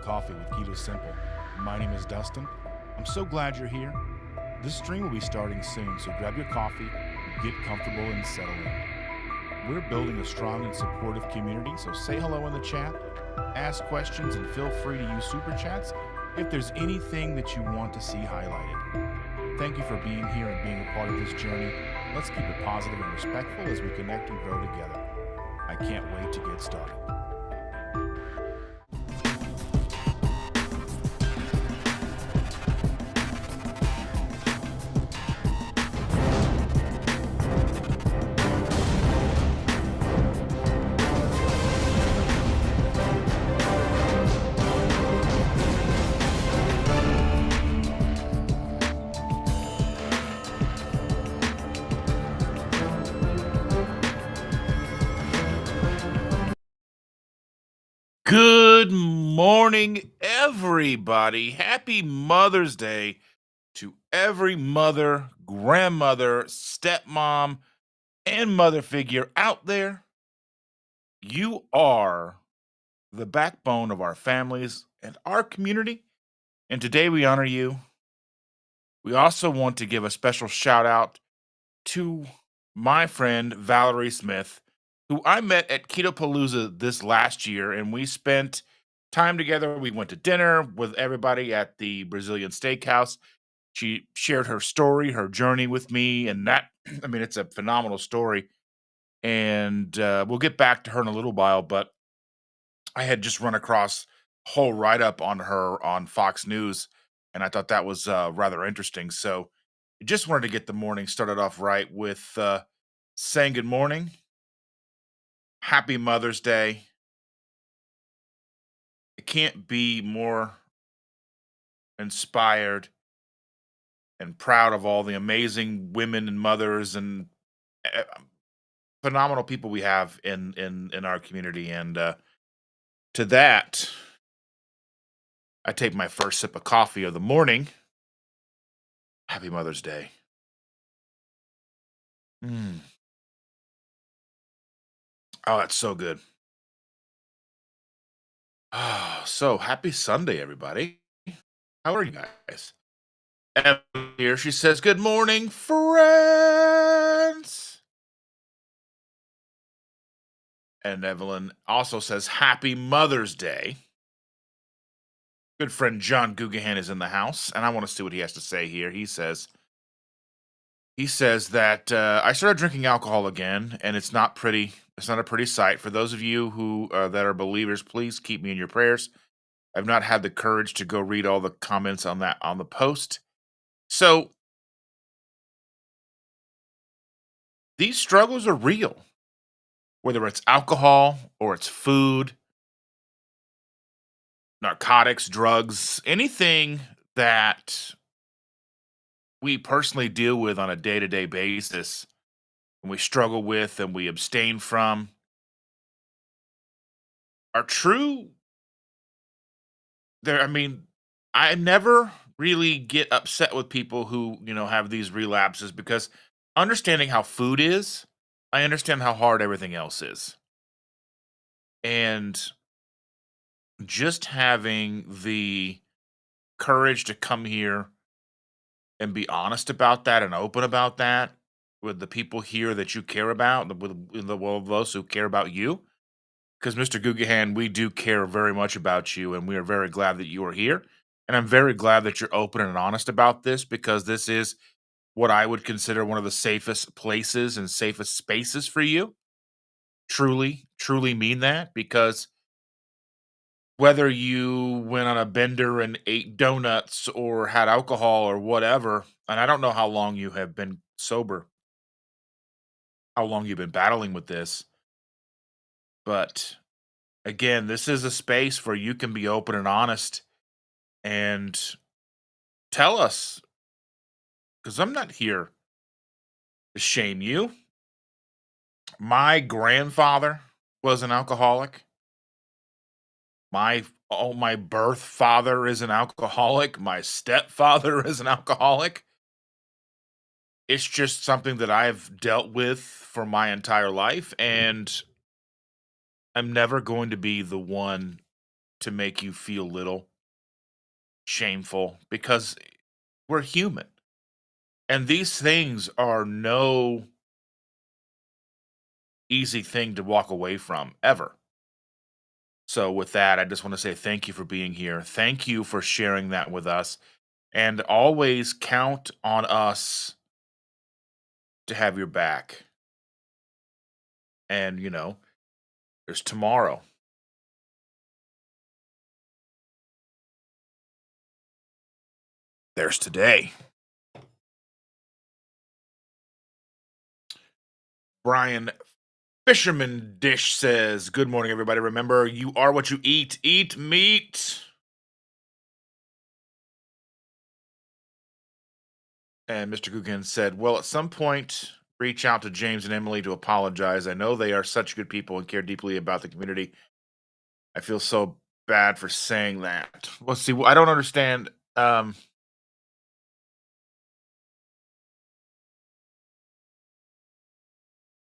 Coffee with Keto Simple. My name is Dustin. I'm so glad you're here. This stream will be starting soon, so grab your coffee, get comfortable, and settle in. We're building a strong and supportive community, so say hello in the chat, ask questions, and feel free to use super chats if there's anything that you want to see highlighted. Thank you for being here and being a part of this journey. Let's keep it positive and respectful as we connect and grow together. I can't wait to get started. Good morning, everybody. Happy Mother's Day to every mother, grandmother, stepmom, and mother figure out there. You are the backbone of our families and our community, and today we honor you. We also want to give a special shout out to my friend Valorie Smith, who I met at Keto Palooza this last year, and we spent time together. We went to dinner with everybody at the Brazilian steakhouse. She shared her story, her journey with me, and that, I mean, it's a phenomenal story. And we'll get back to her in a little while, but I had just run across a whole write up on her on Fox News, and I thought that was rather interesting. So, just wanted to get the morning started off right with saying good morning, happy Mother's Day. I can't be more inspired and proud of all the amazing women and mothers and uh, phenomenal people we have in our community. And to that, I take my first sip of coffee of the morning. Happy Mother's Day. Mm. Oh, that's so good. Oh, so happy Sunday, everybody. How are you guys? Emily here, she says, good morning, friends. And Evelyn also says, happy Mother's Day. Good friend John Gugahan is in the house, and I want to see what he has to say here. He says that I started drinking alcohol again, and it's not pretty. It's not a pretty sight. For those of you who that are believers, please keep me in your prayers. I've not had the courage to go read all the comments on that on the post. So these struggles are real, whether it's alcohol or it's food, narcotics, drugs, anything that we personally deal with on a day-to-day basis and we struggle with and we abstain from are true. There, I mean, I never really get upset with people who, have these relapses because understanding how food is, I understand how hard everything else is. And just having the courage to come here and be honest about that and open about that with the people here that you care about, with the well, those who care about you. Because Mr. Gugahan, we do care very much about you, and we are very glad that you are here. And I'm very glad that you're open and honest about this because this is what I would consider one of the safest places and safest spaces for you. Truly, truly mean that because whether you went on a bender and ate donuts or had alcohol or whatever, and I don't know how long you have been sober, how long you've been battling with this, but again, this is a space where you can be open and honest and tell us because I'm not here to shame you. My grandfather was an alcoholic. My birth father is an alcoholic. My stepfather is an alcoholic. It's just something that I've dealt with for my entire life, and I'm never going to be the one to make you feel little, shameful, because we're human. And these things are no easy thing to walk away from ever. So, with that, I just want to say thank you for being here. Thank you for sharing that with us. And always count on us to have your back. And, there's tomorrow, there's today. Brian Fisherman Dish says, "Good morning, everybody. Remember, you are what you eat. Eat meat." And Mr. Guggen said, "Well, at some point, reach out to James and Emily to apologize. I know they are such good people and care deeply about the community. I feel so bad for saying that." Well, see, I don't understand.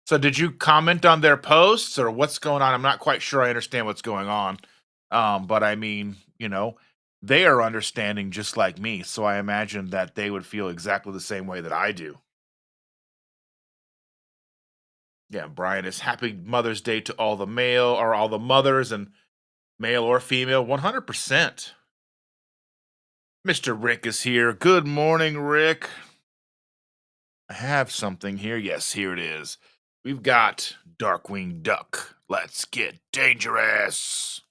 So did you comment on their posts or what's going on? I'm not quite sure I understand what's going on. But I mean, they are understanding just like me. So I imagine that they would feel exactly the same way that I do. Yeah, Brian is happy Mother's Day to all the male or all the mothers and male or female, 100%. Mr. Rick is here. Good morning, Rick. I have something here. Yes, here it is. We've got Darkwing Duck. Let's get dangerous.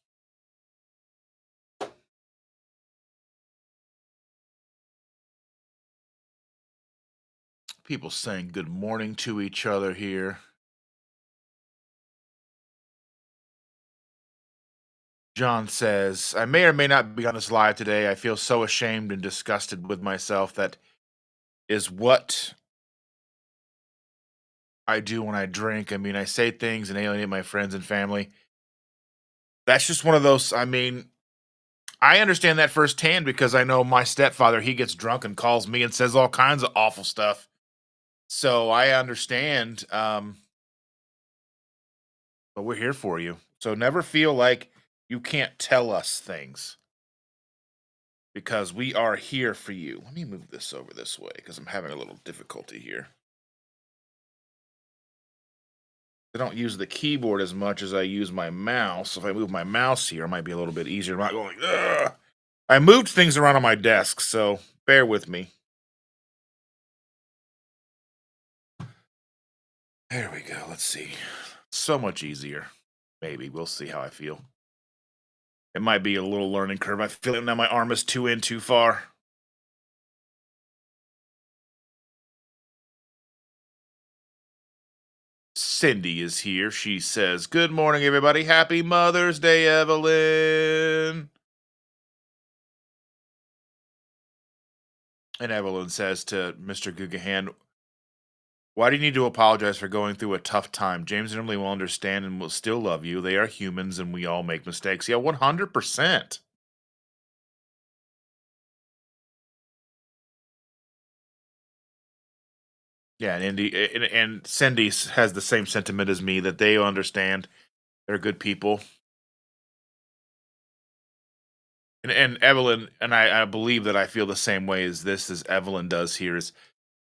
People saying good morning to each other here. John says, "I may or may not be on this live today. I feel so ashamed and disgusted with myself. That is what I do when I drink. I mean, I say things and alienate my friends and family. That's just one of those. I mean, I understand that firsthand because I know my stepfather, he gets drunk and calls me and says all kinds of awful stuff. So I understand. But we're here for you. So never feel like you can't tell us things because we are here for you." Let me move this over this way because I'm having a little difficulty here. I don't use the keyboard as much as I use my mouse. If I move my mouse here, it might be a little bit easier. I'm not going, ugh. I moved things around on my desk, so bear with me. There we go. Let's see. So much easier. Maybe. We'll see how I feel. It might be a little learning curve. I feel like now my arm is too far. Cindy is here. She says, "Good morning, everybody. Happy Mother's Day, Evelyn." And Evelyn says to Mr. Gugahan, "Why do you need to apologize for going through a tough time? James and Emily will understand and will still love you. They are humans and we all make mistakes." Yeah, 100%. Yeah, and and Cindy has the same sentiment as me that they understand. They're good people. And Evelyn and I believe that I feel the same way as Evelyn does here is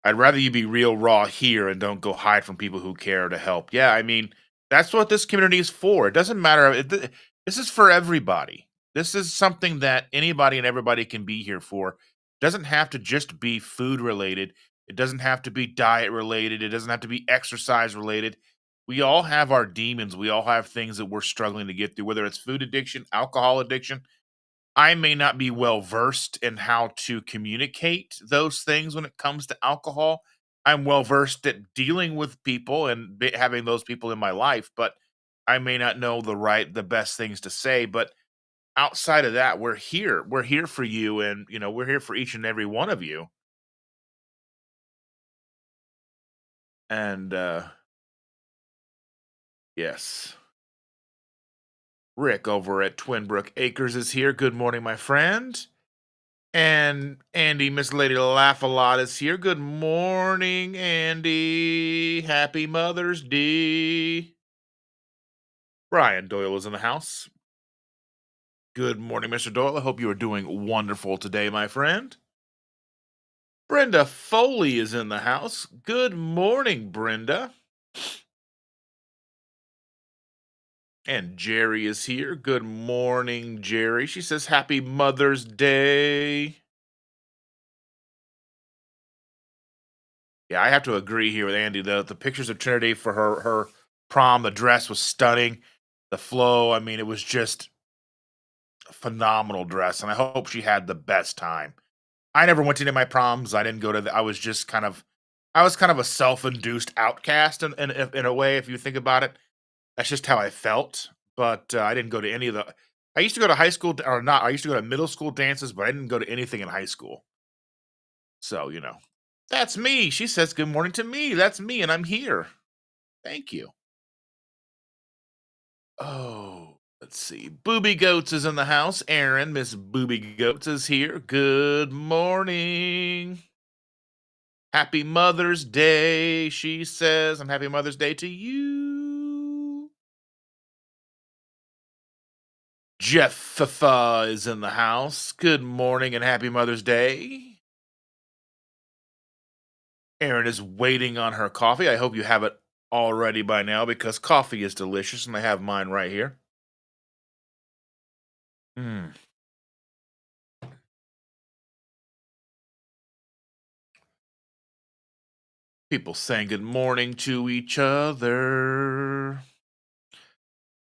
I'd rather you be real raw here and don't go hide from people who care to help. Yeah, I mean, that's what this community is for. It doesn't matter. This is for everybody. This is something that anybody and everybody can be here for. It doesn't have to just be food related. It doesn't have to be diet related. It doesn't have to be exercise related. We all have our demons. We all have things that we're struggling to get through, whether it's food addiction, alcohol addiction. I may not be well versed in how to communicate those things when it comes to alcohol. I'm well versed at dealing with people and having those people in my life, but I may not know the best things to say. But outside of that, we're here. We're here for you, and we're here for each and every one of you. And yes, Rick over at Twinbrook Acres is here. Good morning, my friend. And Andy, Miss Lady Laugh a Lot is here. Good morning, Andy. Happy Mother's Day. Brian Doyle is in the house. Good morning, Mr. Doyle. I hope you are doing wonderful today, my friend. Brenda Foley is in the house. Good morning, Brenda. And Jerry is here. Good morning, Jerry. She says, Happy Mother's Day. Yeah, I have to agree here with Andy. The pictures of Trinity for her prom, the dress was stunning. The flow, I mean, it was just a phenomenal dress, and I hope she had the best time. I never went to any of my proms. I didn't go to I was just I was kind of a self-induced outcast in a way, if you think about it. That's just how I felt. But I didn't go to any of the I used to go to high school or not. I used to go to middle school dances, but I didn't go to anything in high school. So, that's me. She says good morning to me. That's me, and I'm here. Thank you. Oh, let's see. Booby Goats is in the house. Aaron, Miss Booby Goats is here. Good morning. Happy Mother's Day, she says, and happy Mother's Day to you. Jeff is in the house. Good morning and happy Mother's Day. Erin is waiting on her coffee. I hope you have it already by now because coffee is delicious and I have mine right here. Mm. People saying good morning to each other.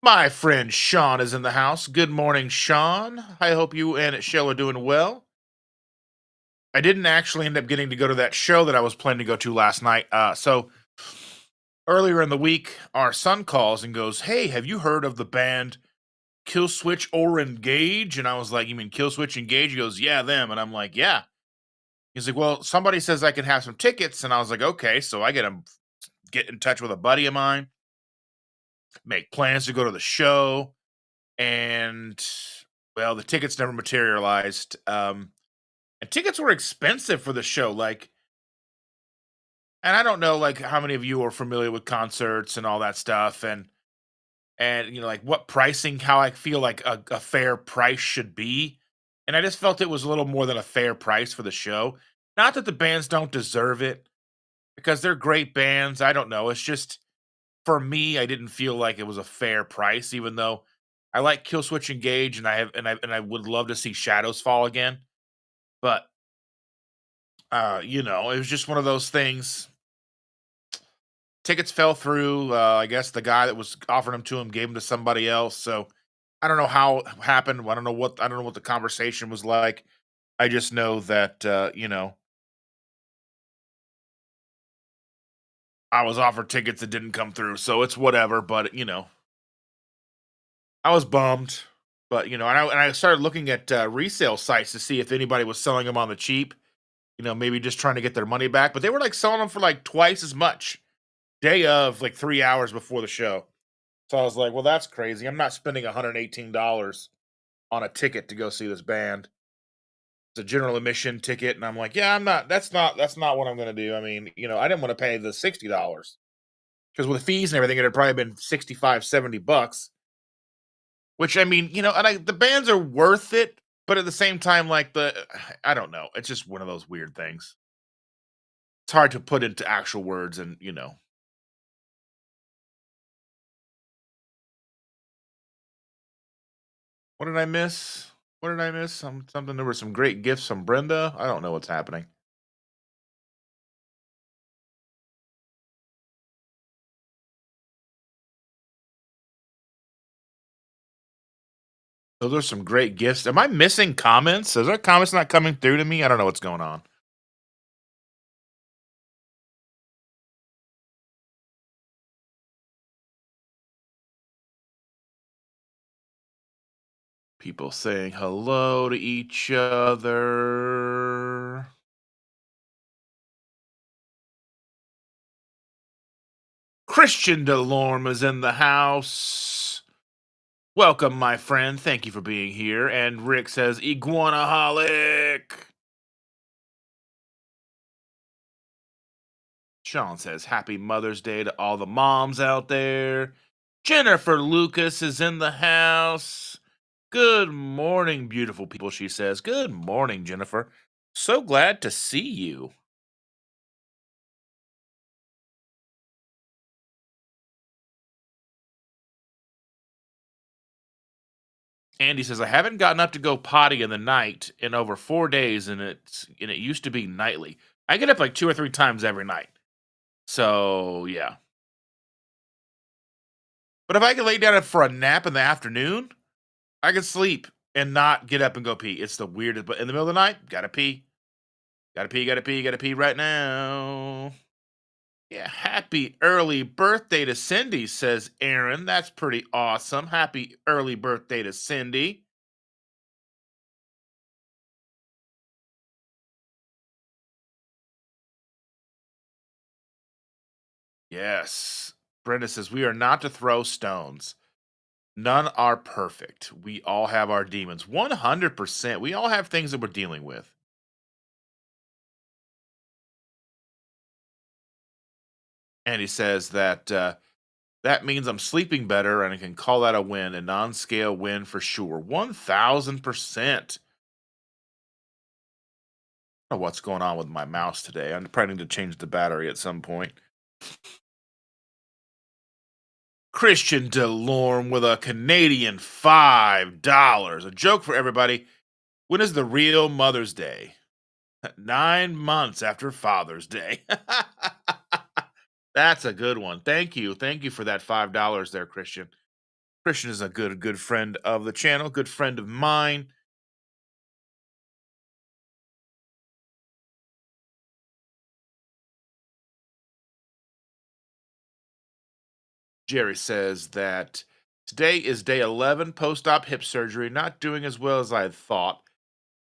My friend Sean is in the house. Good morning, Sean. I hope you and Shell are doing well. I didn't actually end up getting to go to that show that I was planning to go to last night. So earlier in the week, our son calls and goes, "Hey, have you heard of the band Kill Switch or Engage?" And I was like, "You mean Kill Switch Engage?" He goes, "Yeah, them." And I'm like, "Yeah." He's like, "Well, somebody says I can have some tickets." And I was like, "Okay." So I get in touch with a buddy of mine, make plans to go to the show, and well, the tickets never materialized. And tickets were expensive for the show, like. And I don't know, like, how many of you are familiar with concerts and all that stuff, and like what pricing, how I feel like a fair price should be. And I just felt it was a little more than a fair price for the show. Not that the bands don't deserve it, because they're great bands. I don't know. It's just for me, I didn't feel like it was a fair price, even though I like Killswitch Engage and I would love to see Shadows Fall again. But it was just one of those things. Tickets fell through. I guess the guy that was offering them to him gave them to somebody else. So I don't know how it happened. I don't know what the conversation was like. I just know that I was offered tickets that didn't come through. So it's whatever. But I was bummed. But and I started looking at resale sites to see if anybody was selling them on the cheap. Maybe just trying to get their money back. But they were like selling them for like twice as much day of, like 3 hours before the show. So I was like, well, that's crazy. I'm not spending $118 on a ticket to go see this band. It's a general admission ticket, and I'm like, yeah, I'm not. That's not what I'm gonna do. I mean, I didn't want to pay the $60 because with the fees and everything, it had probably been 65, $70. Which I mean, and the bands are worth it, but at the same time, like I don't know. It's just one of those weird things. It's hard to put into actual words, and what did I miss? What did I miss? Something. There were some great gifts from Brenda. I don't know what's happening. Those are some great gifts. Am I missing comments? Is there comments not coming through to me? I don't know what's going on. People saying hello to each other. Christian Delorme is in the house. Welcome, my friend. Thank you for being here. And Rick says, Iguanaholic. Sean says, Happy Mother's Day to all the moms out there. Jennifer Lucas is in the house. Good morning, beautiful people, she says. Good morning, Jennifer. So glad to see you. Andy says, I haven't gotten up to go potty in the night in over 4 days, and it used to be nightly. I get up like 2 or 3 times every night. So yeah. But if I can lay down for a nap in the afternoon, I can sleep and not get up and go pee. It's the weirdest, but in the middle of the night, gotta pee. Gotta pee, gotta pee, gotta pee right now. Yeah, happy early birthday to Cindy, says Aaron. That's pretty awesome. Happy early birthday to Cindy. Yes. Brenda says, we are not to throw stones. None are perfect. We all have our demons. 100%. We all have things that we're dealing with. And he says that that means I'm sleeping better and I can call that a win, a non scale win for sure. 1000%. I don't know what's going on with my mouse today. I'm planning to change the battery at some point. Christian Delorme with a Canadian $5. A joke for everybody. When is the real Mother's Day? 9 months after Father's Day. That's a good one. Thank you. Thank you for that $5 there, Christian. Christian is a good friend of the channel, good friend of mine. Jerry says that today is day 11 post op hip surgery, not doing as well as I had thought.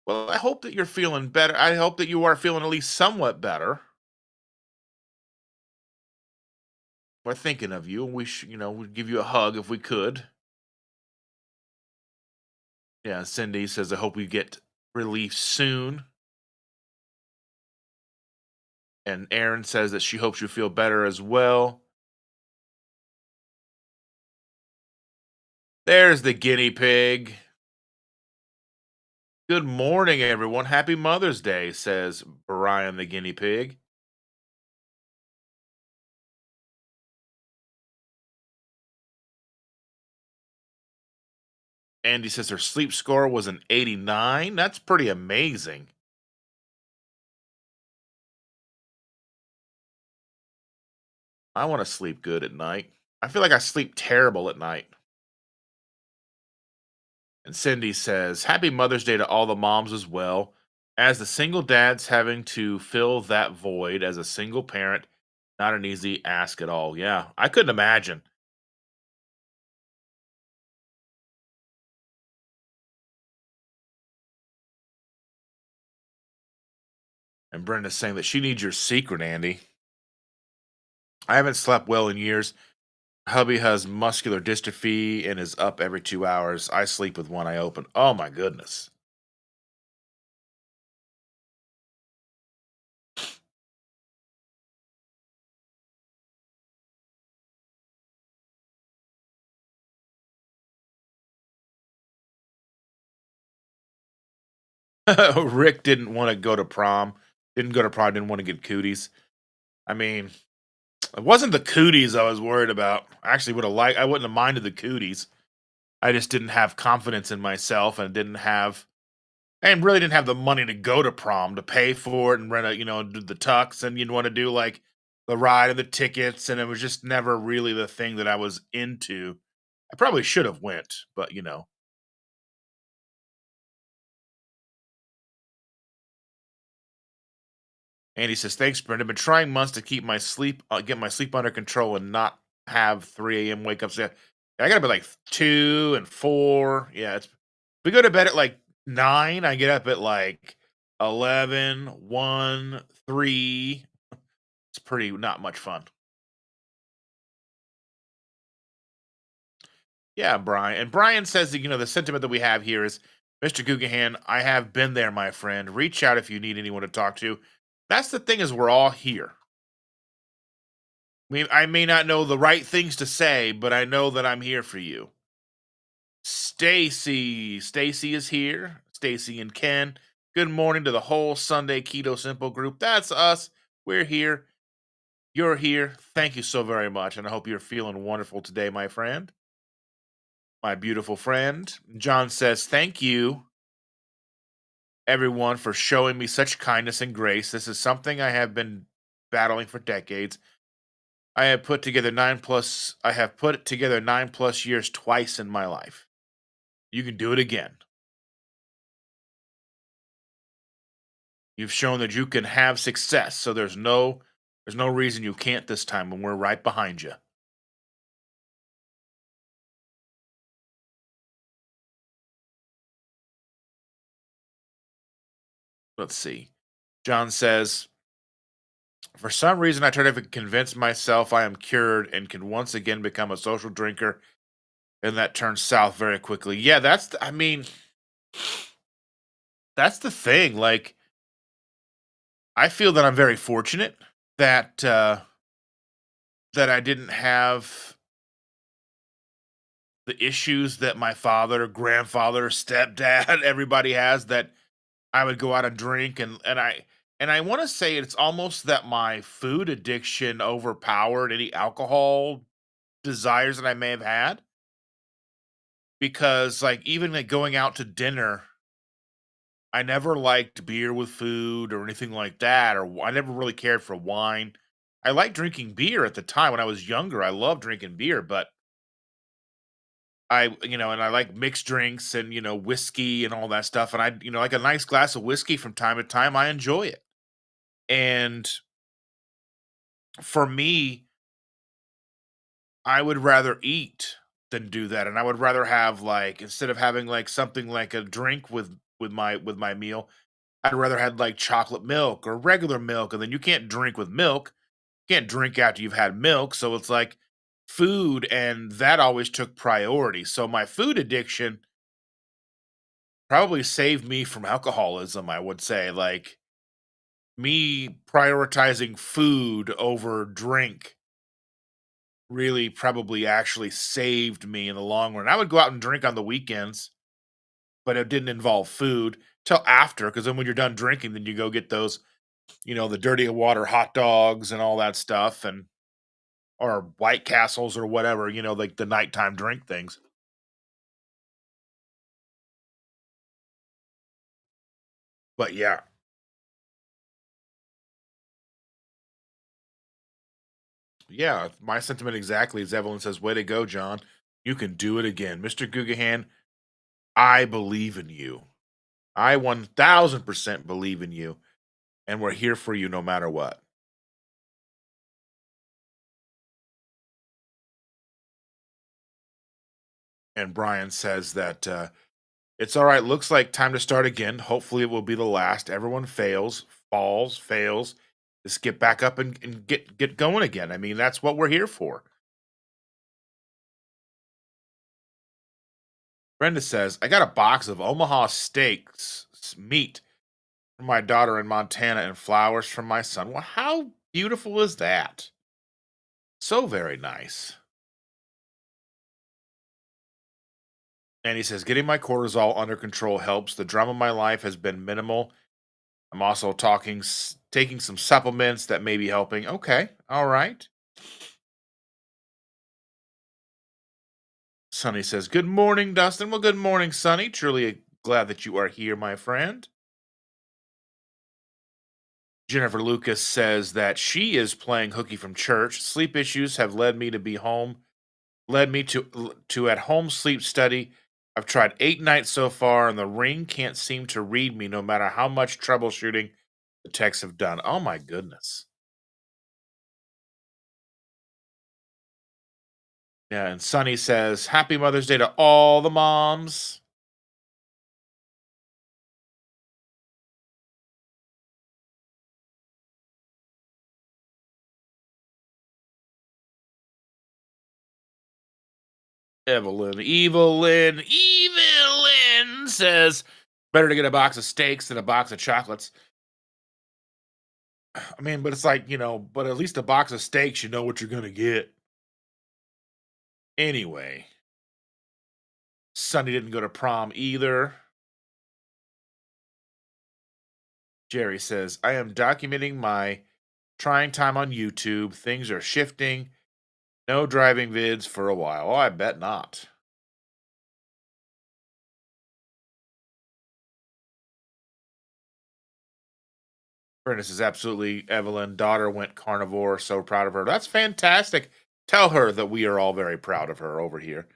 Well, I hope that you're feeling better. I hope that you are feeling at least somewhat better. We're thinking of you, and we'd give you a hug if we could. Yeah, Cindy says, I hope we get relief soon. And Erin says that she hopes you feel better as well. There's the guinea pig. Good morning, everyone. Happy Mother's Day, says Brian the guinea pig. Andy says her sleep score was an 89. That's pretty amazing. I want to sleep good at night. I feel like I sleep terrible at night. And Cindy says, Happy Mother's Day to all the moms as well. As the single dads having to fill that void as a single parent, not an easy ask at all. Yeah, I couldn't imagine. And Brenda's saying that she needs your secret, Andy. I haven't slept well in years. Hubby has muscular dystrophy and is up every 2 hours. I sleep with one eye open. Oh my goodness. Rick didn't want to go to prom. Didn't go to prom, didn't want to get cooties. I mean, it wasn't the cooties I was worried about. I actually I wouldn't have minded the cooties. I just didn't have confidence in myself and really didn't have the money to go to prom to pay for it and rent do the tux and you'd want to do like the ride and the tickets and it was just never really the thing that I was into. I probably should have went, but Andy says, "Thanks, Brenda. Been trying months to get my sleep under control, and not have 3 a.m. wake ups. Yeah, I gotta be like 2 and 4. Yeah, we go to bed at like 9. I get up at like 11, 1, 3. It's pretty not much fun. Yeah, Brian. And Brian says that the sentiment that we have here is, Mr. Gugahan, I have been there, my friend. Reach out if you need anyone to talk to. That's the thing is we're all here. I may not know the right things to say, but I know that I'm here for you. Stacy is here. Stacy and Ken. Good morning to the whole Sunday Keto Simple group. That's us. We're here. You're here. Thank you so very much. And I hope you're feeling wonderful today, my friend. My beautiful friend. John says, thank you, everyone, for showing me such kindness and grace. This is something I have been battling for decades. I have put together 9+ years twice in my life. You can do it again. You've shown that you can have success, so there's no reason you can't this time, and we're right behind you. Let's see. John says, for some reason I try to convince myself I am cured and can once again become a social drinker, and that turns south very quickly. Yeah, I mean, that's the thing. Like, I feel that I'm very fortunate that that I didn't have the issues that my father, grandfather, stepdad, everybody has, that I would go out and drink, and I want to say it's almost that my food addiction overpowered any alcohol desires that I may have had, because like even like going out to dinner, I never liked beer with food or anything like that, or I never really cared for wine. I liked drinking beer at the time when I was younger. I loved drinking beer, but and I like mixed drinks and, whiskey and all that stuff. And like a nice glass of whiskey from time to time. I enjoy it. And for me, I would rather eat than do that. And I would rather have, like, instead of having like something like a drink with my meal, I'd rather had like chocolate milk or regular milk. And then you can't drink with milk. You can't drink after you've had milk. So it's like food, and that always took priority. So my food addiction probably saved me from alcoholism, I would say. Like, me prioritizing food over drink really probably actually saved me in the long run. I would go out and drink on the weekends, but it didn't involve food till after, because then when you're done drinking, then you go get those, the dirty water hot dogs and all that stuff, and or White Castles or whatever, like the nighttime drink things. But yeah, yeah, my sentiment exactly as Evelyn says, way to go, John. You can do it again. Mr. Gugahan, I believe in you. I 1000% believe in you, and we're here for you no matter what. And Brian says that it's all right. Looks like time to start again. Hopefully, it will be the last. Everyone fails, falls, fails. Just get back up and get going again. I mean, that's what we're here for. Brenda says, I got a box of Omaha steaks, meat for my daughter in Montana, and flowers from my son. Well, how beautiful is that? So very nice. And he says, getting my cortisol under control helps. The drama of my life has been minimal. I'm also taking some supplements that may be helping. Okay. All right. Sonny says, good morning, Dustin. Well, good morning, Sonny. Truly glad that you are here, my friend. Jennifer Lucas says that she is playing hooky from church. Sleep issues have led me to at home sleep study. I've tried 8 nights so far, and the ring can't seem to read me no matter how much troubleshooting the techs have done. Oh my goodness. Yeah, and Sonny says, Happy Mother's Day to all the moms. Evelyn says, better to get a box of steaks than a box of chocolates. I mean, but it's like, but at least a box of steaks, you know what you're going to get. Anyway, Sonny didn't go to prom either. Jerry says, I am documenting my trying time on YouTube. Things are shifting. No driving vids for a while. Oh, I bet not. Furnace is absolutely Evelyn. Daughter went carnivore. So proud of her. That's fantastic. Tell her that we are all very proud of her over here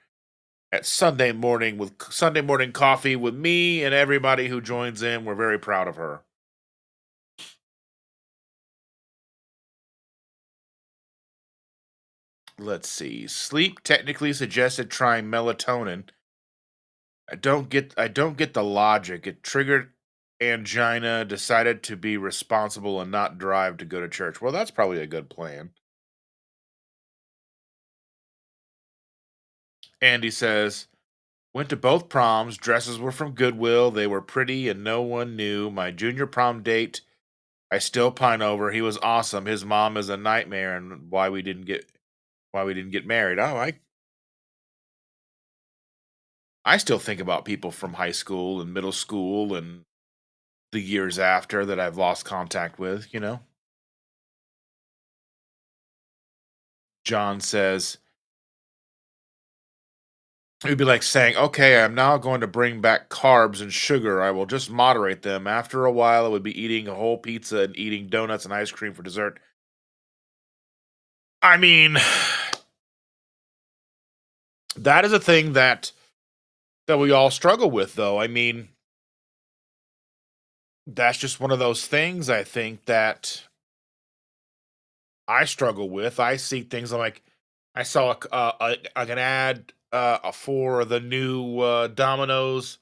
at Sunday morning with Sunday morning coffee with me and everybody who joins in. We're very proud of her. Let's see. Sleep technically suggested trying melatonin. I don't get the logic. It triggered angina, decided to be responsible and not drive to go to church. Well, that's probably a good plan. Andy says, went to both proms. Dresses were from Goodwill. They were pretty and no one knew. My junior prom date, I still pine over. He was awesome. His mom is a nightmare and why we didn't get married. Oh, I still think about people from high school and middle school and the years after that I've lost contact with. John says, it would be like saying, okay, I'm now going to bring back carbs and sugar. I will just moderate them. After a while, I would be eating a whole pizza and eating donuts and ice cream for dessert. I mean, that is a thing that we all struggle with, though. I mean, that's just one of those things I think that I struggle with. I see things like I saw like an ad for the new Domino's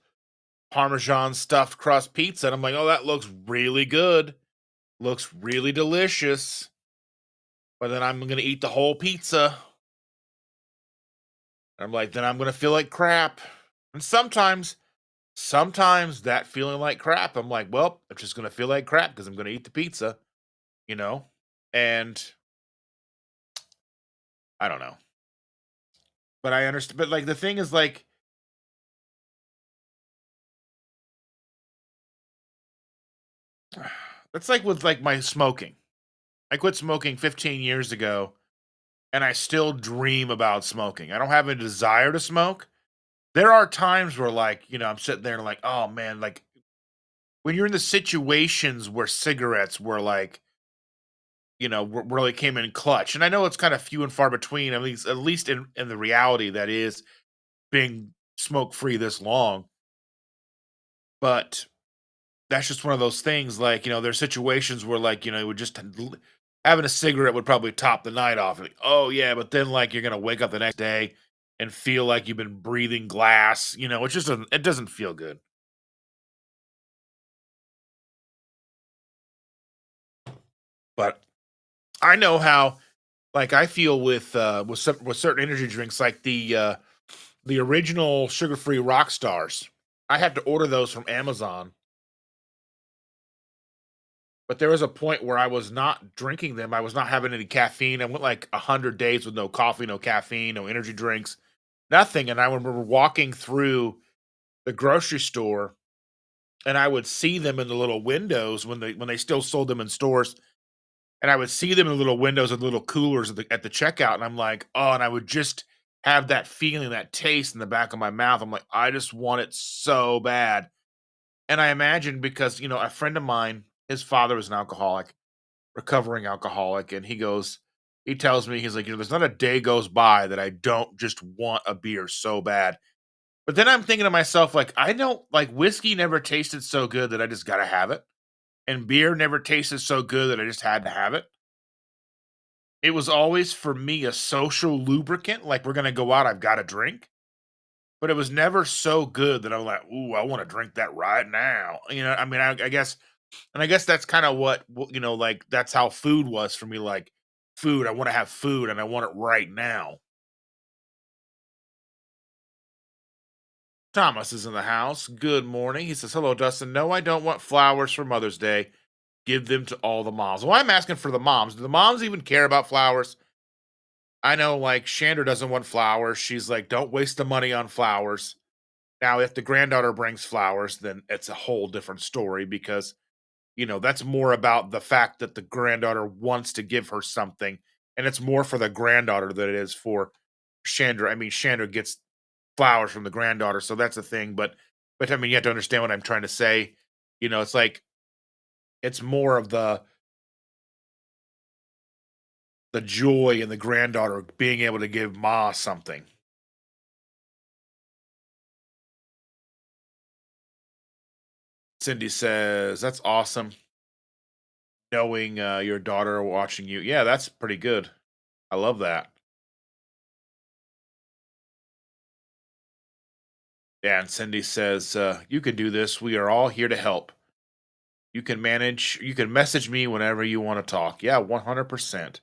Parmesan stuffed crust pizza, and I'm like, oh, that looks really good, looks really delicious. But then I'm gonna eat the whole pizza. I'm like, then I'm gonna feel like crap. And sometimes that feeling like crap, I'm like, well, I'm just gonna feel like crap because I'm gonna eat the pizza, you know. And I don't know, but I understand. But like the thing is, like, it's like with like my smoking. I quit smoking 15 years ago, and I still dream about smoking. I don't have a desire to smoke. There are times where, like, I'm sitting there and like, oh man, like when you're in the situations where cigarettes were like, really came in clutch. And I know it's kind of few and far between, at least in the reality that is being smoke free this long. But that's just one of those things. Like, there's situations where, like, it would just having a cigarette would probably top the night off. Like, oh yeah, but then like you're gonna wake up the next day and feel like you've been breathing glass. It doesn't feel good. But I know how, like, I feel with certain energy drinks, like the original sugar free rock stars. I had to order those from Amazon, but there was a point where I was not drinking them. I was not having any caffeine. I went like 100 days with no coffee, no caffeine, no energy drinks, nothing. And I remember walking through the grocery store, and I would see them in the little windows when they still sold them in stores, and I would see them in the little windows and little coolers at the checkout, and I'm like, oh, and I would just have that feeling, that taste in the back of my mouth. I'm like, I just want it so bad. And I imagine because, a friend of mine, his father was an alcoholic, recovering alcoholic, and he tells me, he's like, there's not a day goes by that I don't just want a beer so bad. But then I'm thinking to myself, like, I don't like whiskey never tasted so good that I just gotta have it. And beer never tasted so good that I just had to have it. It was always for me a social lubricant, like we're gonna go out, I've got a drink. But it was never so good that I'm like, ooh, I want to drink that right now. I mean, I guess that's kind of like that's how food was for me. Like food, I want to have food and I want it right now. Thomas is in the house. Good morning. He says, hello, Dustin. No, I don't want flowers for Mother's Day. Give them to all the moms. Well, I'm asking for the moms. Do the moms even care about flowers? I know, like, Shander doesn't want flowers. She's like, don't waste the money on flowers. Now, if the granddaughter brings flowers, then it's a whole different story because, that's more about the fact that the granddaughter wants to give her something, and it's more for the granddaughter than it is for Chandra. I mean, Chandra gets flowers from the granddaughter, so that's a thing, but I mean, you have to understand what I'm trying to say. It's like it's more of the joy in the granddaughter being able to give ma something. Cindy says, "That's awesome knowing your daughter watching you." Yeah, that's pretty good. I love that. Yeah, and Cindy says, "You can do this. We are all here to help. You can manage. You can message me whenever you want to talk." Yeah, 100%.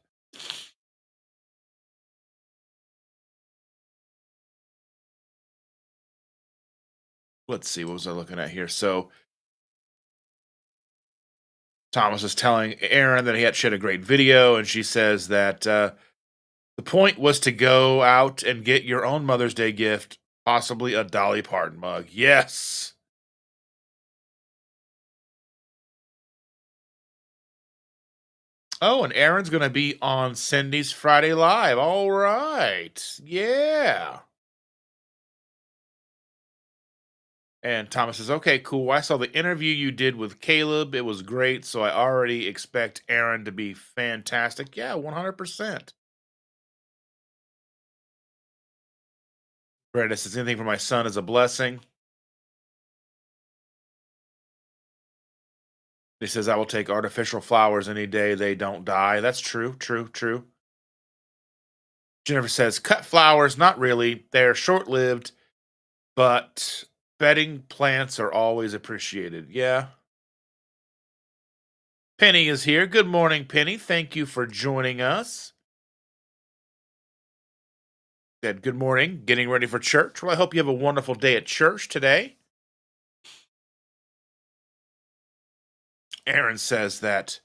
Let's see. What was I looking at here? So Thomas is telling Aaron that she had a great video, and she says that the point was to go out and get your own Mother's Day gift, possibly a Dolly Parton mug. Yes. Oh, and Aaron's gonna be on Cindy's Friday Live. All right. Yeah. And Thomas says, "Okay, cool. I saw the interview you did with Caleb. It was great, so I already expect Aaron to be fantastic." Yeah, 100%. Brenda says, "Anything for my son is a blessing." He says, "I will take artificial flowers any day they don't die." That's true, true, true. Jennifer says, "Cut flowers, not really. They're short lived, but bedding plants are always appreciated." Yeah. Penny is here. Good morning, Penny. Thank you for joining us. Said, "Good morning. Getting ready for church." Well, I hope you have a wonderful day at church today. Aaron says that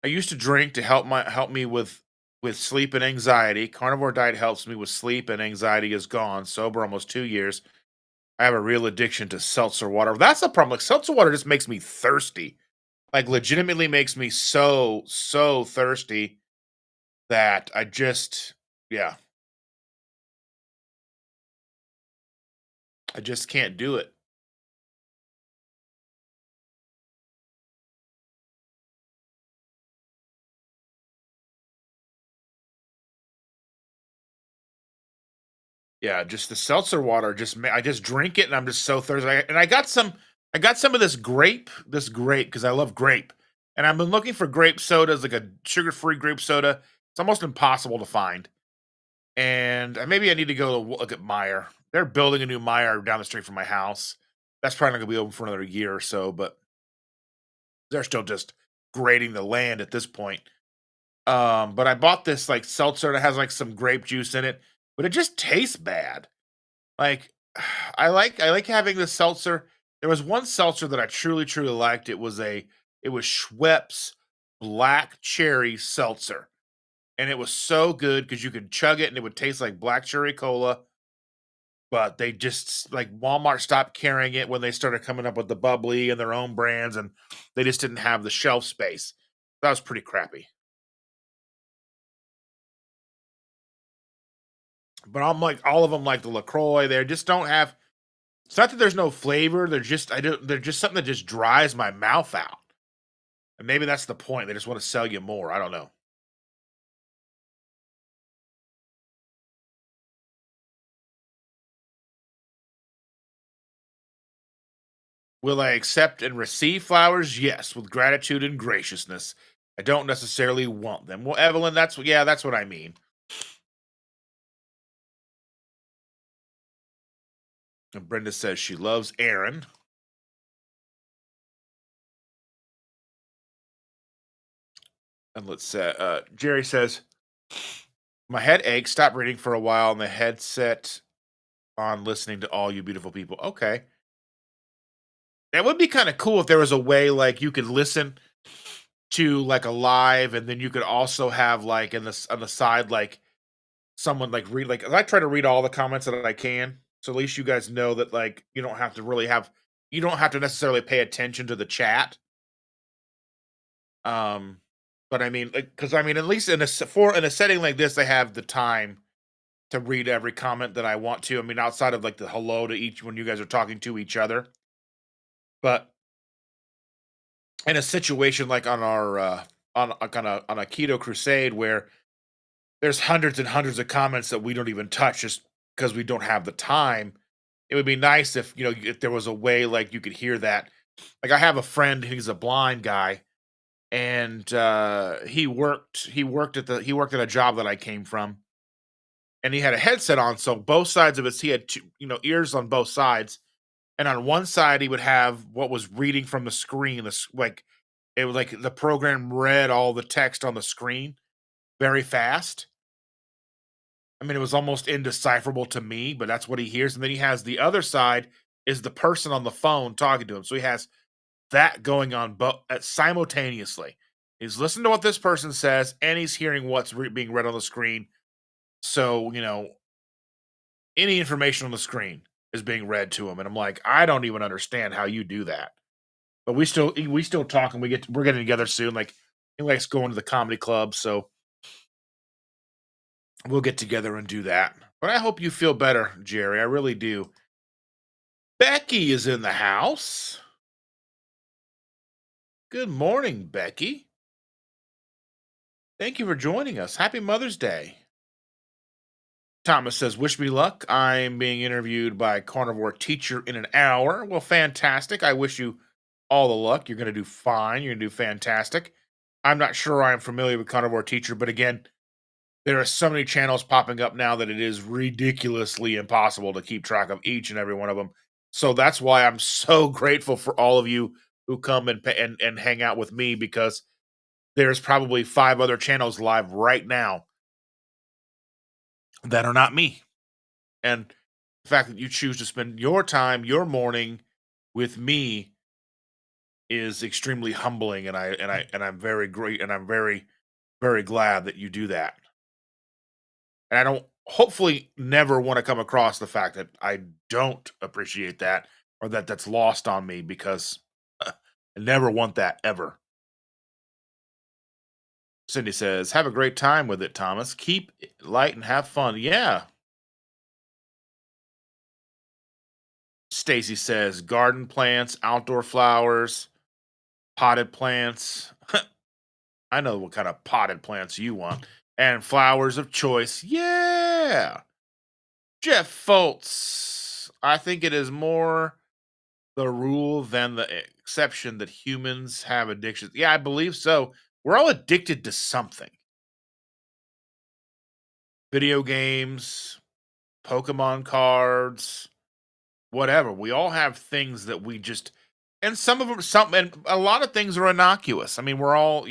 I used to drink to help me with sleep and anxiety. Carnivore diet helps me with sleep and anxiety is gone. Sober almost 2 years. I have a real addiction to seltzer water. That's the problem. Like seltzer water just makes me thirsty. Like legitimately makes me so thirsty that I just yeah, I just can't do it. Yeah, just the seltzer water I just drink it and I'm just so thirsty. And I got some of this grape because I love grape. And I've been looking for grape sodas, like a sugar-free grape soda. It's almost impossible to find. And maybe I need to go look at Meyer. They're building a new Meyer down the street from my house. That's probably not gonna be open for another year or so, but they're still just grading the land at this point. But I bought this like seltzer that has like some grape juice in it, but it just tastes bad. Like I like having this seltzer. There was one seltzer that I truly liked. It was Schweppes black cherry seltzer. And it was so good because you could chug it and it would taste like black cherry cola. But they just like Walmart stopped carrying it when they started coming up with the bubbly and their own brands, and they just didn't have the shelf space. That was pretty crappy. But I'm like all of them, like the Lacroix, they just don't have. It's not that there's no flavor. They're just I don't. They're just something that just dries my mouth out. And maybe that's the point. They just want to sell you more. I don't know. Will I accept and receive flowers? Yes, with gratitude and graciousness. I don't necessarily want them. Well, Evelyn, that's what I mean. And Brenda says she loves Aaron. And let's say Jerry says my head aches. Stop reading for a while, and the headset on listening to all you beautiful people. Okay, that would be kind of cool if there was a way like you could listen to like a live, and then you could also have like in this on the side like someone like read like I try to read all the comments that I can. So at least you guys know that, like, you don't have to necessarily pay attention to the chat. Um, but I mean, like, because I mean, at least in a setting like this, I have the time to read every comment that I want to. I mean, outside of like the hello to each when you guys are talking to each other. But in a situation like on our on a keto crusade where there's hundreds and hundreds of comments that we don't even touch just because we don't have the time, it would be nice if if there was a way like you could hear that. Like I have a friend, he's a blind guy, and he worked at a job that I came from, and he had a headset on, so both sides of his he had two, ears on both sides, and on one side he would have what was reading from the screen, like it was like the program read all the text on the screen very fast. I mean, it was almost indecipherable to me, but that's what he hears. And then he has the other side is the person on the phone talking to him. So he has that going on both simultaneously. He's listening to what this person says, and he's hearing what's being read on the screen. So any information on the screen is being read to him, and I'm like, I don't even understand how you do that. But we still talk, and we're getting together soon. Like he likes going to the comedy club, so we'll get together and do that. But I hope you feel better, Jerry. I really do. Becky is in the house. Good morning, Becky. Thank you for joining us. Happy Mother's Day. Thomas says, wish me luck. I'm being interviewed by a carnivore teacher in an hour. Well, fantastic. I wish you all the luck. You're going to do fine. You're going to do fantastic. I'm not sure I'm familiar with carnivore teacher, but again, there are so many channels popping up now that it is ridiculously impossible to keep track of each and every one of them. So that's why I'm so grateful for all of you who come and hang out with me, because there's probably 5 other channels live right now that are not me. And the fact that you choose to spend your time, your morning with me is extremely humbling, and I'm very great, and I'm very, very glad that you do that. And I don't hopefully never want to come across the fact that I don't appreciate that, or that that's lost on me, because I never want that ever. Cindy says, "Have a great time with it, Thomas. Keep it light and have fun." Yeah. Stacy says, "Garden plants, outdoor flowers, potted plants." I know what kind of potted plants you want. And flowers of choice. Yeah. Jeff Foltz. I think it is more the rule than the exception that humans have addictions. Yeah, I believe so. We're all addicted to something. Video games, Pokemon cards, whatever. We all have things that we just, and some of them, and a lot of things are innocuous. I mean, we're all,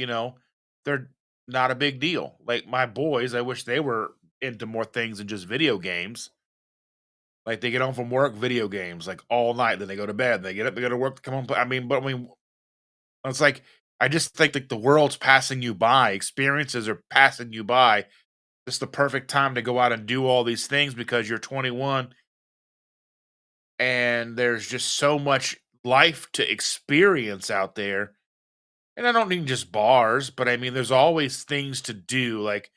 they're not a big deal. Like my boys, I wish they were into more things than just video games. Like they get home from work, video games, like all night. Then they go to bed. They get up, they go to work, come home. I mean, it's like I just think like the world's passing you by. Experiences are passing you by. It's the perfect time to go out and do all these things because you're 21 and there's just so much life to experience out there. And I don't mean just bars, but I mean there's always things to do. Like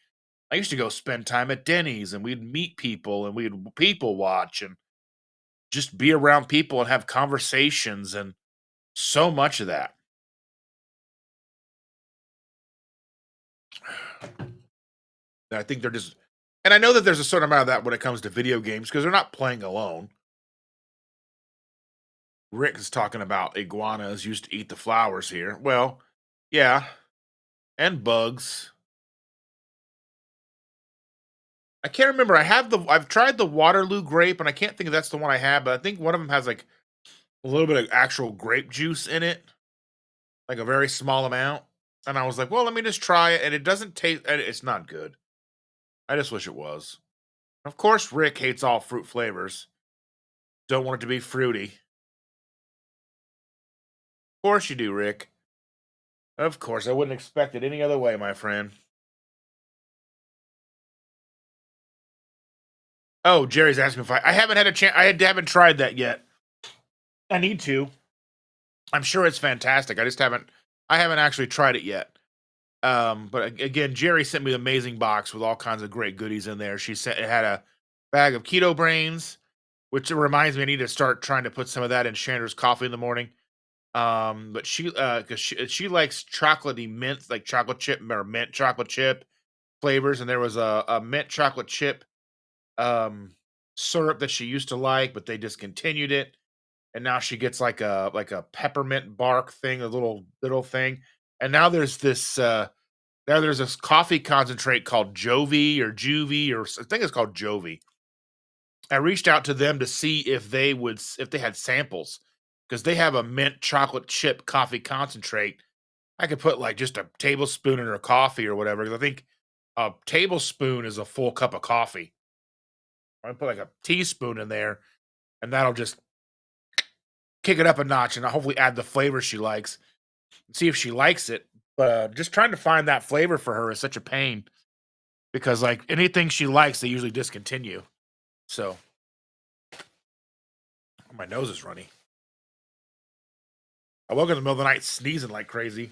I used to go spend time at Denny's, and we'd meet people, and we'd people watch and just be around people and have conversations, and so much of that. I think they're just, and I know that there's a certain amount of that when it comes to video games because they're not playing alone. Rick is talking about iguanas used to eat the flowers here. Well, yeah, and bugs. I can't remember. I've tried the Waterloo grape, and I can't think if that's the one I had, but I think one of them has like a little bit of actual grape juice in it, like a very small amount. And I was like, well, let me just try it, and it doesn't taste. It's not good. I just wish it was. Of course, Rick hates all fruit flavors. Don't want it to be fruity. Of course you do, Rick. Of course, I wouldn't expect it any other way, my friend. Oh, Jerry's asking if I haven't had a chance. Haven't tried that yet. I need to. I'm sure it's fantastic. I haven't actually tried it yet. But again, Jerry sent me an amazing box with all kinds of great goodies in there. She said it had a bag of keto brains, which reminds me I need to start trying to put some of that in Chandra's coffee in the morning. But because she likes chocolatey mint, like chocolate chip or mint chocolate chip flavors, and there was a mint chocolate chip um syrup that she used to like, but they discontinued it, and now she gets like a peppermint bark thing, a little thing, and now there's this coffee concentrate called Jovi or Juvie or I think it's called Jovi. I reached out to them to see if if they had samples because they have a mint chocolate chip coffee concentrate. I could put like just a tablespoon in her coffee or whatever. 'Cause I think a tablespoon is a full cup of coffee. I put like a teaspoon in there, and that'll just kick it up a notch, and I'll hopefully add the flavor she likes. See if she likes it. But just trying to find that flavor for her is such a pain because like anything she likes, they usually discontinue. So my nose is runny. I woke up in the middle of the night sneezing like crazy,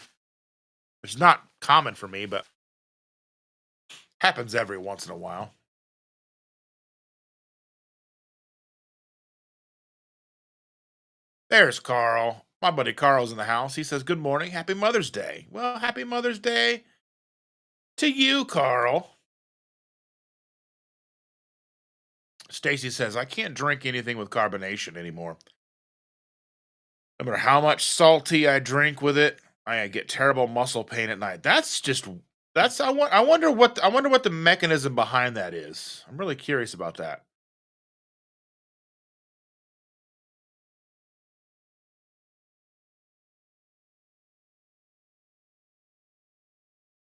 which is not common for me, but happens every once in a while. There's Carl. My buddy Carl's in the house. He says, "Good morning. Happy Mother's Day." Well, happy Mother's Day to you, Carl. Stacy says, "I can't drink anything with carbonation anymore. No matter how much salty I drink with it, I get terrible muscle pain at night." That's I wonder what the mechanism behind that is. I'm really curious about that.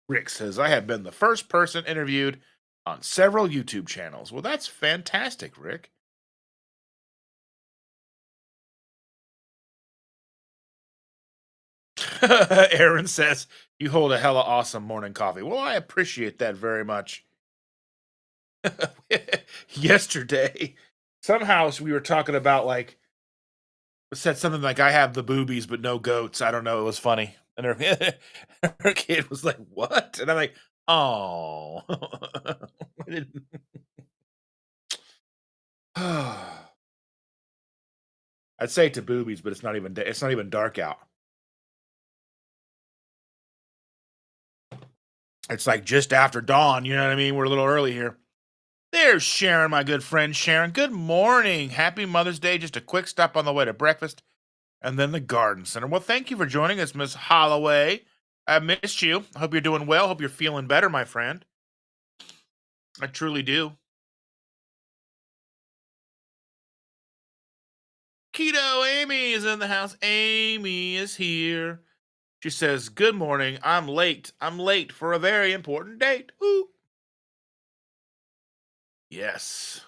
Rick says, "I have been the first person interviewed on several YouTube channels." Well, that's fantastic, Rick. Aaron says, "You hold a hella awesome morning coffee." Well, I appreciate that very much. Yesterday, somehow we were talking about like said something like I have the boobies but no goats. I don't know. It was funny. And her kid was like, "What?" And I'm like, "Oh." I'd say to boobies, but it's not even dark out. It's like just after dawn, you know what I mean? We're a little early here. There's Sharon, my good friend Sharon. Good morning. Happy Mother's Day. Just a quick stop on the way to breakfast and then the garden center. Well, thank you for joining us, Miss Holloway. I missed you. I hope you're doing well. Hope you're feeling better, my friend. I truly do. Keto Amy is in the house. Amy is here. She says, "Good morning. I'm late. I'm late for a very important date." Ooh. Yes.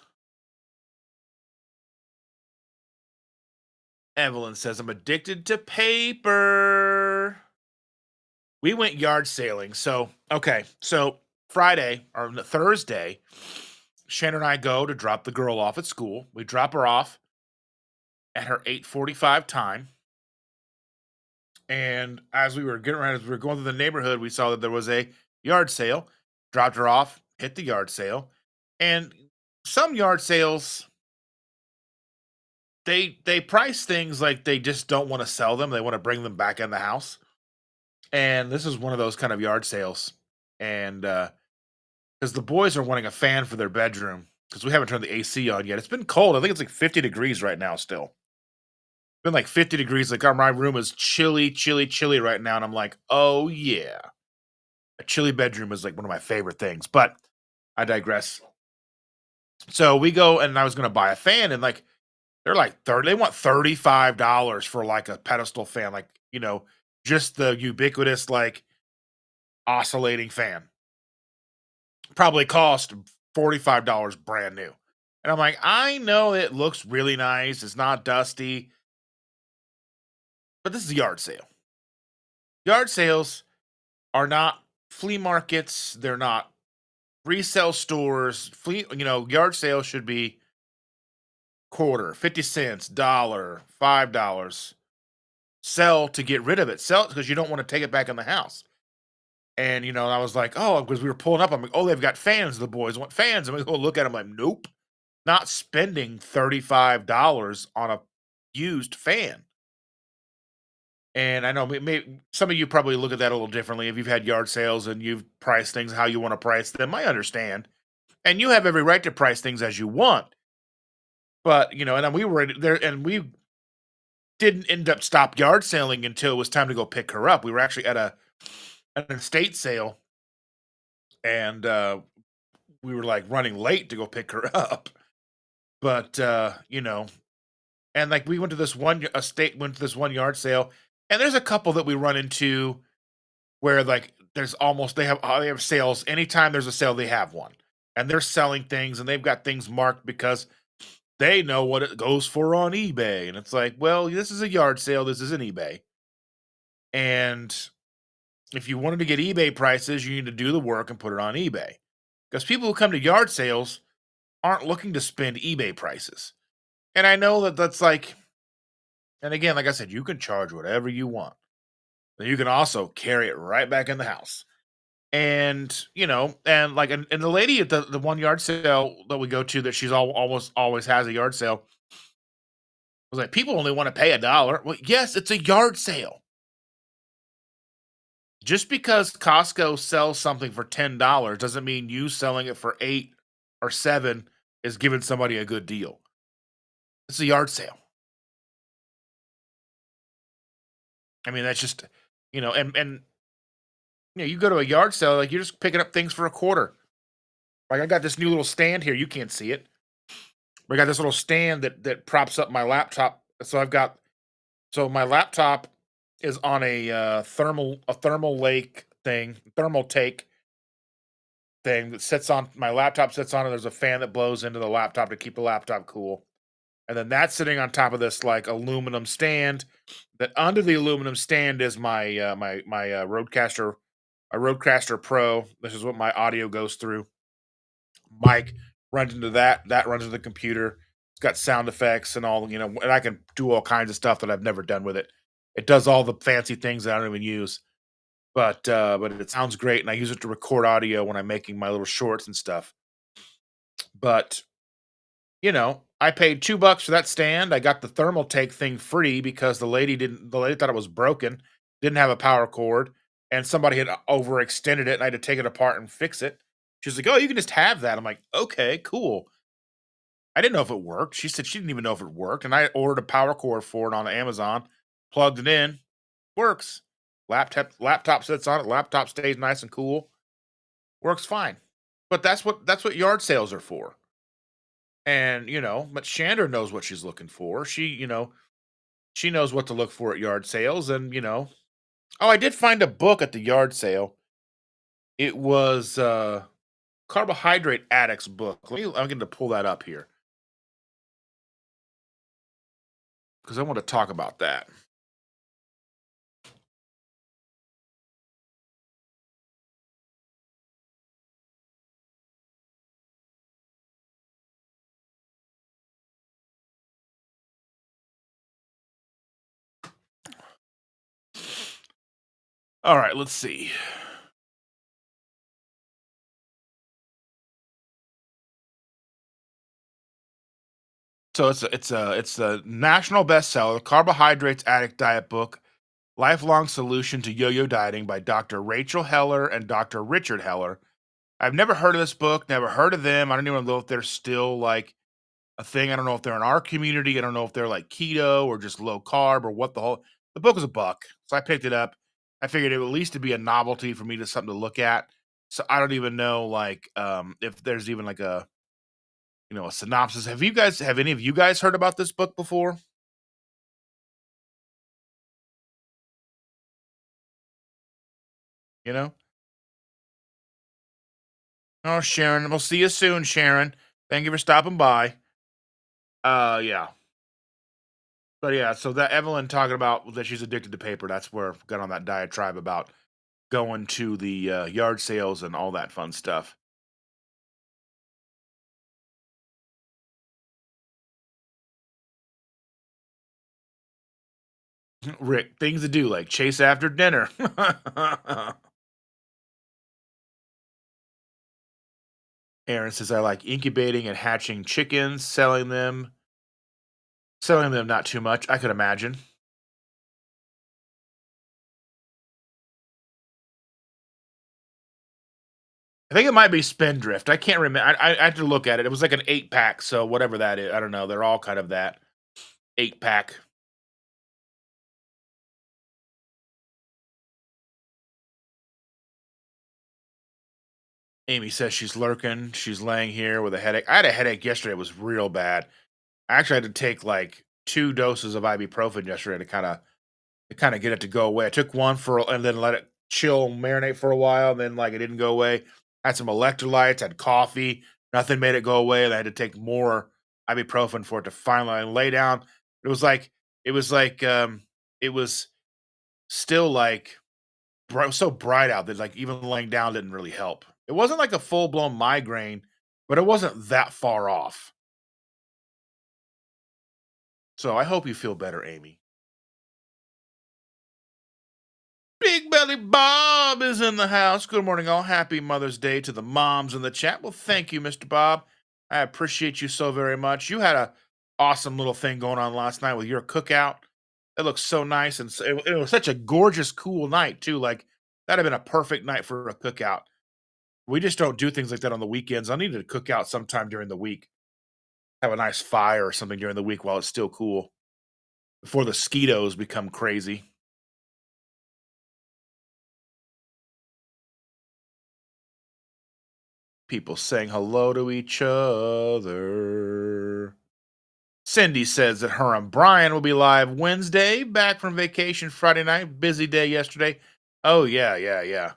Evelyn says, "I'm addicted to paper." We went yard sailing. So Friday or Thursday, Shannon and I go to drop the girl off at school. We drop her off at her 8:45 time. And as we were going through the neighborhood, we saw that there was a yard sale. Dropped her off, hit the yard sale. And some yard sales, they price things like they just don't want to sell them. They want to bring them back in the house. And this is one of those kind of yard sales. And because the boys are wanting a fan for their bedroom because we haven't turned the AC on yet. It's been cold. I think it's like 50 degrees right now still. Been like 50 degrees. Like my room is chilly, chilly, chilly right now. And I'm like, oh yeah. A chilly bedroom is like one of my favorite things. But I digress. So we go and I was gonna buy a fan and like they're like 30, they want $35 for like a pedestal fan, like, just the ubiquitous like oscillating fan. Probably cost $45 brand new. And I'm like, I know it looks really nice. It's not dusty, but this is a yard sale. Yard sales are not flea markets. They're not resale stores, yard sales should be quarter, 50 cents, dollar, $5. Sell to get rid of it. Sell it because you don't want to take it back in the house. And I was like, oh, because we were pulling up. I'm like, oh, they've got fans. The boys want fans. And we go look at them like, nope, not spending $35 on a used fan. And I know some of you probably look at that a little differently. If you've had yard sales and you've priced things how you want to price them, I understand. And you have every right to price things as you want. But, and then we were there and we didn't end up stop yard selling until it was time to go pick her up. We were actually at an estate sale and we were like running late to go pick her up. But and like we went to this one estate, went to this one yard sale, and there's a couple that we run into where like there's almost they have sales anytime there's a sale they have one, and they're selling things and they've got things marked because they know what it goes for on eBay, and it's like, well, this is a yard sale, this isn't eBay, and if you wanted to get eBay prices, you need to do the work and put it on eBay because people who come to yard sales aren't looking to spend eBay prices. And I know that that's like, and again, like I said, you can charge whatever you want. But you can also carry it right back in the house. And, and like, and the lady at the one yard sale that we go to that she's almost always has a yard sale was like, people only want to pay $1. Well, yes, it's a yard sale. Just because Costco sells something for $10 doesn't mean you selling it for 8 or 7 is giving somebody a good deal. It's a yard sale. I mean, that's just, and you go to a yard sale, like you're just picking up things for a quarter. Like I got this new little stand here. You can't see it. We got this little stand that props up my laptop. So my laptop is on a thermal lake thing, thermal take thing that sits on my laptop sits on, and there's a fan that blows into the laptop to keep the laptop cool. And then that's sitting on top of this like aluminum stand. That under the aluminum stand is my Rodecaster, a Rodecaster Pro. This is what my audio goes through. Mic runs into that. That runs into the computer. It's got sound effects and all, and I can do all kinds of stuff that I've never done with it. It does all the fancy things that I don't even use. But it sounds great, and I use it to record audio when I'm making my little shorts and stuff. But I paid $2 for that stand. I got the thermal take thing free because the lady thought it was broken, didn't have a power cord, and somebody had overextended it, and I had to take it apart and fix it. She's like, "Oh, you can just have that." I'm like, "Okay, cool." I didn't know if it worked. She said she didn't even know if it worked, and I ordered a power cord for it on Amazon, plugged it in, works. Laptop sits on it, laptop stays nice and cool, works fine. But that's what yard sales are for. And, but Shander knows what she's looking for. She knows what to look for at yard sales. And, oh, I did find a book at the yard sale. It was Carbohydrate Addicts book. I'm going to pull that up here because I want to talk about that. All right, let's see. So it's a national bestseller, Carbohydrates Addict Diet Book, Lifelong Solution to Yo-Yo Dieting by Dr. Rachel Heller and Dr. Richard Heller. I've never heard of this book, never heard of them. I don't even know if they're still like a thing. I don't know if they're in our community. I don't know if they're like keto or just low carb or what the book was a buck. So I picked it up. I figured it would at least to be a novelty for me to something to look at. So I don't even know like if there's even like a synopsis. Have any of you guys heard about this book before? You know? Oh, Sharon, we'll see you soon, Sharon. Thank you for stopping by. Yeah. But yeah, so that Evelyn talking about that she's addicted to paper. That's where I got on that diatribe about going to the yard sales and all that fun stuff. Rick, things to do like chase after dinner. Aaron says I like incubating and hatching chickens, selling them not too much. I could imagine. I think it might be Spindrift. I can't remember. I had to look at it. It was like an 8 pack, so whatever that is, I don't know. They're all kind of that 8 pack. Amy says she's lurking. She's laying here with a headache. I had a headache yesterday. It was real bad. I actually had to take like 2 doses of ibuprofen yesterday to kind of get it to go away. I took one and then let it chill, marinate for a while, and then like it didn't go away. Had some electrolytes, had coffee, nothing made it go away, and I had to take more ibuprofen for it to finally lay down. It was like it was like it was still like it was so bright out that like even laying down didn't really help. It wasn't like a full blown migraine, but it wasn't that far off. So I hope you feel better, Amy. Big Belly Bob is in the house. Good morning, all. Happy Mother's Day to the moms in the chat. Well, thank you, Mr. Bob. I appreciate you so very much. You had a awesome little thing going on last night with your cookout. It looks so nice, and it was such a gorgeous, cool night too. Like that'd have been a perfect night for a cookout. We just don't do things like that on the weekends. I need to cook out sometime during the week. Have a nice fire or something during the week while it's still cool before the mosquitoes become crazy. People saying hello to each other. Cindy says that her and Brian will be live Wednesday, back from vacation Friday night. Busy day yesterday. Oh, yeah, yeah, yeah.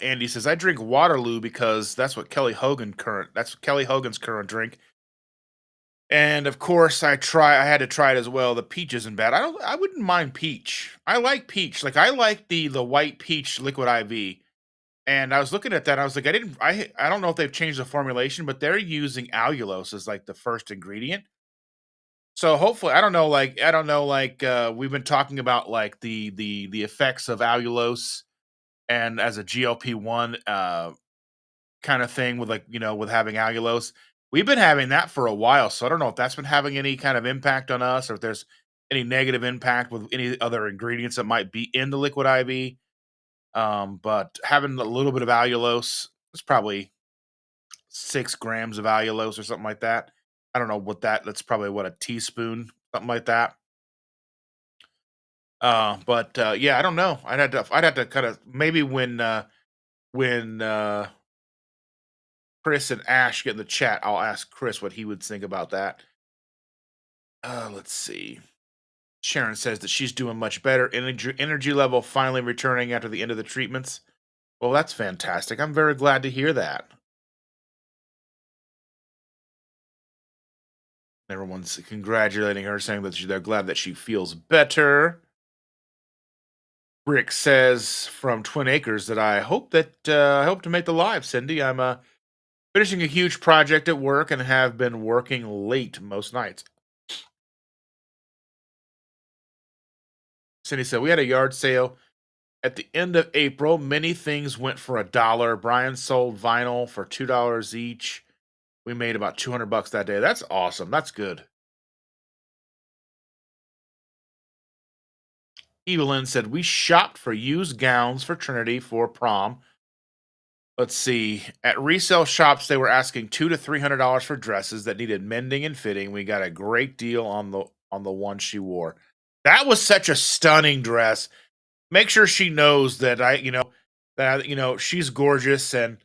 Andy says, I drink Waterloo because that's Kelly Hogan's current drink. And of course I had to try it as well. The peach isn't bad. I wouldn't mind peach. I like peach. Like I like the white peach liquid IV. And I was looking at that. I was like, I don't know if they've changed the formulation, but they're using allulose as like the first ingredient. So hopefully, I don't know, like we've been talking about like the effects of allulose and as a GLP-1 kind of thing with like with having allulose. We've been having that for a while, so I don't know if that's been having any kind of impact on us, or if there's any negative impact with any other ingredients that might be in the liquid IV. But having a little bit of allulose, it's probably 6 grams of allulose or something like that. I don't know what that's probably what, a teaspoon, something like that. But yeah, I don't know. I'd have to kind of maybe when Chris and Ash get in the chat, I'll ask Chris what he would think about that. Let's see. Sharon says that she's doing much better. Energy level finally returning after the end of the treatments. Well, that's fantastic. I'm very glad to hear that. Everyone's congratulating her, saying that they're glad that she feels better. Rick says from Twin Acres that I hope to make the live, Cindy. I'm finishing a huge project at work and have been working late most nights. Cindy said we had a yard sale at the end of April. Many things went for $1. Brian sold vinyl for $2 each. We made about $200 that day. That's awesome. That's good. Evelyn said we shopped for used gowns for Trinity for prom. Let's see. At resale shops, they were asking $200 to $300 for dresses that needed mending and fitting. We got a great deal on the one she wore. That was such a stunning dress. Make sure she knows that she's gorgeous, and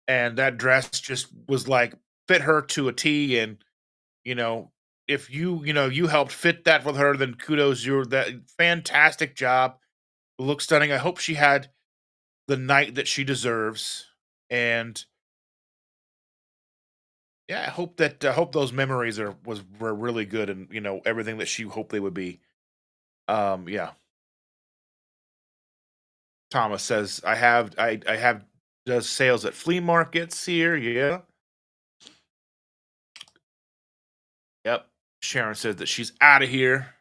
that dress just was like fit her to a T. And you know, if you helped fit that with her, then kudos. You're that fantastic job. Looks stunning. I hope she had the night that she deserves. And yeah, I hope those memories were really good, and everything that she hoped they would be. Yeah. Thomas says, I have does sales at flea markets here. Yeah. Yep. Sharon says that she's out of here.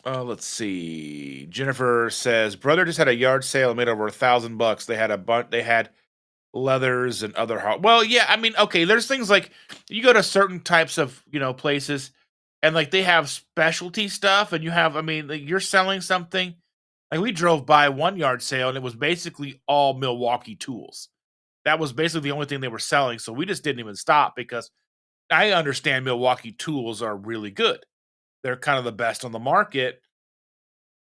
Let's see. Jennifer says, brother just had a yard sale and made over $1,000. They had a bunch. They had leathers and other well, yeah, I mean, okay, there's things like you go to certain types of, places and like they have specialty stuff and you have, I mean, like you're selling something. Like we drove by one yard sale and it was basically all Milwaukee tools. That was basically the only thing they were selling. So we just didn't even stop because I understand Milwaukee tools are really good. They're kind of the best on the market,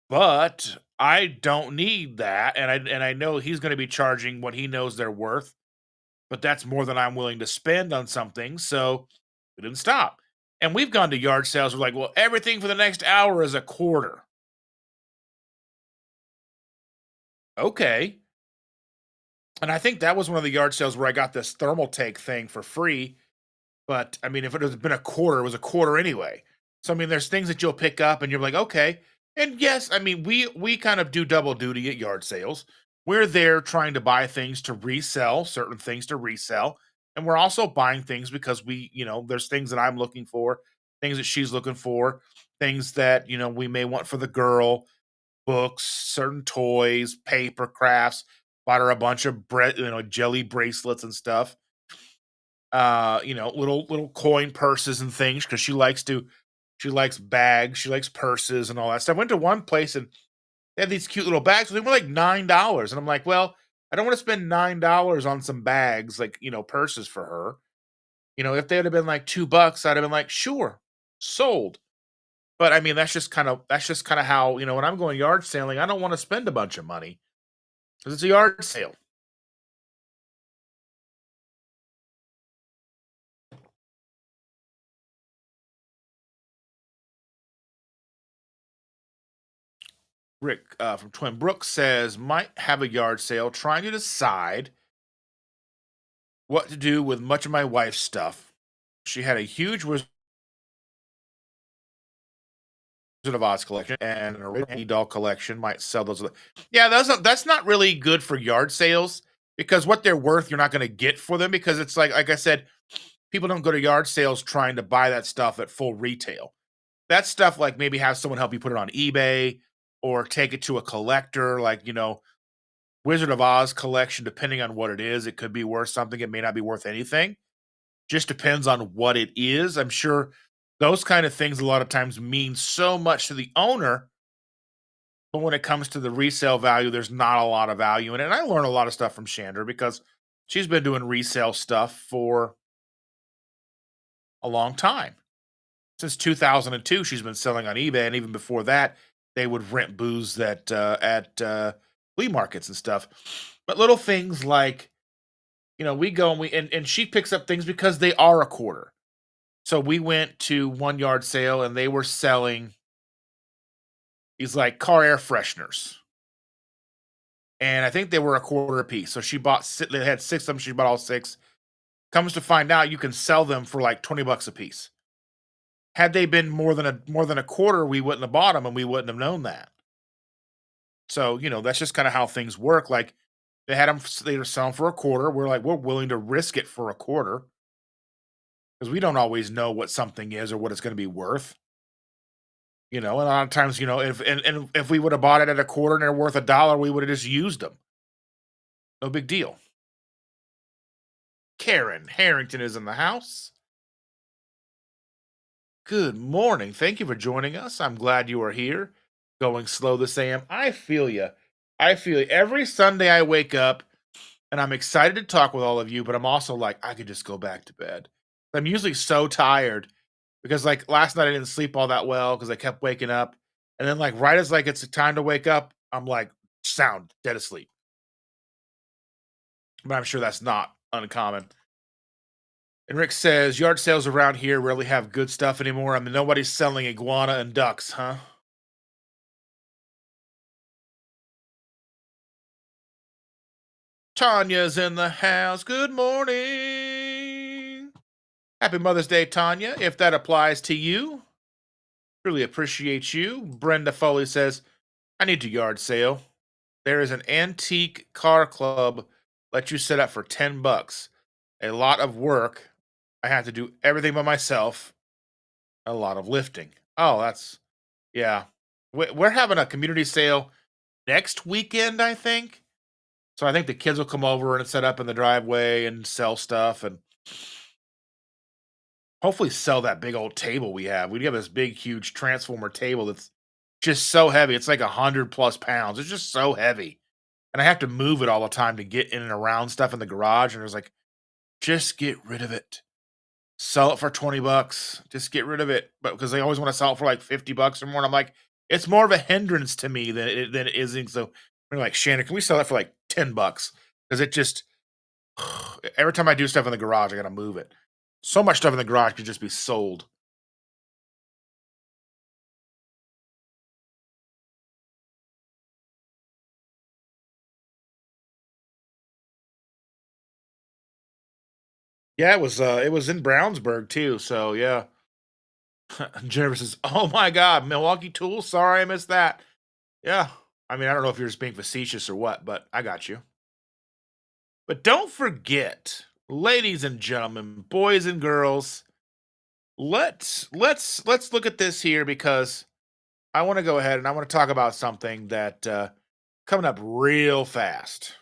but I don't need that. And I know he's going to be charging what he knows they're worth, but that's more than I'm willing to spend on something. So we didn't stop. And we've gone to yard sales. We're like, well, everything for the next hour is a quarter. Okay. And I think that was one of the yard sales where I got this thermal take thing for free. But I mean, if it had been a quarter, it was a quarter anyway. So I mean, there's things that you'll pick up and you're like, okay. And yes, I mean, we kind of do double duty at yard sales. We're there trying to buy things to resell, certain things to resell. And we're also buying things because there's things that I'm looking for, things that she's looking for, things that, we may want for the girl, books, certain toys, paper crafts, bought her a bunch of bread, jelly bracelets and stuff. Little coin purses and things because she likes bags, she likes purses and all that stuff. Went to one place and they had these cute little bags. They were like $9. And I'm like, well, I don't want to spend $9 on some bags, like, purses for her. If they would have been like $2, I'd have been like, sure, sold. But I mean, that's just kind of how, when I'm going yard sailing, I don't want to spend a bunch of money because it's a yard sale. Rick from Twin Brooks says, might have a yard sale trying to decide what to do with much of my wife's stuff. She had a huge Wizard of Oz collection and an original doll collection. Might sell those. Yeah, that's not really good for yard sales because what they're worth, you're not going to get for them because it's like I said, people don't go to yard sales trying to buy that stuff at full retail. That stuff, like maybe have someone help you put it on eBay or take it to a collector, like Wizard of Oz collection. Depending on what it is, it could be worth something. It may not be worth anything. Just depends on what it is. I'm sure those kind of things a lot of times mean so much to the owner, but when it comes to the resale value, there's not a lot of value in it. And I learn a lot of stuff from Chandra because she's been doing resale stuff for a long time. Since 2002, she's been selling on eBay, and even before that, they would rent booze at flea markets and stuff. But little things like, we go and and she picks up things because they are a quarter. So we went to one yard sale and they were selling these like car air fresheners. And I think they were a quarter a piece. So she bought they had six of them, she bought all six. Comes to find out you can sell them for like $20 a piece. Had they been more than a quarter, we wouldn't have bought them and we wouldn't have known that. So, that's just kind of how things work. Like they had them, they were selling for a quarter. We're like, we're willing to risk it for a quarter because we don't always know what something is or what it's going to be worth. And a lot of times, if if we would have bought it at a quarter and they're worth $1, we would have just used them. No big deal. Karen Harrington is in the house. Good morning. Thank you for joining us. I'm glad you are here. Going slow this AM. I feel you. I feel you. Every Sunday I wake up and I'm excited to talk with all of you, but I'm also like, I could just go back to bed. I'm usually so tired because like last night I didn't sleep all that well because I kept waking up. And then like right as like it's time to wake up, I'm like sound dead asleep. But I'm sure that's not uncommon. And Rick says yard sales around here rarely have good stuff anymore. I mean, nobody's selling iguana and ducks, huh? Tanya's in the house. Good morning. Happy Mother's Day, Tanya, if that applies to you. Really appreciate you. Brenda Foley says, I need to yard sale. There is an antique car club let you set up for 10 bucks. A lot of work. I have to do everything by myself. A lot of lifting. Oh, that's yeah. We're having a community sale next weekend, I think. So I think the kids will come over and set up in the driveway and sell stuff and hopefully sell that big old table we have. We have this big, huge transformer table that's just so heavy. It's like 100 plus pounds. It's just so heavy. And I have to move it all the time to get in and around stuff in the garage. And I was like, just get rid of it. Sell it for 20 bucks. Just get rid of it. But because they always want to sell it for like 50 bucks or more. And I'm like, it's more of a hindrance to me than it isn't. So we're like, Shannon, can we sell that for like 10 bucks? Because it just every time I do stuff in the garage, I gotta move it. So much stuff in the garage could just be sold. Yeah, it was in Brownsburg too. So yeah. Jennifer says, "Oh my God, Milwaukee Tools. Sorry, I missed that." Yeah, I mean, I don't know if you're just being facetious or what, but I got you. But don't forget, ladies and gentlemen, boys and girls, let's look at this here because I want to go ahead and I want to talk about something that coming up real fast.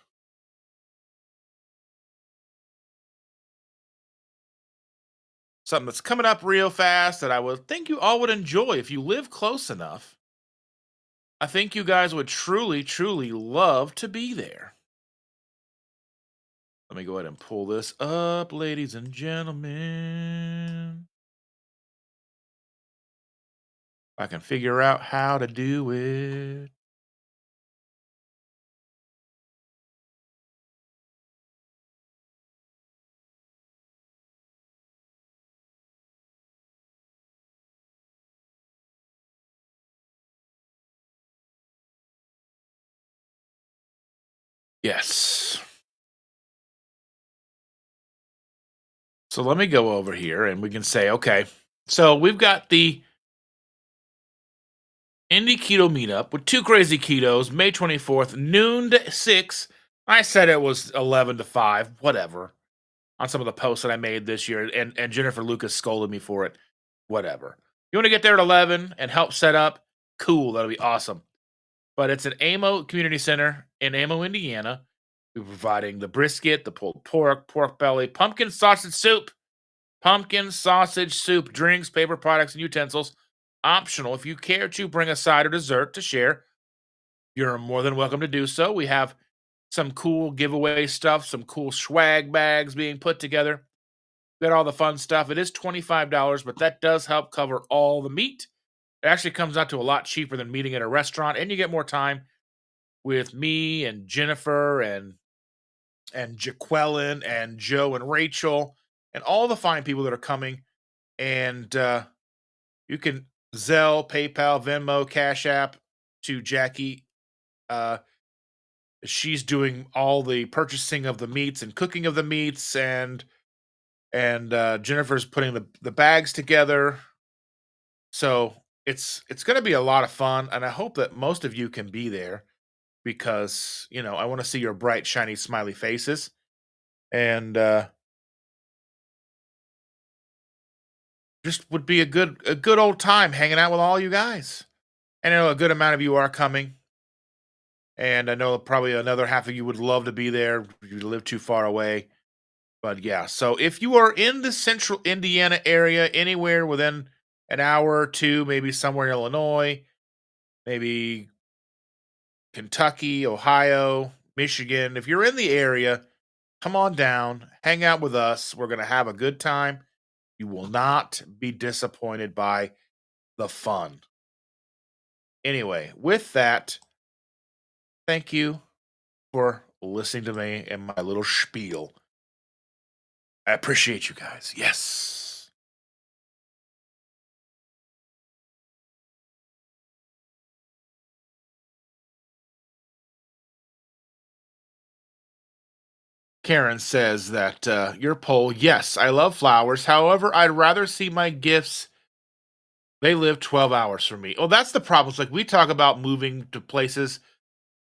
Something that's coming up real fast that I would think you all would enjoy if you live close enough. I think you guys would truly, truly love to be there. Let me go ahead and pull this up, ladies and gentlemen. I can figure out how to do it. Yes. So let me go over here and we can say, okay, so we've got the Indie Keto Meetup with two crazy ketos, May 24th, noon to 6. I said it was 11 to 5, whatever, on some of the posts that I made this year, and Jennifer Lucas scolded me for it. Whatever. You want to get there at 11 and help set up? Cool, that'll be awesome. But it's an AMO Community Center in AMO, Indiana. We're providing the brisket, the pulled pork, pork belly, pumpkin sausage soup, drinks, paper products, and utensils. Optional. If you care to bring a side or dessert to share, you're more than welcome to do so. We have some cool giveaway stuff, some cool swag bags being put together. Got all the fun stuff. It is $25, but that does help cover all the meat. It actually comes out to a lot cheaper than meeting at a restaurant, and you get more time with me and Jennifer and Jaqueline and Joe and Rachel and all the fine people that are coming. And you can Zelle, PayPal, Venmo, Cash App to Jackie. Uh, she's doing all the purchasing of the meats and cooking of the meats, and Jennifer's putting the bags together. So it's going to be a lot of fun, and I hope that most of you can be there because I want to see your bright, shiny, smiley faces, and just would be a good old time hanging out with all you guys. And I know a good amount of you are coming, and I know probably another half of you would love to be there. You live too far away, but yeah. So if you are in the central Indiana area, anywhere within an hour or two, maybe somewhere in Illinois, maybe Kentucky, Ohio, Michigan, if you're in the area, come on down, hang out with us. We're gonna have a good time. You will not be disappointed by the fun. Anyway, with that, thank you for listening to me and my little spiel. I appreciate you guys. Yes. Karen says that your poll, yes, I love flowers. However, I'd rather see my gifts They live 12 hours from me. Oh, that's the problem. It's like we talk about moving to places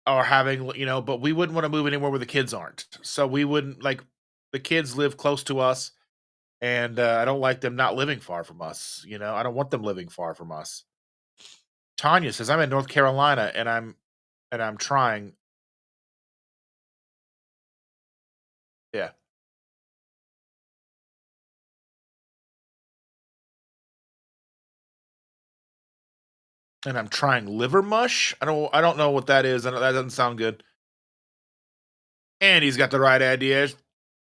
or having, but we wouldn't want to move anywhere where the kids aren't. So we wouldn't like the kids live close to us, and I don't like them not living far from us. I don't want them living far from us. Tanya says I'm in North Carolina and I'm trying. Yeah, and I'm trying liver mush. I don't know what that is. That doesn't sound good. And he's got the right ideas.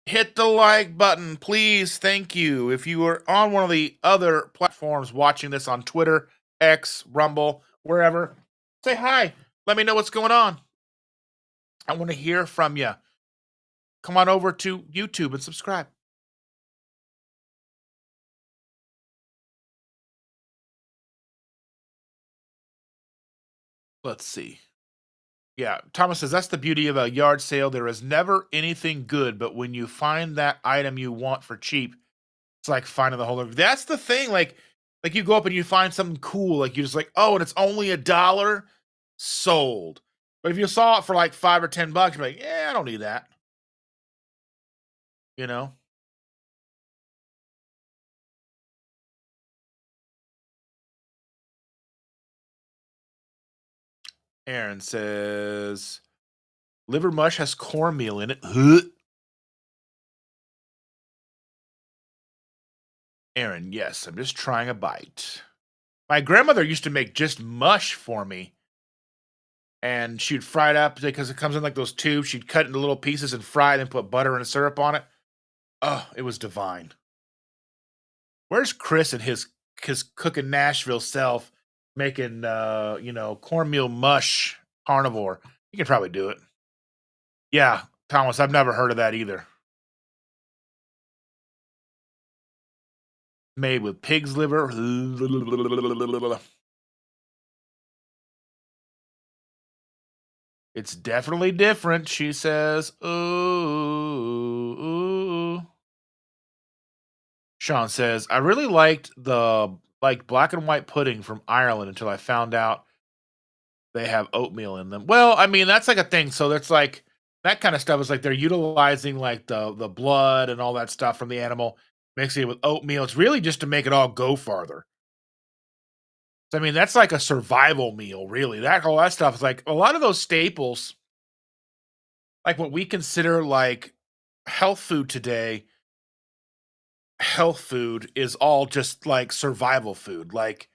Hit the like button, please. Thank you. If you are on one of the other platforms watching this on Twitter, X, Rumble, wherever, say hi. Let me know what's going on. I want to hear from you. Come on over to YouTube and subscribe. Let's see. Yeah, Thomas says that's the beauty of a yard sale. There is never anything good, but when you find that item you want for cheap, it's like finding the whole. That's the thing. Like you go up and you find something cool. Like you're just like, oh, and it's only $1. Sold. But if you saw it for like 5 or 10 bucks, you're like, yeah, I don't need that. You know. Aaron says liver mush has cornmeal in it. Huh. Aaron, yes, I'm just trying a bite. My grandmother used to make just mush for me, and she'd fry it up because it comes in like those tubes. She'd cut it into little pieces and fry it and put butter and syrup on it. Oh, it was divine. Where's Chris and his cooking Nashville self making cornmeal mush carnivore? You can probably do it. Yeah, Thomas, I've never heard of that either. Made with pig's liver. It's definitely different, she says. Ooh, ooh. Sean says, I really liked the black and white pudding from Ireland until I found out they have oatmeal in them. Well, I mean, that's like a thing. So that's like that kind of stuff is like they're utilizing like the blood and all that stuff from the animal, mixing it with oatmeal. It's really just to make it all go farther. So, I mean, that's like a survival meal, really. That all that stuff is like a lot of those staples, like what we consider like health food today. Health food is all just like survival food, like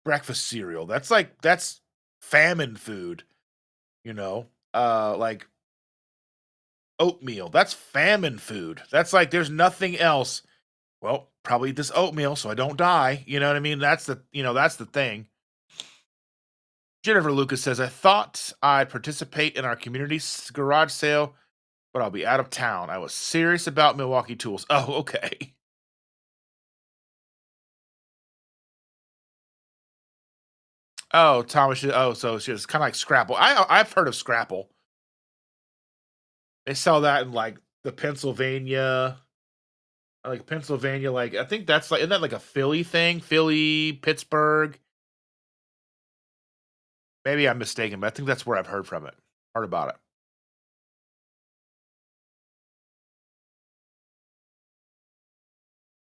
breakfast cereal. That's famine food, you know. Like oatmeal. That's famine food. That's like there's nothing else. Well, probably eat this oatmeal so I don't die. You know what I mean? That's the thing. Jennifer Lucas says, I thought I'd participate in our community garage sale, but I'll be out of town. I was serious about Milwaukee tools. Oh, okay. Oh, Thomas. Oh, so it's kind of like Scrapple. I've heard of Scrapple. They sell that in like the Pennsylvania. Like I think that's like isn't that like a Philly thing? Philly, Pittsburgh. Maybe I'm mistaken, but I think that's where I've heard about it.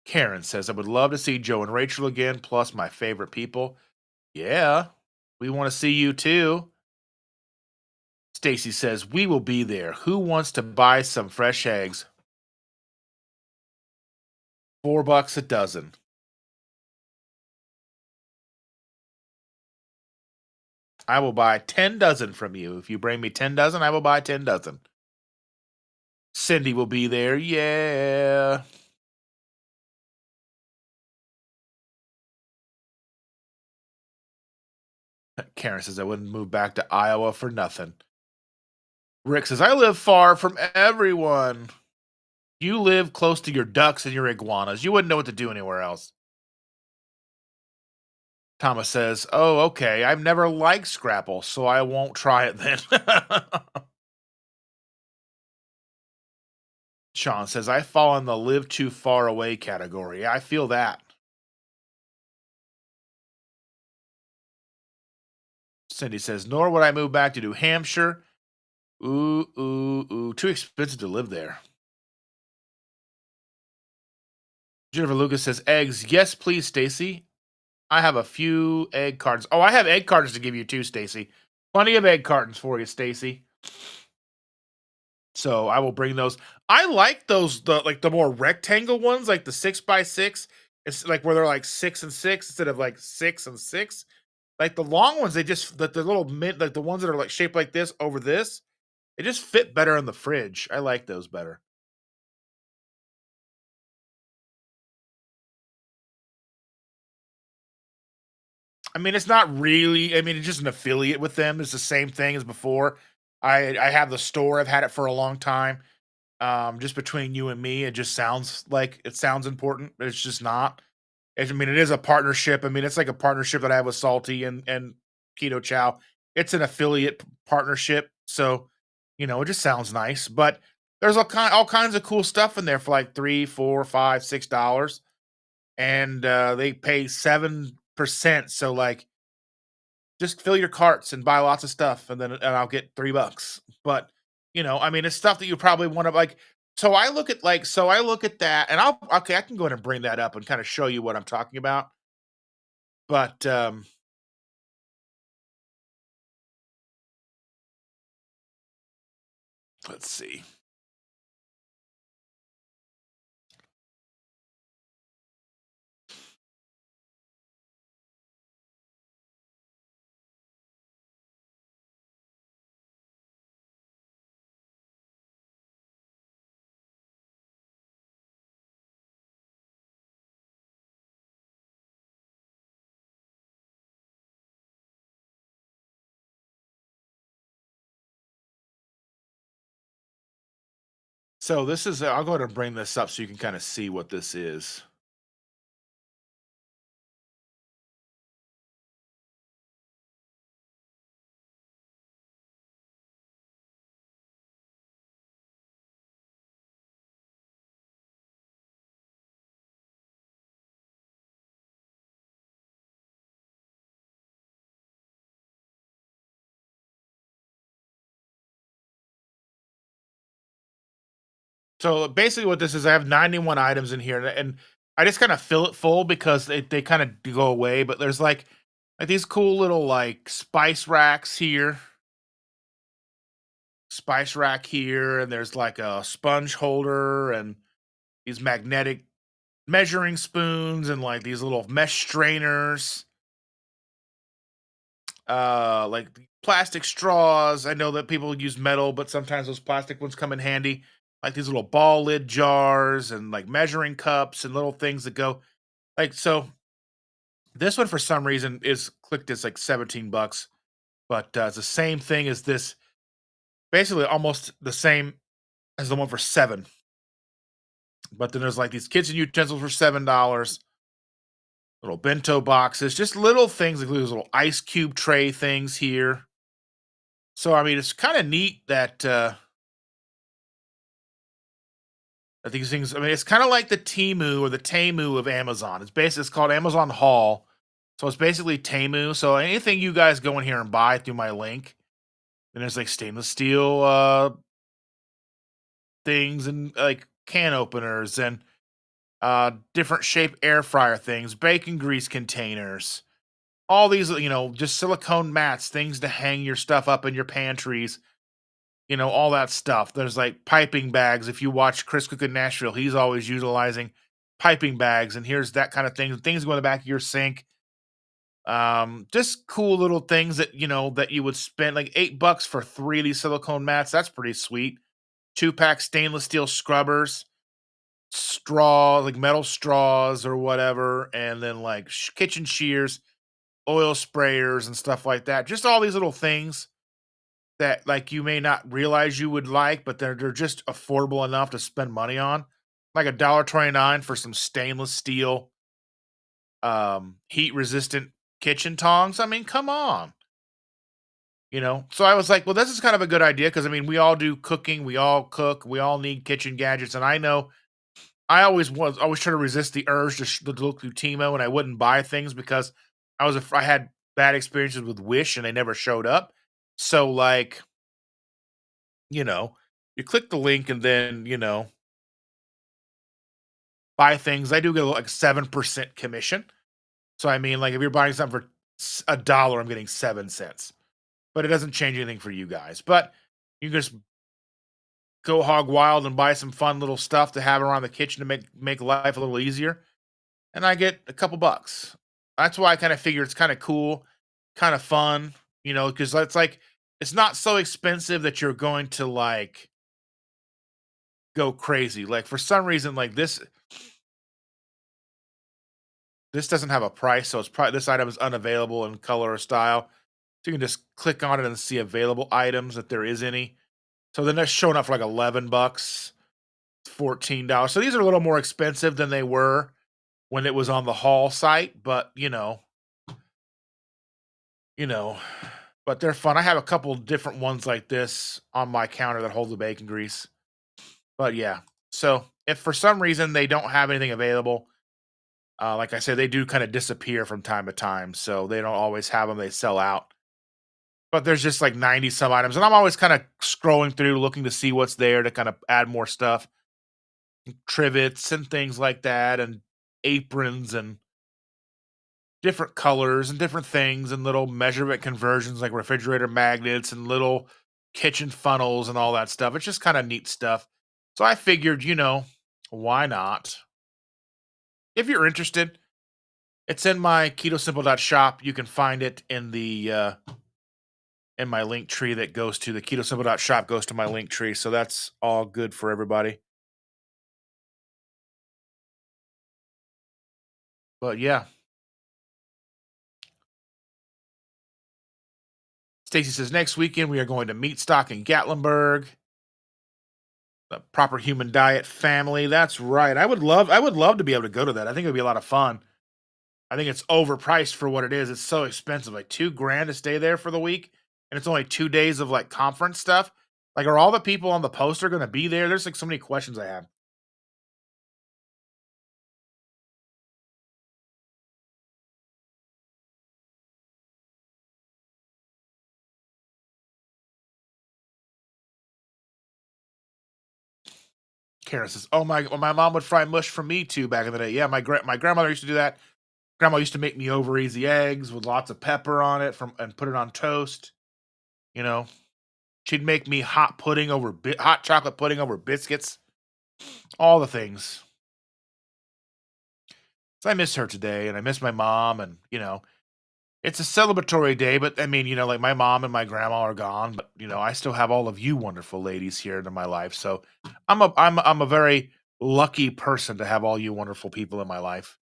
Karen says, I would love to see Joe and Rachel again, plus my favorite people. Yeah, we want to see you too. Stacy says, we will be there. Who wants to buy some fresh eggs? $4 a dozen. I will buy 10 dozen from you. If you bring me 10 dozen, I will buy 10 dozen. Cindy will be there. Yeah. Karen says, I wouldn't move back to Iowa for nothing. Rick says, I live far from everyone. You live close to your ducks and your iguanas. You wouldn't know what to do anywhere else. Thomas says, oh, okay. I've never liked Scrapple, so I won't try it then. Sean says, I fall in the live too far away category. I feel that. Cindy says, nor would I move back to New Hampshire. Ooh, ooh, ooh. Too expensive to live there. Jennifer Lucas says, eggs. Yes, please, Stacy. I have a few egg cartons. Oh, I have egg cartons to give you too, Stacy. Plenty of egg cartons for you, Stacy. So I will bring those. I like those, the more rectangle ones, like the 6x6. It's like where they're like 6 and 6 instead of like 6 and 6. Like the long ones, they just the little mint, like the ones that are like shaped like this over this. They just fit better in the fridge. I like those better. I mean, it's not really. I mean, it's just an affiliate with them. It's the same thing as before. I have the store. I've had it for a long time. Just between you and me, it just sounds like it sounds important, but it's just not. I mean, it is a partnership. I mean, it's like a partnership that I have with Salty and Keto Chow. It's an affiliate partnership, so it just sounds nice. But there's all kinds of cool stuff in there for like 3, 4, 5, $6, and they pay 7%. So like, just fill your carts and buy lots of stuff, and I'll get $3. But I mean, it's stuff that you probably want to like. So I look at that, and I can go ahead and bring that up and kind of show you what I'm talking about. But let's see. So this is. I'll go ahead and bring this up so you can kind of see what this is. So basically, what this is, I have 91 items in here, and I just kind of fill it full because they kind of go away. But there's like these cool little like spice rack here, and there's like a sponge holder and these magnetic measuring spoons and like these little mesh strainers, like the plastic straws. I know that people use metal, but sometimes those plastic ones come in handy. Like these little ball lid jars and like measuring cups and little things that go like so. This one for some reason is clicked as like 17 bucks, but it's the same thing as this, basically almost the same as the one for 7. But then there's like these kitchen utensils for $7, little bento boxes, just little things like these little ice cube tray things here. So I mean, it's kind of neat that these things. I mean, it's kind of like the Timu or the Temu of Amazon. It's called Amazon Haul, so it's basically Temu. So anything you guys go in here and buy through my link, and there's like stainless steel things and like can openers and different shape air fryer things, bacon grease containers, all these, just silicone mats, things to hang your stuff up in your pantries, all that stuff. There's like piping bags. If you watch Chris Cook in Nashville, he's always utilizing piping bags, and here's that kind of thing. Things go in the back of your sink. Just cool little things that you would spend like $8 for 3 of these silicone mats. That's pretty sweet. 2-pack stainless steel scrubbers, like metal straws or whatever, and then like kitchen shears, oil sprayers, and stuff like that. Just all these little things that like you may not realize you would like, but they're just affordable enough to spend money on. Like $1.29 for some stainless steel, heat resistant kitchen tongs. I mean, come on. So I was like, well, this is kind of a good idea because I mean, we all do cooking, we all cook, we all need kitchen gadgets, and I know I always try to resist the urge to look through Timo, and I wouldn't buy things because I had bad experiences with Wish and they never showed up. So, like, you know, you click the link and then, buy things. I do get like 7% commission. So, I mean, like, if you're buying something for a dollar, I'm getting 7 cents. But it doesn't change anything for you guys. But you can just go hog wild and buy some fun little stuff to have around the kitchen to make life a little easier. And I get a couple bucks. That's why I kind of figure it's kind of cool, kind of fun, because it's like it's not so expensive that you're going to like go crazy. Like for some reason, like this doesn't have a price, so it's probably this item is unavailable in color or style. So you can just click on it and see available items if there is any. So then they're showing up for like $11, $14. So these are a little more expensive than they were when it was on the haul site, but you know, but they're fun. I have a couple different ones like this on my counter that hold the bacon grease. But yeah, so if for some reason they don't have anything available, like I said, they do kind of disappear from time to time. So they don't always have them; they sell out. But there's just like 90 some items, and I'm always kind of scrolling through, looking to see what's there to kind of add more stuff, trivets and things like that, and aprons and different colors and different things and little measurement conversions like refrigerator magnets and little kitchen funnels and all that stuff. It's just kind of neat stuff. So I figured, why not? If you're interested, it's in my shop. You can find it in my link tree that goes to the shop goes to my link tree. So that's all good for everybody. But yeah, Stacy says next weekend we are going to meat stock in Gatlinburg. The proper human diet family. That's right. I would love to be able to go to that. I think it would be a lot of fun. I think it's overpriced for what it is. It's so expensive. Like 2 grand to stay there for the week. And it's only 2 days of like conference stuff. Like, are all the people on the poster gonna be there? There's like so many questions I have. Karen says, "Oh my mom would fry mush for me too back in the day. Yeah, my grandmother used to do that. Grandma used to make me over easy eggs with lots of pepper on it from and put it on toast. You know, she'd make me hot chocolate pudding over biscuits, all the things. So I miss her today, and I miss my mom, and it's a celebratory day. But I mean, like my mom and my grandma are gone, but I still have all of you wonderful ladies here in my life. So I'm a very lucky person to have all you wonderful people in my life.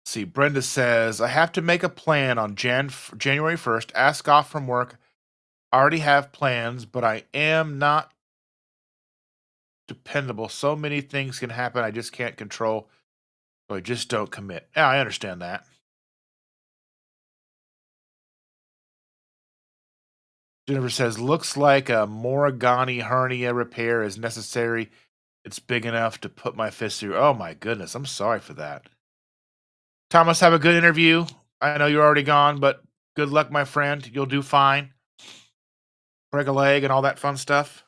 See, Brenda says I have to make a plan on January 1st. Ask off from work. I already have plans, but I am not dependable. So many things can happen I just can't control. So I just don't commit. Yeah, I understand that. Jennifer says, looks like a Moragani hernia repair is necessary. It's big enough to put my fist through. Oh my goodness. I'm sorry for that. Thomas, have a good interview. I know you're already gone, but good luck, my friend. You'll do fine. Break a leg and all that fun stuff.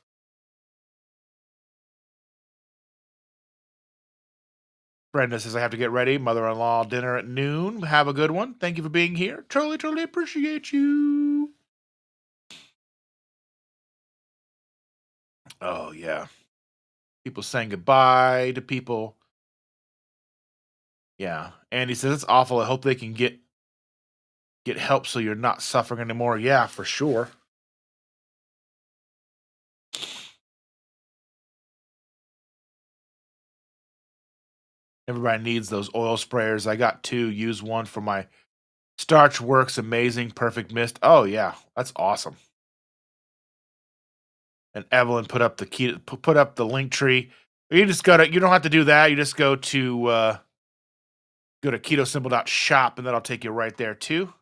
Brenda says, I have to get ready. Mother in law dinner at noon. Have a good one. Thank you for being here. Totally, totally appreciate you. Oh, yeah. People saying goodbye to people. Yeah. Andy says, it's awful. I hope they can get help so you're not suffering anymore. Yeah, for sure. Everybody needs those oil sprayers. I got two. Use one for my starch works. Amazing. Perfect mist. Oh, yeah. That's awesome. And Evelyn put up the key, put up the link tree. You don't have to do that. You just go to shop and that'll take you right there too.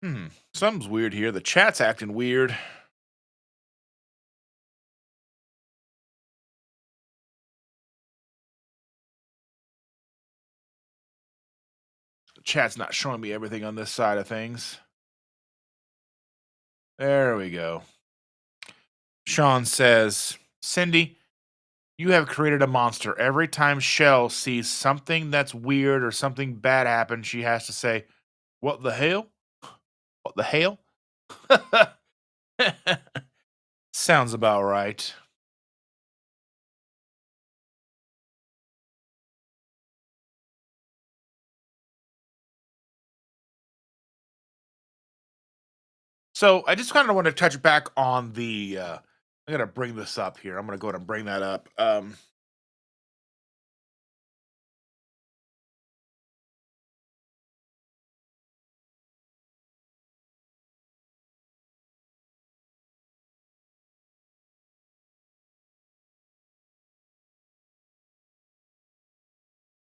Hmm. Something's weird here. The chat's acting weird. The chat's not showing me everything on this side of things. There we go. Sean says, Cindy, you have created a monster. Every time Shell sees something that's weird or something bad happen, she has to say, "What the hell? What the hell?" Sounds about right. So I just kind of want to touch back on the. I'm gonna bring this up here. I'm gonna go ahead and bring that up.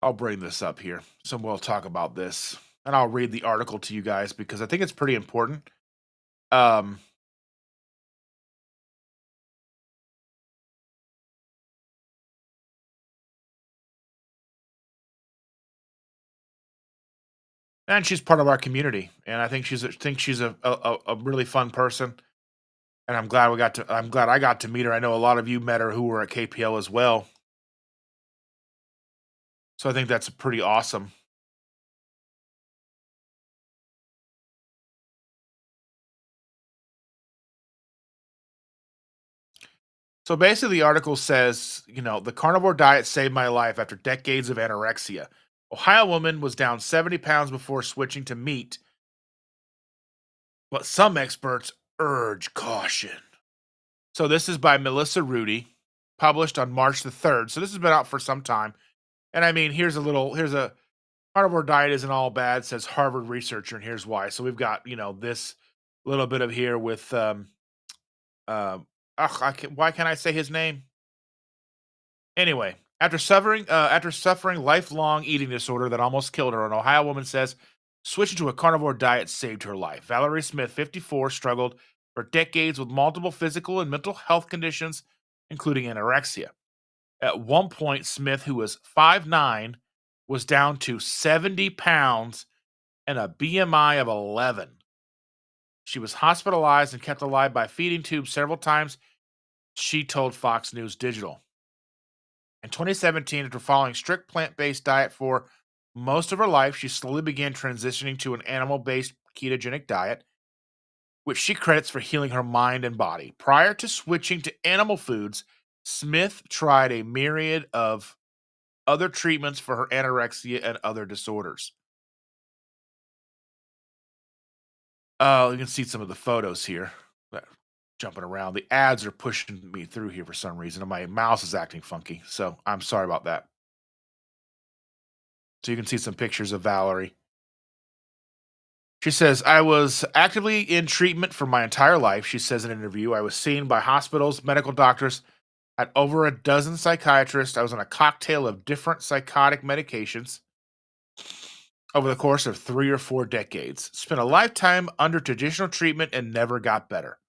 I'll bring this up here. So we'll talk about this, and I'll read the article to you guys because I think it's pretty important. Um, and she's part of our community, and I think she's a really fun person. And I'm glad I got to meet her. I know a lot of you met her who were at KPL as well. So I think that's pretty awesome. So basically, the article says, the carnivore diet saved my life after decades of anorexia. Ohio woman was down 70 pounds before switching to meat, but some experts urge caution. So this is by Melissa Rudy, published on March the 3rd. So this has been out for some time. And I mean, here's a carnivore diet isn't all bad, says Harvard researcher, and here's why. So we've got, this little bit of here with why can't I say his name? Anyway, after suffering lifelong eating disorder that almost killed her, an Ohio woman says switching to a carnivore diet saved her life. Valorie Smith, 54, struggled for decades with multiple physical and mental health conditions, including anorexia. At one point, Smith, who was 5'9", was down to 70 pounds and a BMI of 11. She was hospitalized and kept alive by feeding tubes several times, she told Fox News Digital. In 2017, after following strict plant-based diet for most of her life, she slowly began transitioning to an animal-based ketogenic diet, which she credits for healing her mind and body. Prior to switching to animal foods, Smith tried a myriad of other treatments for her anorexia and other disorders. Oh, you can see some of the photos here. Jumping around. The ads are pushing me through here for some reason, and my mouse is acting funky. So I'm sorry about that. So you can see some pictures of Valerie. She says, I was actively in treatment for my entire life. She says in an interview, I was seen by hospitals, medical doctors, at over a dozen psychiatrists. I was on a cocktail of different psychotic medications over the course of 3 or 4 decades. Spent a lifetime under traditional treatment and never got better.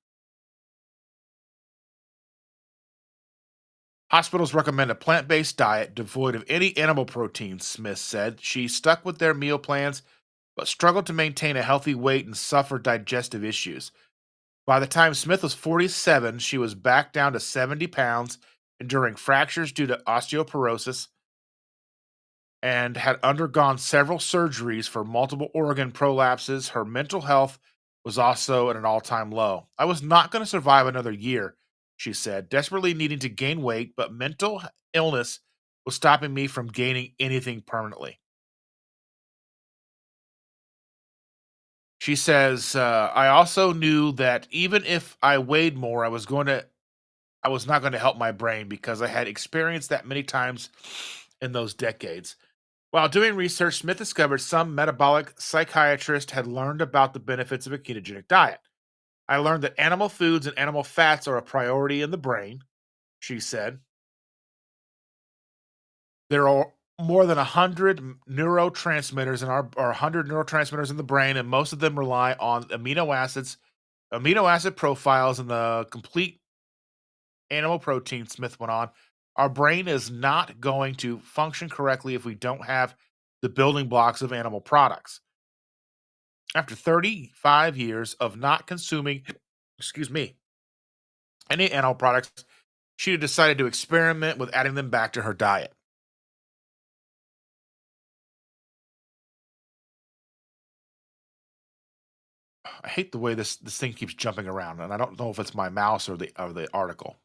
Hospitals recommend a plant based diet devoid of any animal proteins, Smith said. She stuck with their meal plans, but struggled to maintain a healthy weight and suffered digestive issues. By the time Smith was 47, she was back down to 70 pounds, enduring fractures due to osteoporosis, and had undergone several surgeries for multiple organ prolapses. Her mental health was also at an all time low. I was not going to survive another year, she said, desperately needing to gain weight, but illness was stopping me from gaining anything permanently. She says, I also knew that even if I weighed more, I was not going to help my brain because I had experienced that many times in those decades. While doing research, Smith discovered some metabolic psychiatrist had learned about the benefits of a ketogenic diet. I learned that animal foods and animal fats are a priority in the brain, she said. There are more than 100 neurotransmitters in our or 100 neurotransmitters in the brain, and most of them rely on amino acid profiles, and the complete animal protein. Smith went on. Our brain is not going to function correctly if we don't have the building blocks of animal products. After 35 years of not consuming, excuse me, any animal products, she decided to experiment with adding them back to her diet. I hate the way this thing keeps jumping around, and I don't know if it's my mouse or the article.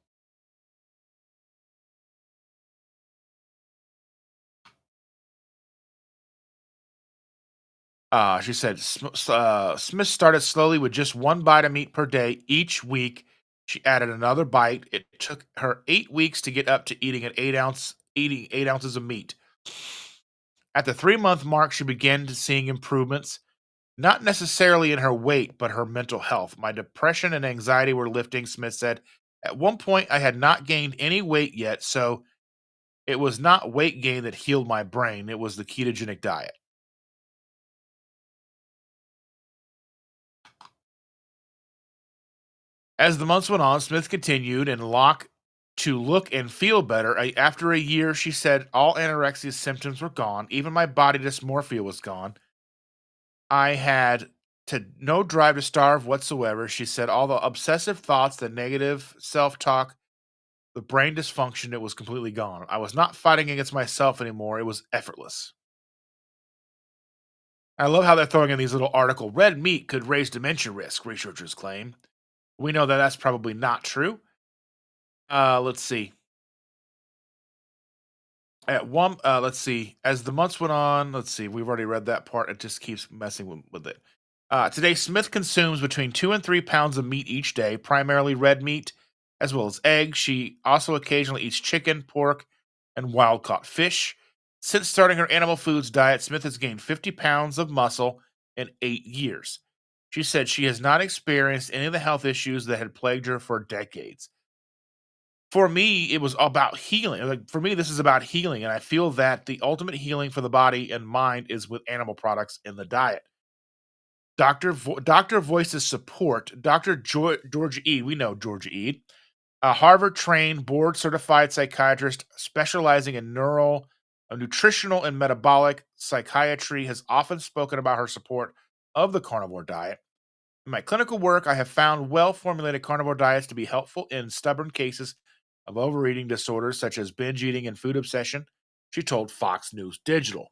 She said Smith started slowly with just one bite of meat per day each week. She added another bite. It took her 8 weeks to get up to eating 8 ounces of meat. At the 3 month mark, she began to seeing improvements, not necessarily in her weight, but her mental health. My depression and anxiety were lifting, Smith said. At one point, I had not gained any weight yet, so it was not weight gain that healed my brain. It was the ketogenic diet. As the months went on, Smith continued and Locke to look and feel better. After a year, she said all anorexia symptoms were gone. Even my body dysmorphia was gone. I had to no drive to starve whatsoever. She said all the obsessive thoughts, the negative self-talk, the brain dysfunction, it was completely gone. I was not fighting against myself anymore. It was effortless. I love how they're throwing in these little article. Red meat could raise dementia risk, researchers claim. We know that that's probably not true. Let's see. Let's see. As the months went on, let's see. We've already read that part. It just keeps messing with it. Today, Smith consumes between 2 and 3 pounds of meat each day, primarily red meat, as well as eggs. She also occasionally eats chicken, pork, and wild caught fish. Since starting her animal foods diet, Smith has gained 50 pounds of muscle in 8 years. She said she has not experienced any of the health issues that had plagued her for decades. For me, it was about healing. Like, for me, this is about healing, and I feel that the ultimate healing for the body and mind is with animal products in the diet. Doctor voices support. Georgia E. We know Georgia E. A Harvard-trained, board-certified psychiatrist specializing in nutritional, and metabolic psychiatry, has often spoken about her support of the carnivore diet. In my clinical work, I have found well formulated carnivore diets to be helpful in stubborn cases of overeating disorders such as binge eating and food obsession, she told Fox News Digital.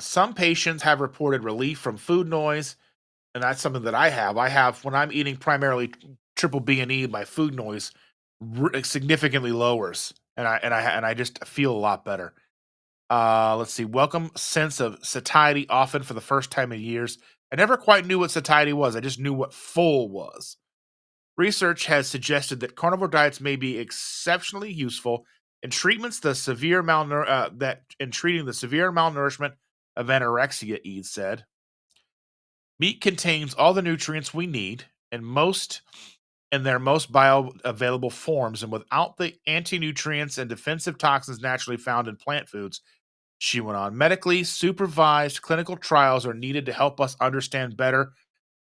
Some patients have reported relief from food noise, and that's something that I have. I have when I'm eating primarily triple B and E, my food noise significantly lowers, and I just feel a lot better. Let's see. Welcome sense of satiety, often for the first time in years. I never quite knew what satiety was. I just knew what full was. Research has suggested that carnivore diets may be exceptionally useful in treatments the severe that in treating the severe malnourishment of anorexia. Eads said meat contains all the nutrients we need, and most in their most bioavailable forms, and without the anti-nutrients and defensive toxins naturally found in plant foods. She went on. Medically supervised clinical trials are needed to help us understand better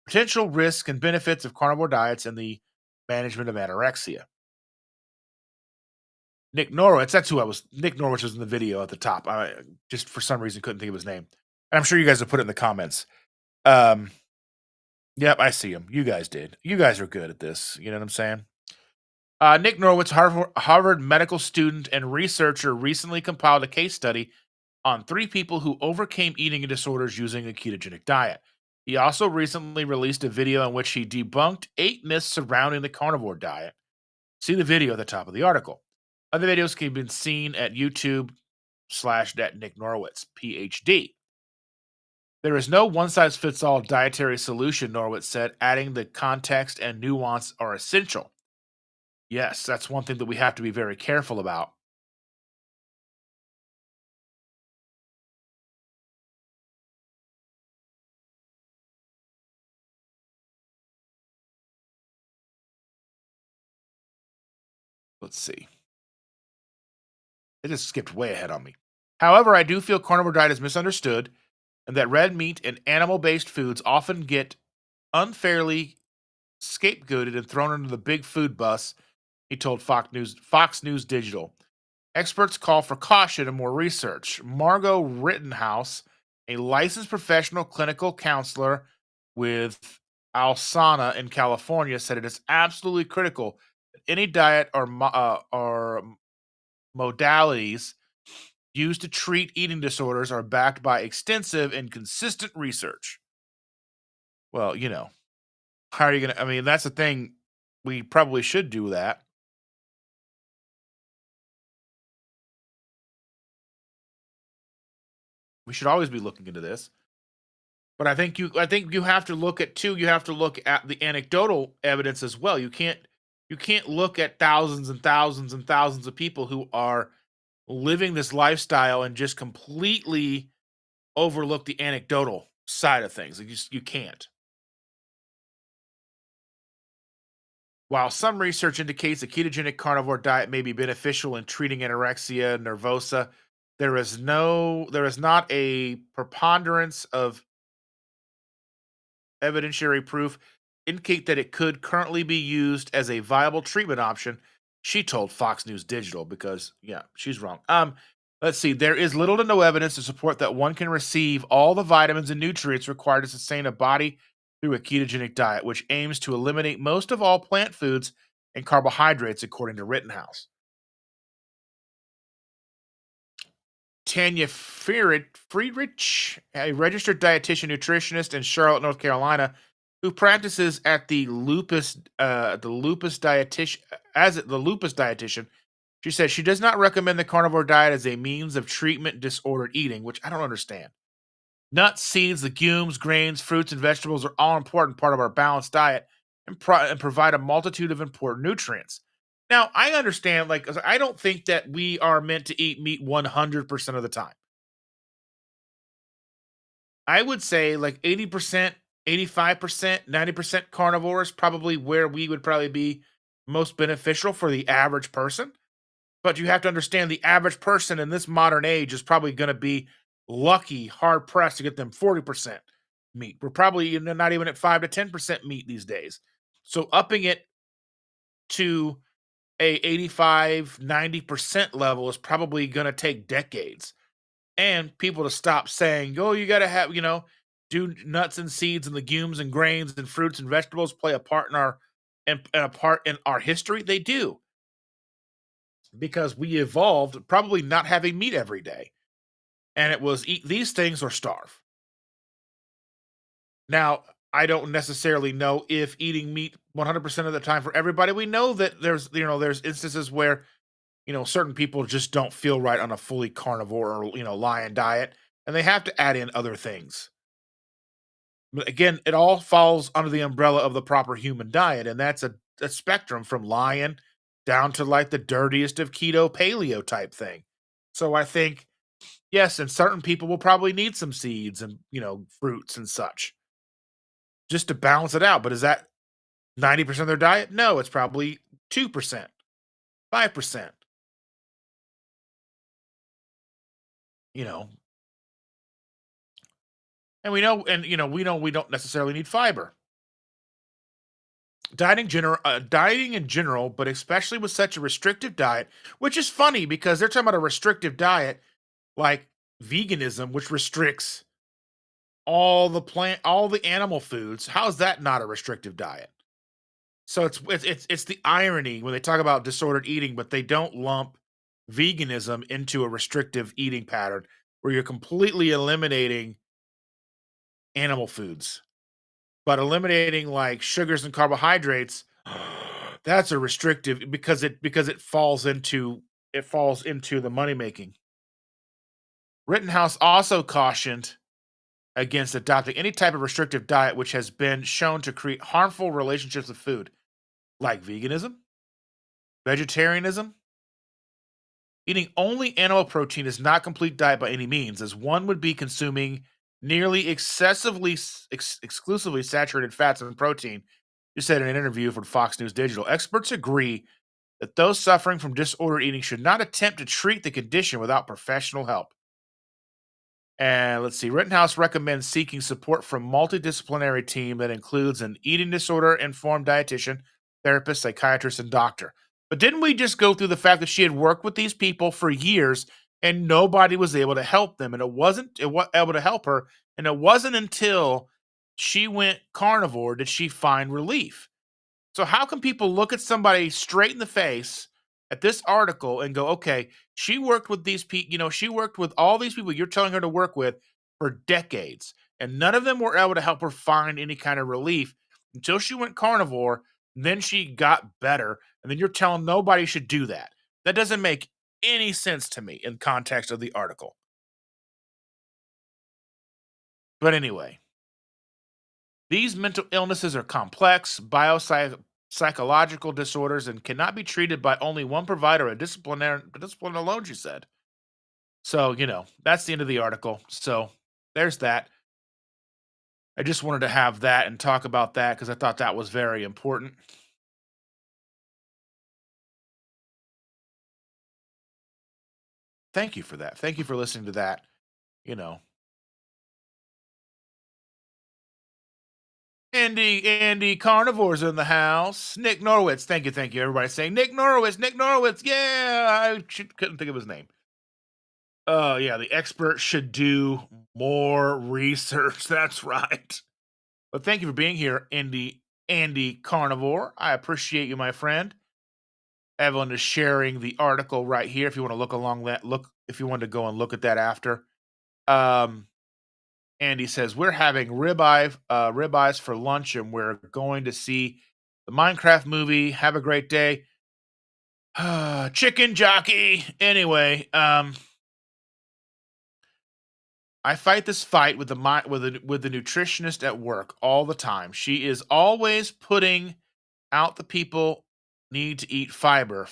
potential risks and benefits of carnivore diets and the management of anorexia. Nick Norwich, that's who I was. Nick Norwich was in the video at the top. I just for some reason couldn't think of his name. And I'm sure you guys have put it in the comments. Um, yep, I see him. You guys did. You guys are good at this. You know what I'm saying? Nick Norwich, Harvard medical student and researcher, recently compiled a case study on 3 people who overcame eating disorders using a ketogenic diet. He also recently released a video in which he debunked 8 myths surrounding the carnivore diet. See the video at the top of the article. Other videos can be seen at YouTube/, that Nick Norwitz, PhD. There is no one size fits all dietary solution, Norwitz said, adding the context and nuance are essential. Yes, that's one thing that we have to be very careful about. Let's see. It just skipped way ahead on me. However, I do feel carnivore diet is misunderstood and that red meat and animal based foods often get unfairly scapegoated and thrown under the big food bus, he told Fox News Digital. Experts call for caution and more research. Margot Rittenhouse, a licensed professional clinical counselor with Alsana in California, said it is absolutely critical that any diet or modalities used to treat eating disorders are backed by extensive and consistent research. Well, how are you going to? I mean, that's the thing. We probably should do that. We should always be looking into this. But I think you have to look at too. You have to look at the anecdotal evidence as well. You can't look at thousands and thousands and thousands of people who are living this lifestyle and just completely overlook the anecdotal side of things. You can't. While some research indicates a ketogenic carnivore diet may be beneficial in treating anorexia nervosa, there is not a preponderance of evidentiary proof indicate that it could currently be used as a viable treatment option, she told Fox News Digital because yeah, she's wrong. Let's see. There is little to no evidence to support that one can receive all the vitamins and nutrients required to sustain a body through a ketogenic diet, which aims to eliminate most of all plant foods and carbohydrates, according to Rittenhouse. Tanya Friedrich, a registered dietitian nutritionist in Charlotte, North Carolina, who practices at the lupus dietitian the lupus dietitian. She says she does not recommend the carnivore diet as a means of treatment disordered eating, which I don't understand. Nuts, seeds, legumes, grains, fruits, and vegetables are all important part of our balanced diet and provide a multitude of important nutrients. Now, I understand, like, I don't think that we are meant to eat meat 100% of the time. I would say like 80%, 85%, 90% carnivore is probably where we would probably be most beneficial for the average person. But you have to understand the average person in this modern age is probably going to be lucky, hard pressed to get them 40% meat. We're probably not even at 5 to 10% meat these days. So upping it to a 85, 90% level is probably going to take decades. And people to stop saying, "Oh, you got to have, do nuts and seeds and legumes and grains and fruits and vegetables play a part in and a part in our history?" They do because we evolved probably not having meat every day, and it was eat these things or starve. Now, I don't necessarily know if eating meat 100% of the time for everybody. We know that there's instances where certain people just don't feel right on a fully carnivore or lion diet, and they have to add in other things. But again, it all falls under the umbrella of the proper human diet, and that's a spectrum from lion down to like the dirtiest of keto paleo type thing. So I think yes, and certain people will probably need some seeds and fruits and such just to balance it out. But is that 90% of their diet? No, it's probably 2%, 5%. You know, and we don't necessarily need fiber. Dieting in general, but especially with such a restrictive diet, which is funny because they're talking about a restrictive diet like veganism, which restricts all the animal foods. How is that not a restrictive diet? So it's the irony when they talk about disordered eating, but they don't lump veganism into a restrictive eating pattern where you're completely eliminating animal foods. But eliminating like sugars and carbohydrates, that's a restrictive because it falls into the money making. Rittenhouse also cautioned against adopting any type of restrictive diet which has been shown to create harmful relationships with food, like veganism, vegetarianism. Eating only animal protein is not complete diet by any means, as one would be consuming nearly exclusively saturated fats and protein. You said in an interview for Fox News Digital. Experts agree that those suffering from disordered eating should not attempt to treat the condition without professional help. And let's see, Rittenhouse recommends seeking support from multidisciplinary team that includes an eating disorder informed dietitian, therapist, psychiatrist, and doctor. But didn't we just go through the fact that she had worked with these people for years and nobody was able to help them, and it was able to help her, and it wasn't until she went carnivore did she find relief. So how can people look at somebody straight in the face at this article and go, "Okay, she worked with these people, she worked with all these people you're telling her to work with for decades, and none of them were able to help her find any kind of relief until she went carnivore, then she got better, and then you're telling nobody should do that." That doesn't make any sense to me in context of the article. But anyway, these mental illnesses are complex, psychological disorders and cannot be treated by only one provider or discipline alone, she said. So, that's the end of the article. So, there's that. I just wanted to have that and talk about that because I thought that was very important. Thank you for that. Thank you for listening to that. You know, Andy Carnivore's in the house. Nick Norwitz. Thank you. Everybody saying Nick Norwitz, Nick Norwitz. Yeah, couldn't think of his name. Oh, yeah, the expert should do more research. That's right. But thank you for being here, Andy Carnivore. I appreciate you, my friend. Evelyn is sharing the article right here. If you want to look along that, look if you want to go and look at that after. Um, Andy says we're having ribeyes for lunch, and we're going to see the Minecraft movie. Have a great day. Chicken jockey. Anyway, I fight this fight with the nutritionist at work all the time. She is always putting out the people need to eat fiber.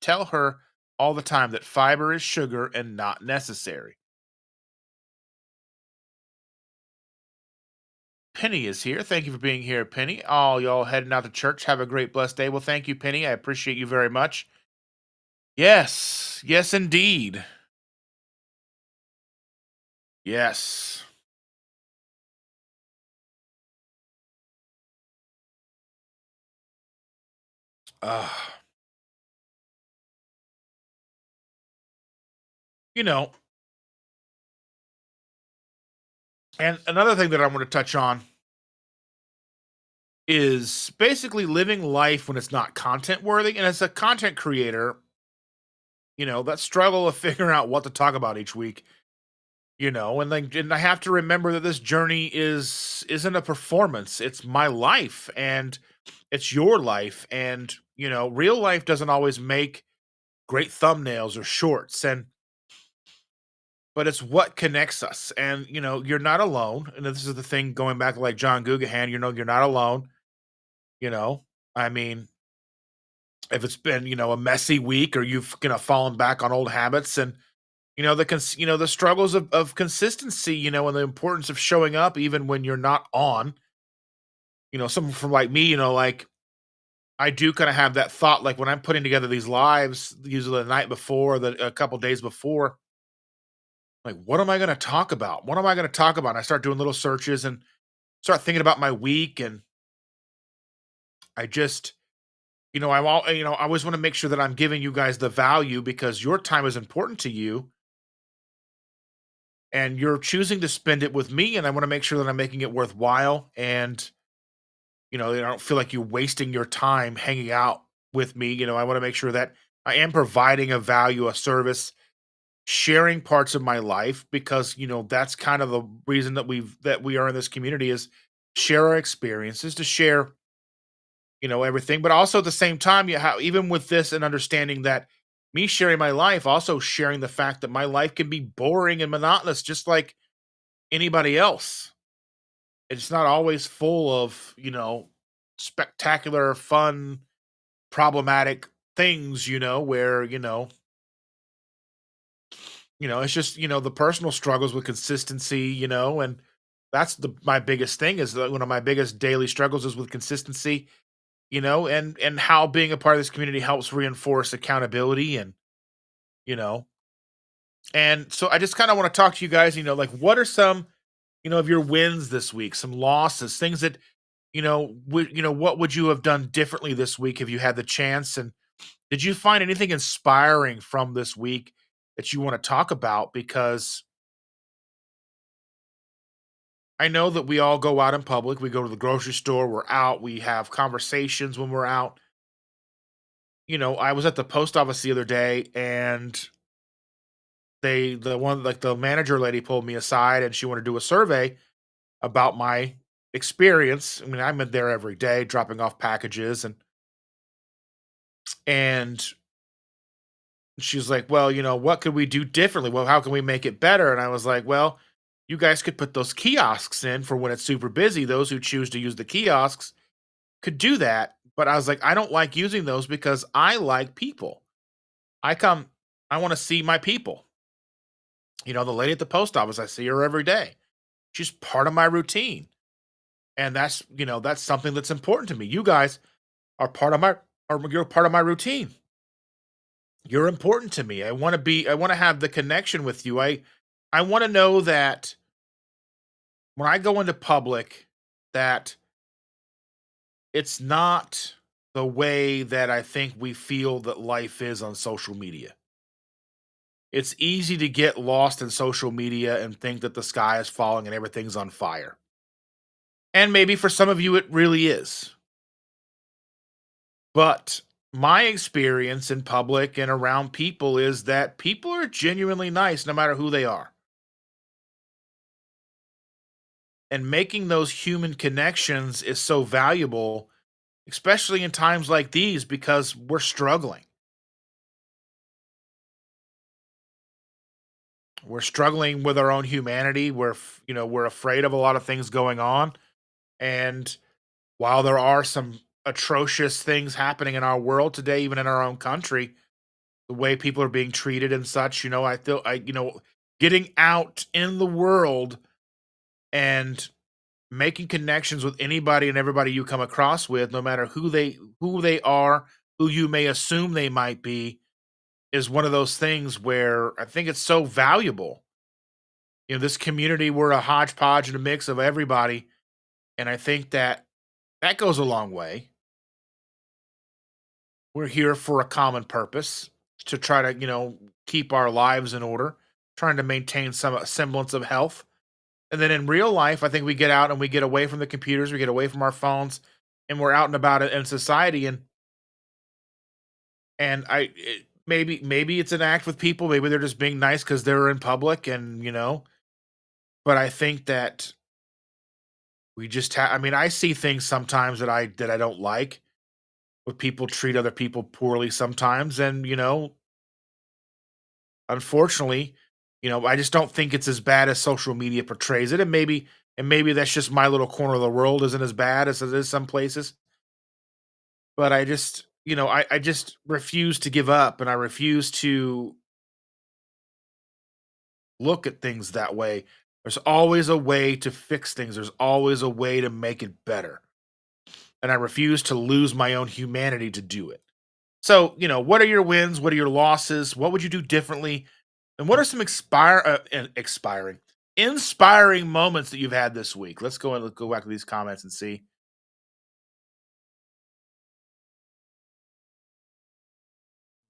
Tell her all the time that fiber is sugar and not necessary. Penny is here. Thank you for being here, Penny. All y'all heading out to church. Have a great, blessed day. Well, thank you, Penny. I appreciate you very much. Yes, yes, indeed. Yes. Uh, you know, and another thing that I want to touch on is basically living life when it's not content worthy. And as a content creator, that struggle of figuring out what to talk about each week, and I have to remember that this journey isn't a performance. It's my life and it's your life. And, real life doesn't always make great thumbnails or shorts. But it's what connects us. And, you're not alone. And this is the thing going back to like John Guggenheim, you're not alone. You know, I mean, if it's been, a messy week or you've fallen back on old habits and the struggles of consistency, and the importance of showing up even when you're not on, someone from like me, like I do kind of have that thought like when I'm putting together these lives, usually the night before, a couple days before, like what am I going to talk about? What am I going to talk about? And I start doing little searches and start thinking about my week and I just I always want to make sure that I'm giving you guys the value because your time is important to you and you're choosing to spend it with me. And I want to make sure that I'm making it worthwhile. And, I don't feel like you're wasting your time hanging out with me. I want to make sure that I am providing a value, a service, sharing parts of my life because, that's kind of the reason that we are in this community is share our experiences, to share everything. But also at the same time, even with this and understanding that me sharing my life, also sharing the fact that my life can be boring and monotonous, just like anybody else. It's not always full of, spectacular, fun, problematic things, where, it's just, the personal struggles with consistency, and that's my biggest thing is that one of my biggest daily struggles is with consistency and how being a part of this community helps reinforce accountability you know, and so I just kind of want to talk to you guys, like what are some, of your wins this week, some losses, things that, what would you have done differently this week if you had the chance? And did you find anything inspiring from this week that you want to talk about? Because I know that we all go out in public. We go to the grocery store, we're out, we have conversations when we're out. I was at the post office the other day and the manager lady pulled me aside and she wanted to do a survey about my experience. I mean, I'm in there every day dropping off packages and she's like, "Well, what could we do differently? Well, how can we make it better?" And I was like, "Well, you guys could put those kiosks in for when it's super busy. Those who choose to use the kiosks could do that." But I was like, "I don't like using those because I like people. I come I want to see my people." The lady at the post office, I see her every day. She's part of my routine. And that's something that's important to me. You guys are part of my are you're part of my routine. You're important to me. I want to have the connection with you. I want to know that when I go into public that it's not the way that I think we feel that life is on social media. It's easy to get lost in social media and think that the sky is falling and everything's on fire. And maybe for some of you it really is. But my experience in public and around people is that people are genuinely nice no matter who they are. And making those human connections is so valuable, especially in times like these, because we're struggling. We're struggling with our own humanity. We're afraid of a lot of things going on. And while there are some atrocious things happening in our world today, even in our own country, the way people are being treated and such, I feel getting out in the world and making connections with anybody and everybody you come across with, no matter who they are, who you may assume they might be, is one of those things where I think it's so valuable. This community, we're a hodgepodge and a mix of everybody, and I think that goes a long way. We're here for a common purpose to try to, keep our lives in order, trying to maintain some semblance of health. And then in real life, I think we get out and we get away from the computers, we get away from our phones, and we're out and about in society. And maybe it's an act with people, maybe they're just being nice because they're in public, and but I think that we just have. I mean, I see things sometimes that I don't like, with people treat other people poorly sometimes, and unfortunately, I just don't think it's as bad as social media portrays it, and maybe that's just my little corner of the world isn't as bad as it is some places. But I just, I just refuse to give up, and I refuse to look at things that way. There's always a way to fix things. There's always a way to make it better. And I refuse to lose my own humanity to do it. So, what are your wins? What are your losses? What would you do differently? And what are some inspiring moments that you've had this week? Let's go back to these comments and see.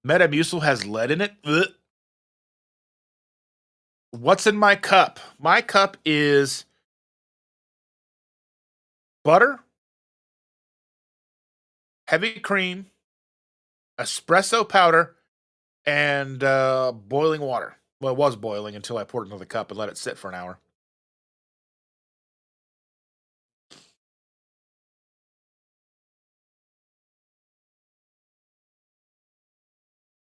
Metamucil has lead in it. Ugh. What's in my cup? My cup is butter, heavy cream, espresso powder, and boiling water. Well, it was boiling until I poured it into the cup and let it sit for an hour.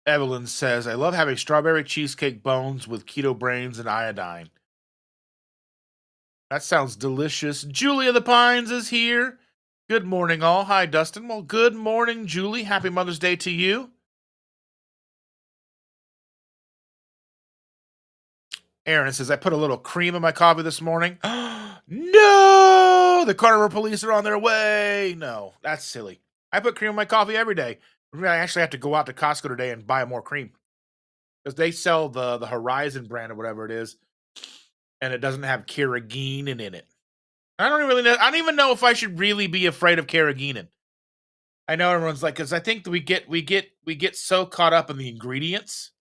Evelyn says, I love having strawberry cheesecake bones with keto brains and iodine. That sounds delicious. Julia the Pines is here. Good morning, all. Hi, Dustin. Well, good morning, Julie. Happy Mother's Day to you. Aaron says, I put a little cream in my coffee this morning. No! The carnivore police are on their way. No, that's silly. I put cream in my coffee every day. I actually have to go out to Costco today and buy more cream because they sell the Horizon brand or whatever it is, and it doesn't have carrageenan in it. I don't really know. I don't even know if I should really be afraid of carrageenan. I know everyone's like, because I think that we get so caught up in the ingredients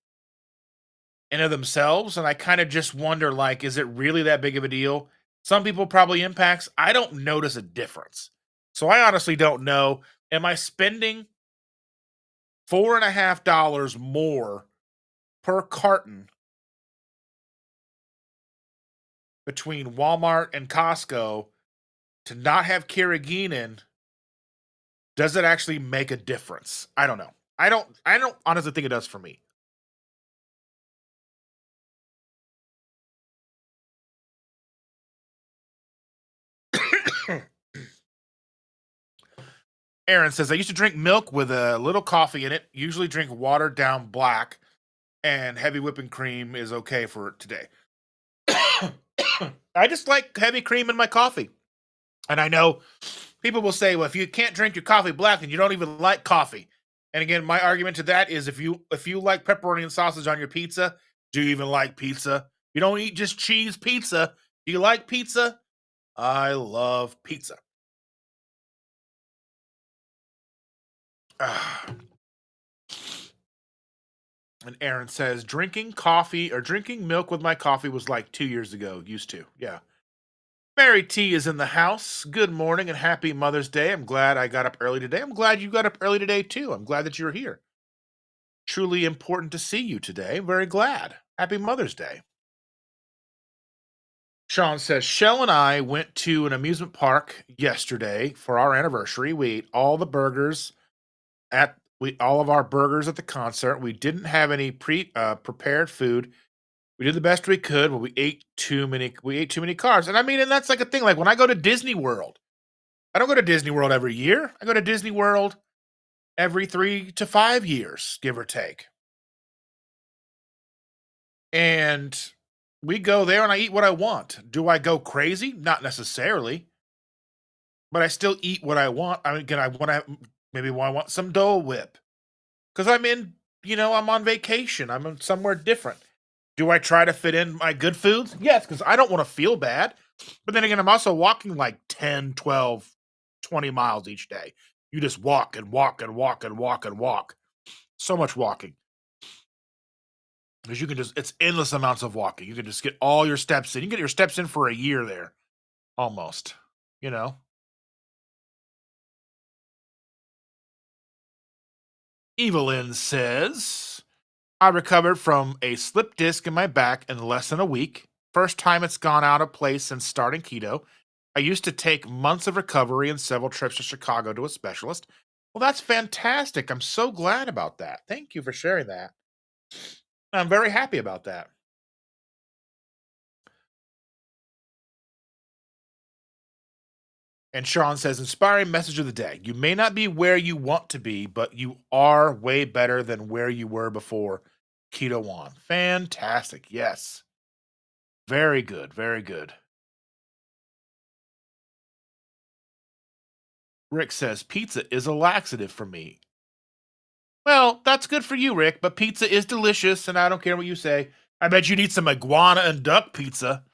in of themselves, and I kind of just wonder, like, is it really that big of a deal? Some people probably impacts. I don't notice a difference, so I honestly don't know. Am I spending $4.50 more per carton between Walmart and Costco to not have carrageenan? Does it actually make a difference? I don't know. I don't honestly think it does for me. Aaron says I used to drink milk with a little coffee in it, usually drink watered down black, and heavy whipping cream is okay for today. I just like heavy cream in my coffee. And I know people will say, well, if you can't drink your coffee black, then you don't even like coffee. And again, my argument to that is if you like pepperoni and sausage on your pizza, do you even like pizza? You don't eat just cheese pizza. Do you like pizza? I love pizza. Ah. And Aaron says drinking coffee or drinking milk with my coffee was like 2 years ago. Used to, yeah. Mary T is in the house. Good morning and happy Mother's Day. I'm glad I got up early today. I'm glad you got up early today too. I'm glad that you're here. Truly important to see you today. Very glad. Happy Mother's Day. Sean says Shell and I went to an amusement park yesterday for our anniversary. We ate all the burgers at we all of our burgers at the concert. We didn't have any prepared food. We did the best we could, but we ate too many carbs. And I mean, and that's like a thing. Like when I go to Disney World, I don't go to Disney World every year. I go to Disney World every 3 to 5 years, give or take. And we go there and I eat what I want. Do I go crazy? Not necessarily, but I still eat what I want. I mean, again, I want to maybe I want some Dole Whip because I'm on vacation. I'm in somewhere different. Do I try to fit in my good foods? Yes, because I don't want to feel bad. But then again, I'm also walking like 10, 12, 20 miles each day. You just walk and walk and walk and walk and walk. So much walking. Because it's endless amounts of walking. You can just get all your steps in. You can get your steps in for a year there, almost. You know? Evelyn says, I recovered from a slip disc in my back in less than a week. First time it's gone out of place since starting keto. I used to take months of recovery and several trips to Chicago to a specialist. Well, that's fantastic. I'm so glad about that. Thank you for sharing that. I'm very happy about that. And Sean says, inspiring message of the day. You may not be where you want to be, but you are way better than where you were before keto on. Fantastic. Yes. Very good. Very good. Rick says, pizza is a laxative for me. Well, that's good for you, Rick, but pizza is delicious, and I don't care what you say. I bet you'd eat some iguana and duck pizza.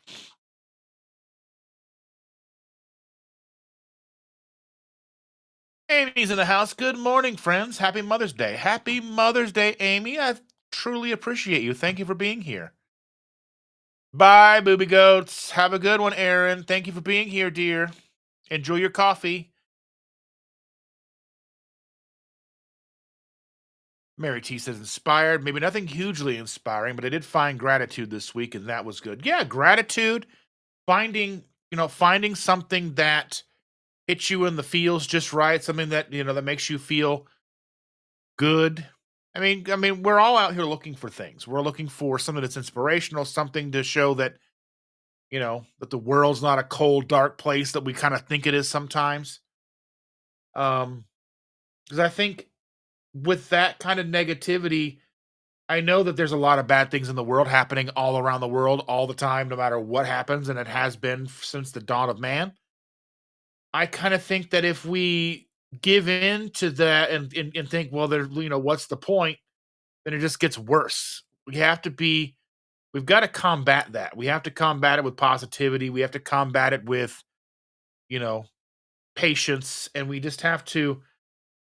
Amy's in the house. Good morning, friends. Happy Mother's Day. Happy Mother's Day, Amy. I truly appreciate you. Thank you for being here. Bye, booby goats. Have a good one, Aaron. Thank you for being here, dear. Enjoy your coffee. Mary T says inspired. Maybe nothing hugely inspiring, but I did find gratitude this week, and that was good. Yeah, gratitude. Finding something that hits you in the feels just right, something that makes you feel good. I mean, we're all out here looking for things. We're looking for something that's inspirational, something to show that the world's not a cold, dark place that we kind of think it is sometimes. Because I think with that kind of negativity, I know that there's a lot of bad things in the world happening all around the world all the time, no matter what happens, and it has been since the dawn of man. I kind of think that if we give in to that and think, well, there, what's the point? Then it just gets worse. We've got to combat that. We have to combat it with positivity. We have to combat it with, you know, patience. And we just have to,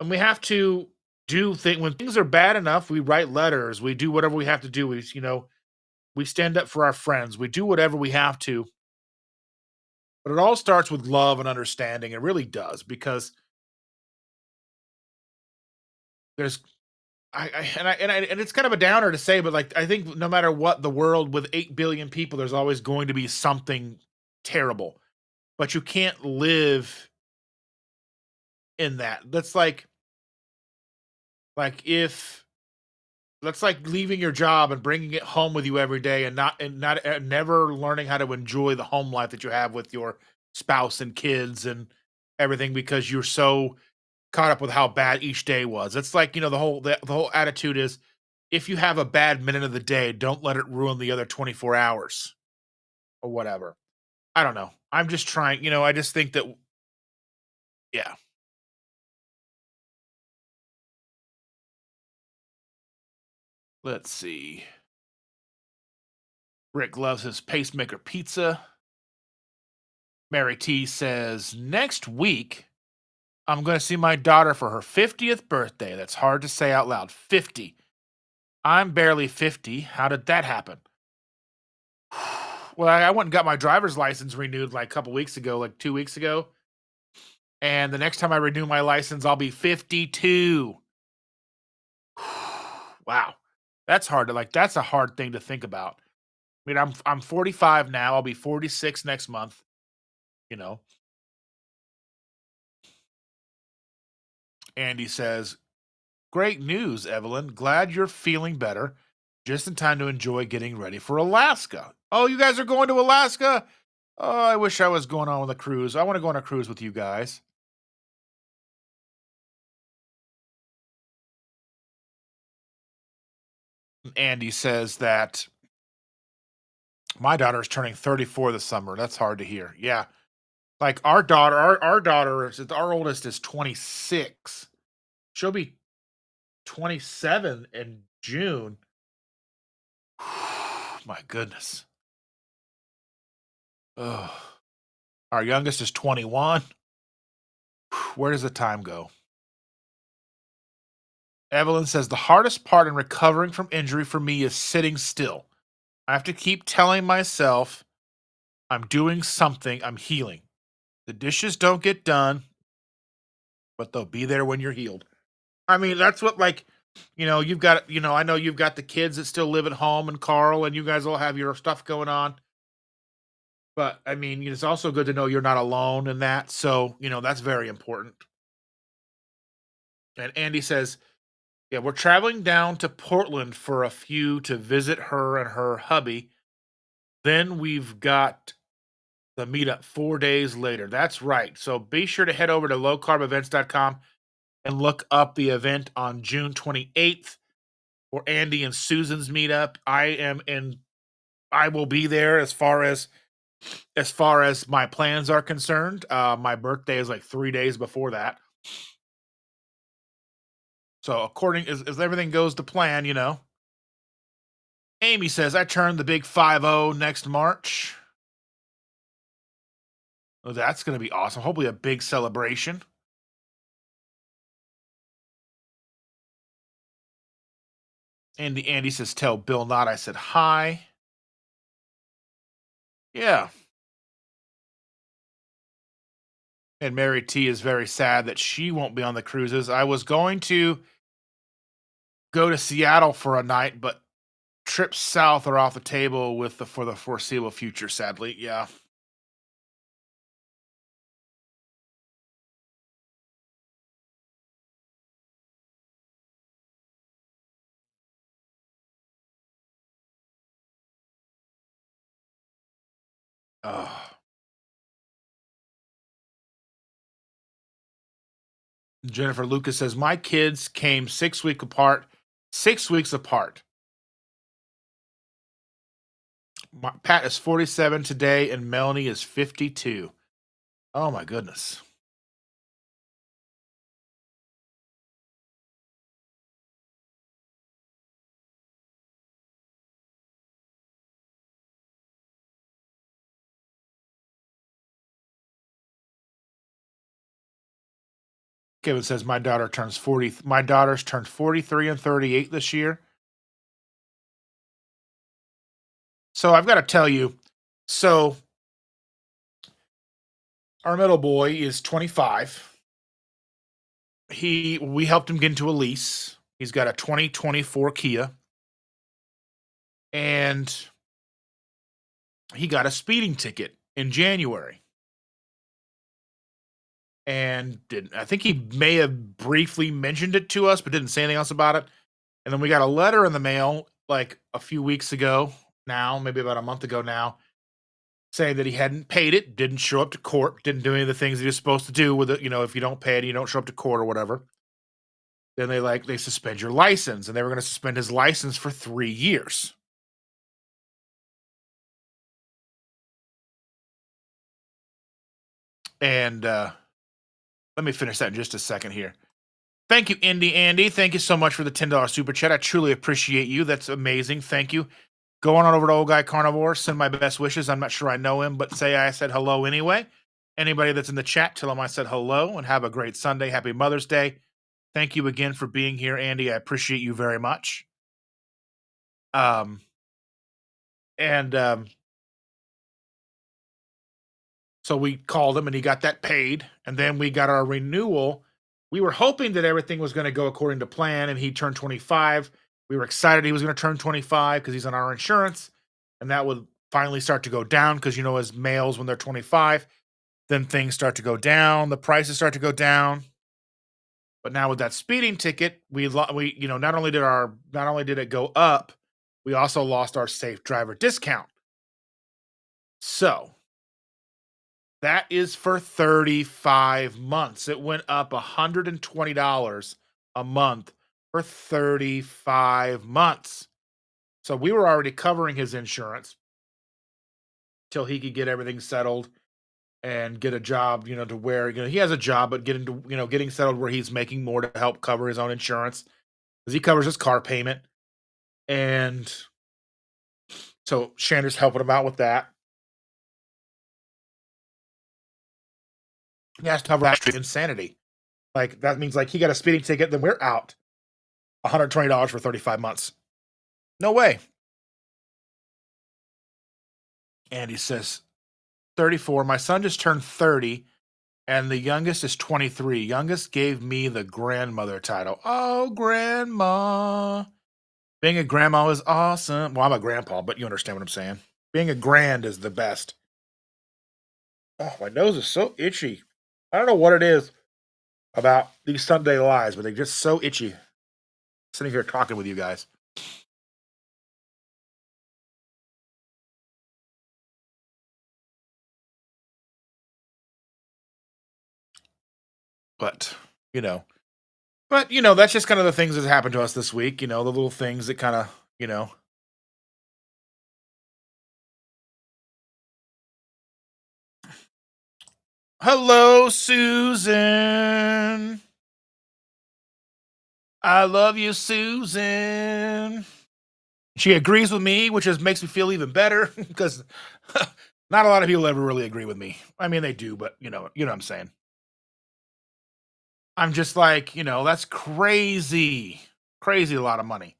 and we have to do things when things are bad enough. We write letters. We do whatever we have to do. We stand up for our friends. We do whatever we have to. But it all starts with love and understanding. It really does because there's and it's kind of a downer to say, but like I think no matter what the world with 8 billion people, there's always going to be something terrible. But you can't live in that. Like if that's like leaving your job and bringing it home with you every day and never learning how to enjoy the home life that you have with your spouse and kids and everything because you're so caught up with how bad each day was. It's like, the whole attitude is if you have a bad minute of the day, don't let it ruin the other 24 hours or whatever. I don't know. I'm just trying, I just think that yeah. Let's see. Rick loves his pacemaker pizza. Mary T says, next week, I'm going to see my daughter for her 50th birthday. That's hard to say out loud. 50. I'm barely 50. How did that happen? Well, I went and got my driver's license renewed like a couple weeks ago, like 2 weeks ago. And the next time I renew my license, I'll be 52. Wow. That's a hard thing to think about. I mean, I'm 45 now. I'll be 46 next month, you know. Andy says, "Great news, Evelyn. Glad you're feeling better. Just in time to enjoy getting ready for Alaska." Oh, you guys are going to Alaska? Oh, I wish I was going on with a cruise. I want to go on a cruise with you guys. Andy says that my daughter is turning 34 this summer. That's hard to hear. Yeah. Like our daughter is our oldest is 26. She'll be 27 in June. My goodness. Ugh. Our youngest is 21. Where does the time go? Evelyn says the hardest part in recovering from injury for me is sitting still. I have to keep telling myself I'm doing something, I'm healing. The dishes don't get done, but they'll be there when you're healed. I mean, that's what you've got, I know you've got the kids that still live at home and Carl and you guys all have your stuff going on. But I mean, it's also good to know you're not alone in that. So, that's very important. And Andy says, yeah, we're traveling down to Portland for a few to visit her and her hubby. Then we've got the meetup 4 days later. That's right. So be sure to head over to lowcarbevents.com and look up the event on June 28th for Andy and Susan's meetup. I will be there as far as my plans are concerned. My birthday is like 3 days before that. So according as everything goes to plan. Amy says I turn the big 50 next March. Oh, that's gonna be awesome. Hopefully a big celebration. And the Andy says tell Bill not I said hi. Yeah. And Mary T is very sad that she won't be on the cruises. I was going to go to Seattle for a night, but trips south are off the table for the foreseeable future, sadly. Yeah. Oh. Jennifer Lucas says my kids came 6 weeks apart. 6 weeks apart. Pat is 47 today, and Melanie is 52. Oh my goodness. Kevin says my daughter's turned 43 and 38 this year. So I've got to tell you, so our middle boy is 25. We helped him get into a lease. He's got a 2024 Kia, and he got a speeding ticket in January. And didn't I think he may have briefly mentioned it to us, but didn't say anything else about it. And then we got a letter in the mail like a few weeks ago now, maybe about a month ago now, saying that he hadn't paid it, didn't show up to court, didn't do any of the things he was supposed to do with it. If you don't pay it, you don't show up to court or whatever. Then they suspend your license, and they were going to suspend his license for 3 years. And let me finish that in just a second here. Thank you, Indy Andy. Thank you so much for the $10 super chat. I truly appreciate you. That's amazing. Thank you. Go on over to Old Guy Carnivore. Send my best wishes. I'm not sure I know him, but say I said hello anyway. Anybody that's in the chat, tell him I said hello and have a great Sunday. Happy Mother's Day. Thank you again for being here, Andy. I appreciate you very much. Um, and So we called him and he got that paid. And then we got our renewal. We were hoping that everything was going to go according to plan and he turned 25. We were excited he was going to turn 25 because he's on our insurance. And that would finally start to go down because, as males, when they're 25, then things start to go down. The prices start to go down. But now with that speeding ticket, not only did it go up, we also lost our safe driver discount. So that is for 35 months. It went up $120 a month for 35 months. So we were already covering his insurance till he could get everything settled and get a job, to where, he has a job, but getting settled where he's making more to help cover his own insurance because he covers his car payment. And so Shander's helping him out with that. He has to cover that insanity. Like, that means like he got a speeding ticket, then we're out $120 for 35 months. No way. Andy says 34. My son just turned 30 and the youngest is 23. Youngest gave me the grandmother title. Oh, grandma. Being a grandma is awesome. Well, I'm a grandpa, but you understand what I'm saying. Being a grand is the best. Oh, my nose is so itchy. I don't know what it is about these Sunday lives, but they're just so itchy. Sitting here talking with you guys. But, that's just kind of the things that happened to us this week, the little things that kind of, Hello, Susan. I love you, Susan. She agrees with me, which makes me feel even better because not a lot of people ever really agree with me. I mean, they do, but what I'm saying. I'm just like, that's crazy, crazy a lot of money.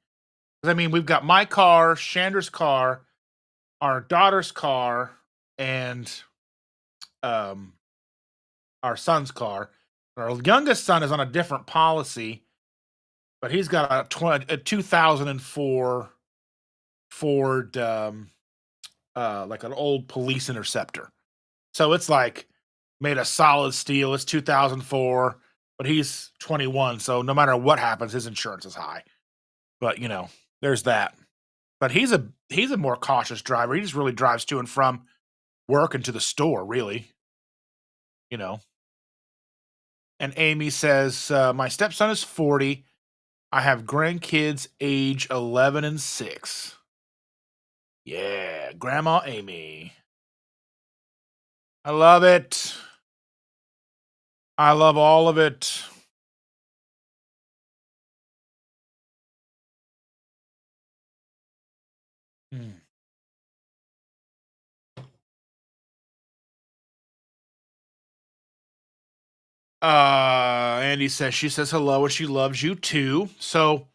I mean, we've got my car, Shander's car, our daughter's car, and our son's car. Our youngest son is on a different policy, but he's got a 2004 Ford, like an old police interceptor. So it's like made of solid steel. It's 2004, but he's 21. So no matter what happens, his insurance is high. But there's that. But he's a more cautious driver. He just really drives to and from work and to the store, really. And Amy says, my stepson is 40. I have grandkids age 11 and 6. Yeah, Grandma Amy. I love it. I love all of it. Hmm. Andy says she says hello and she loves you too. So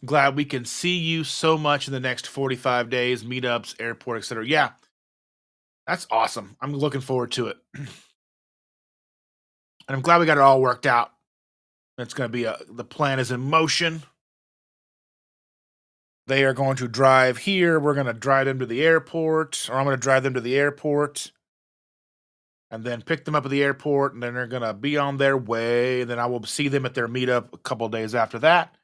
glad we can see you so much in the next 45 days, meetups, airport, etc. Yeah, that's awesome. I'm looking forward to it. And I'm glad we got it all worked out. It's going to be the plan is in motion. They are going to drive here. We're going to drive them to the airport, or I'm going to drive them to the airport and then pick them up at the airport. And then they're going to be on their way. And then I will see them at their meetup a couple of days after that.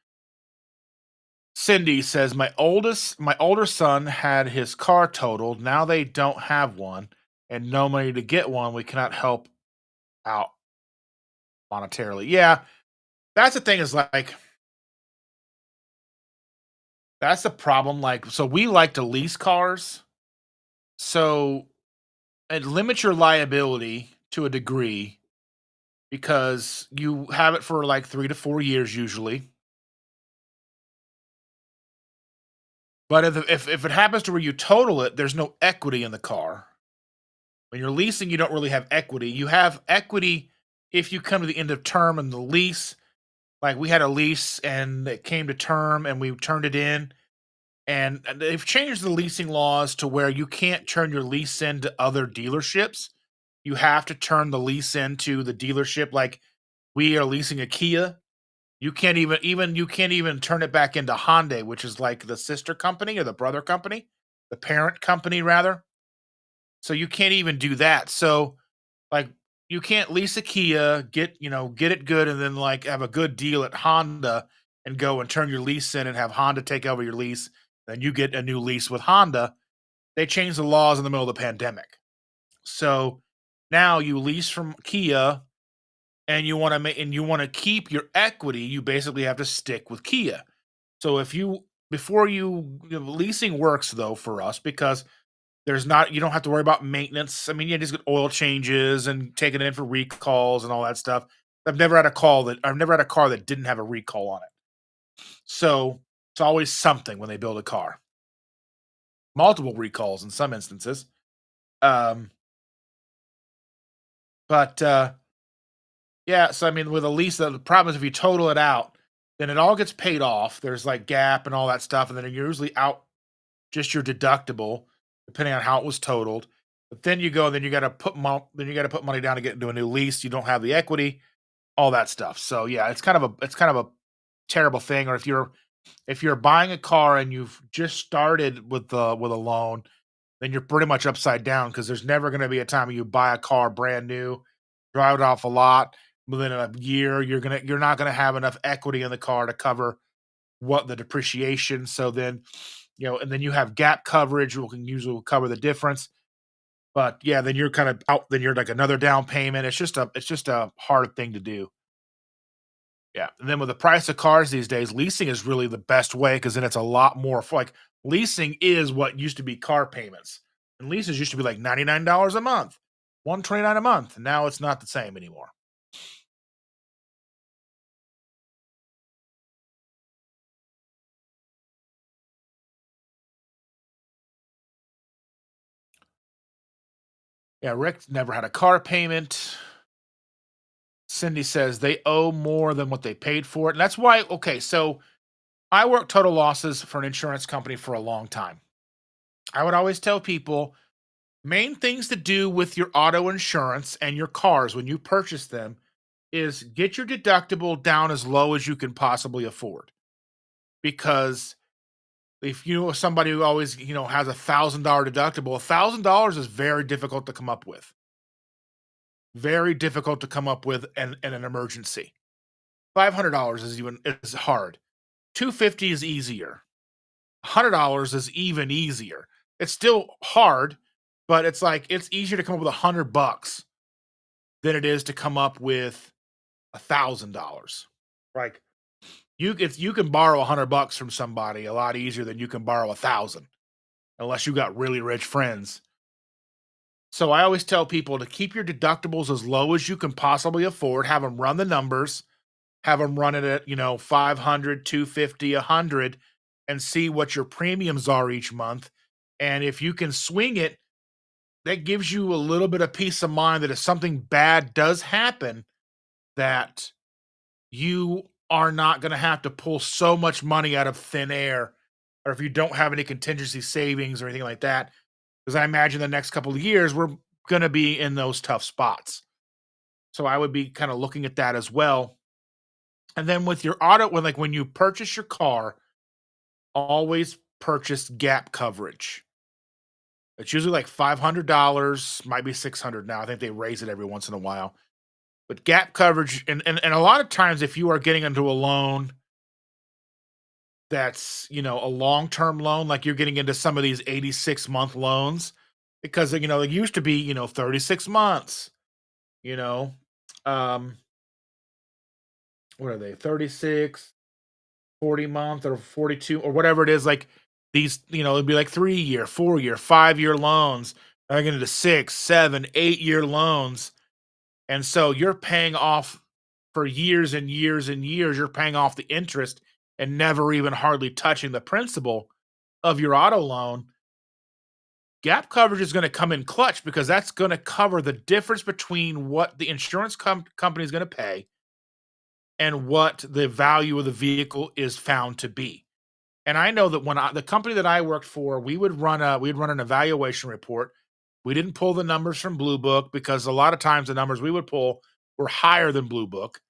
Cindy says, my older son had his car totaled. Now they don't have one and no money to get one. We cannot help out monetarily. Yeah, that's the thing is like, that's the problem. Like, so we like to lease cars. So it limits your liability to a degree because you have it for like 3 to 4 years usually. But if it happens to where you total it, there's no equity in the car. When you're leasing, you don't really have equity. You have equity if you come to the end of term and the lease. Like we had a lease and it came to term and we turned it in. And they've changed the leasing laws to where you can't turn your lease into other dealerships. You have to turn the lease into the dealership. Like we are leasing a Kia. You can't even turn it back into Hyundai, which is like the sister company or the brother company, the parent company rather. So you can't even do that. So like you can't lease a Kia, get it good, and then like have a good deal at Honda and go and turn your lease in and have Honda take over your lease. Then you get a new lease with Honda. They changed the laws in the middle of the pandemic. So now you lease from Kia and you want to keep your equity, you basically have to stick with Kia. So if you before leasing works though for us because there's not you don't have to worry about maintenance. I mean, you just get oil changes and taking it in for recalls and all that stuff. I've never had a car that didn't have a recall on it. So it's always something when they build a car. Multiple recalls in some instances. Um, but yeah, so I mean, with a lease, the problem is if you total it out, then it all gets paid off. There's like gap and all that stuff, and then you're usually out just your deductible, depending on how it was totaled. But then you go, then you got to put money down to get into a new lease. You don't have the equity, all that stuff. So yeah, it's kind of a terrible thing. Or if you're buying a car and you've just started with a loan, then you're pretty much upside down because there's never going to be a time when you buy a car brand new, drive it off a lot. Within a year, you're not gonna have enough equity in the car to cover what the depreciation. So then, and then you have gap coverage, which can usually cover the difference. But yeah, then you're kind of out. Then you're like another down payment. It's just a hard thing to do. Yeah, and then with the price of cars these days, leasing is really the best way because then it's a lot more. Like leasing is what used to be car payments, and leases used to be like $99 a month, 129 a month. And now it's not the same anymore. Yeah, Rick never had a car payment. Cindy says they owe more than what they paid for it. And that's why, okay, so I worked total losses for an insurance company for a long time. I would always tell people main things to do with your auto insurance and your cars when you purchase them is get your deductible down as low as you can possibly afford. Because if you know somebody who always, has $1,000 deductible, $1,000 is very difficult to come up with. Very difficult to come up with in an emergency. $500 is hard. 250 is easier. $100 is even easier. It's still hard, but it's like it's easier to come up with $100 than it is to come up with $1,000. Like if you can borrow $100 from somebody a lot easier than you can borrow 1,000, unless you got really rich friends. So I always tell people to keep your deductibles as low as you can possibly afford. Have them run the numbers, have them run it at 500, 250, 100, and see what your premiums are each month. And if you can swing it, that gives you a little bit of peace of mind that if something bad does happen, that you are not going to have to pull so much money out of thin air, or if you don't have any contingency savings or anything like that, because I imagine the next couple of years we're going to be in those tough spots. So I would be kind of looking at that as well. And then with your auto, when you purchase your car, always purchase gap coverage. It's usually like $500, might be 600 now. I think they raise it every once in a while. But gap coverage, and a lot of times, if you are getting into a loan that's, a long-term loan, like you're getting into some of these 86-month loans, because, it used to be, 36 months, you know, um, what are they, 36, 40 month or 42 or whatever it is, like these, it'd be like 3-year, 4-year, 5-year loans. I get into 6, 7, 8-year loans. And so you're paying off for years and years and years, you're paying off the interest and never even hardly touching the principal of your auto loan. Gap coverage is going to come in clutch because that's going to cover the difference between what the insurance company is going to pay and what the value of the vehicle is found to be. And I know that the company that I worked for, we'd run an evaluation report. We didn't pull the numbers from Blue Book because a lot of times the numbers we would pull were higher than Blue Book,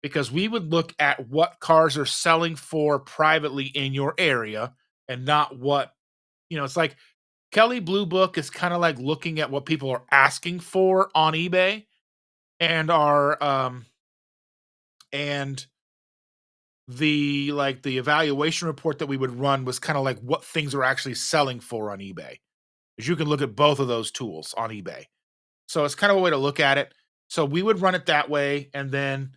because we would look at what cars are selling for privately in your area and not what, it's like Kelly Blue Book is kind of like looking at what people are asking for on eBay, and our and the evaluation report that we would run was kind of like what things are actually selling for on eBay. Because you can look at both of those tools on eBay. So it's kind of a way to look at it. So we would run it that way, and then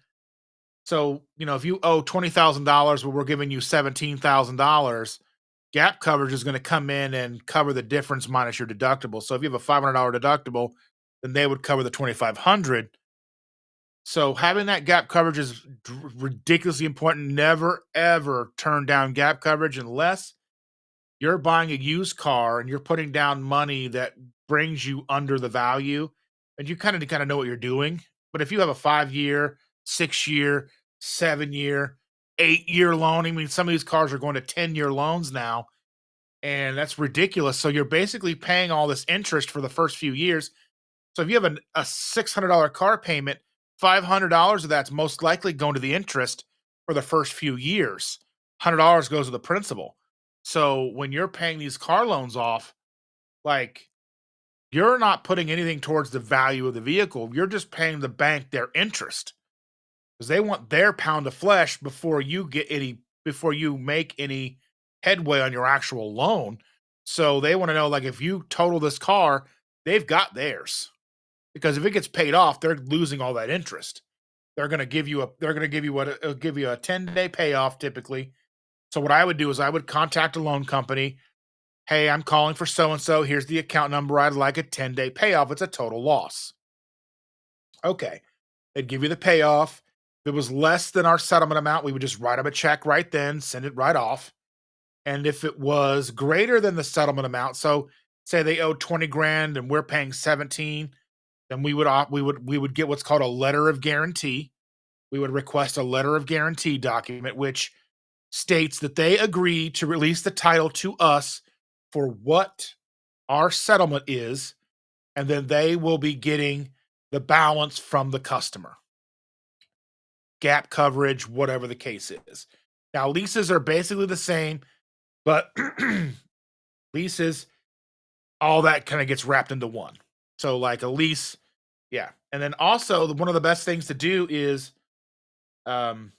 if you owe $20,000, but we're giving you $17,000, gap coverage is going to come in and cover the difference minus your deductible. So if you have a $500 deductible, then they would cover the 2,500. So having that gap coverage is ridiculously important. Never ever turn down gap coverage unless you're buying a used car and you're putting down money that brings you under the value, and you kind of know what you're doing. But if you have a 5-year, 6-year, 7-year, 8-year loan, I mean, some of these cars are going to 10-year loans now, and that's ridiculous. So you're basically paying all this interest for the first few years. So if you have a $600 car payment, $500 of that's most likely going to the interest for the first few years. $100 goes to the principal. So when you're paying these car loans off, like, you're not putting anything towards the value of the vehicle. You're just paying the bank their interest because they want their pound of flesh before you make any headway on your actual loan. So they want to know, like, if you total this car, they've got theirs. Because if it gets paid off, they're losing all that interest. They're gonna give you give you a 10-day payoff typically. So what I would do is I would contact a loan company. Hey, I'm calling for so and so. Here's the account number. I'd like a 10-day payoff. It's a total loss. Okay. They'd give you the payoff. If it was less than our settlement amount, we would just write them a check right then, send it right off. And if it was greater than the settlement amount, so say they owed 20 grand and we're paying 17, then we would get what's called a letter of guarantee. We would request a letter of guarantee document, which states that they agree to release the title to us for what our settlement is, and then they will be getting the balance from the customer. Gap coverage, whatever the case is. Now, leases are basically the same, but leases, all that kind of gets wrapped into one. So, like a lease, yeah. And then also, one of the best things to do is, um,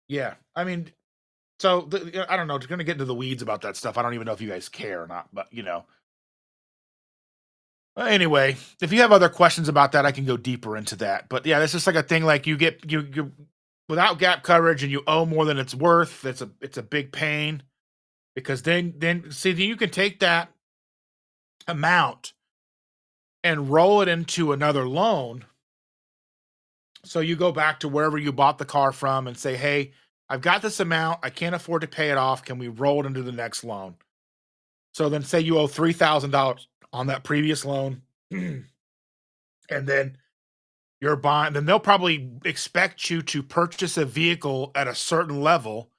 yeah, I mean, so I don't know. It's going to get into the weeds about that stuff. I don't even know if you guys care or not, but Anyway, if you have other questions about that, I can go deeper into that. But yeah, that's just like a thing. Like you without gap coverage and you owe more than it's worth. It's a big pain, because then see, then you can take that amount and roll it into another loan. So you go back to wherever you bought the car from and say, hey, I've got this amount. I can't afford to pay it off. Can we roll it into the next loan? So then say you owe $3,000 on that previous loan, and then you're buying, then they'll probably expect you to purchase a vehicle at a certain level.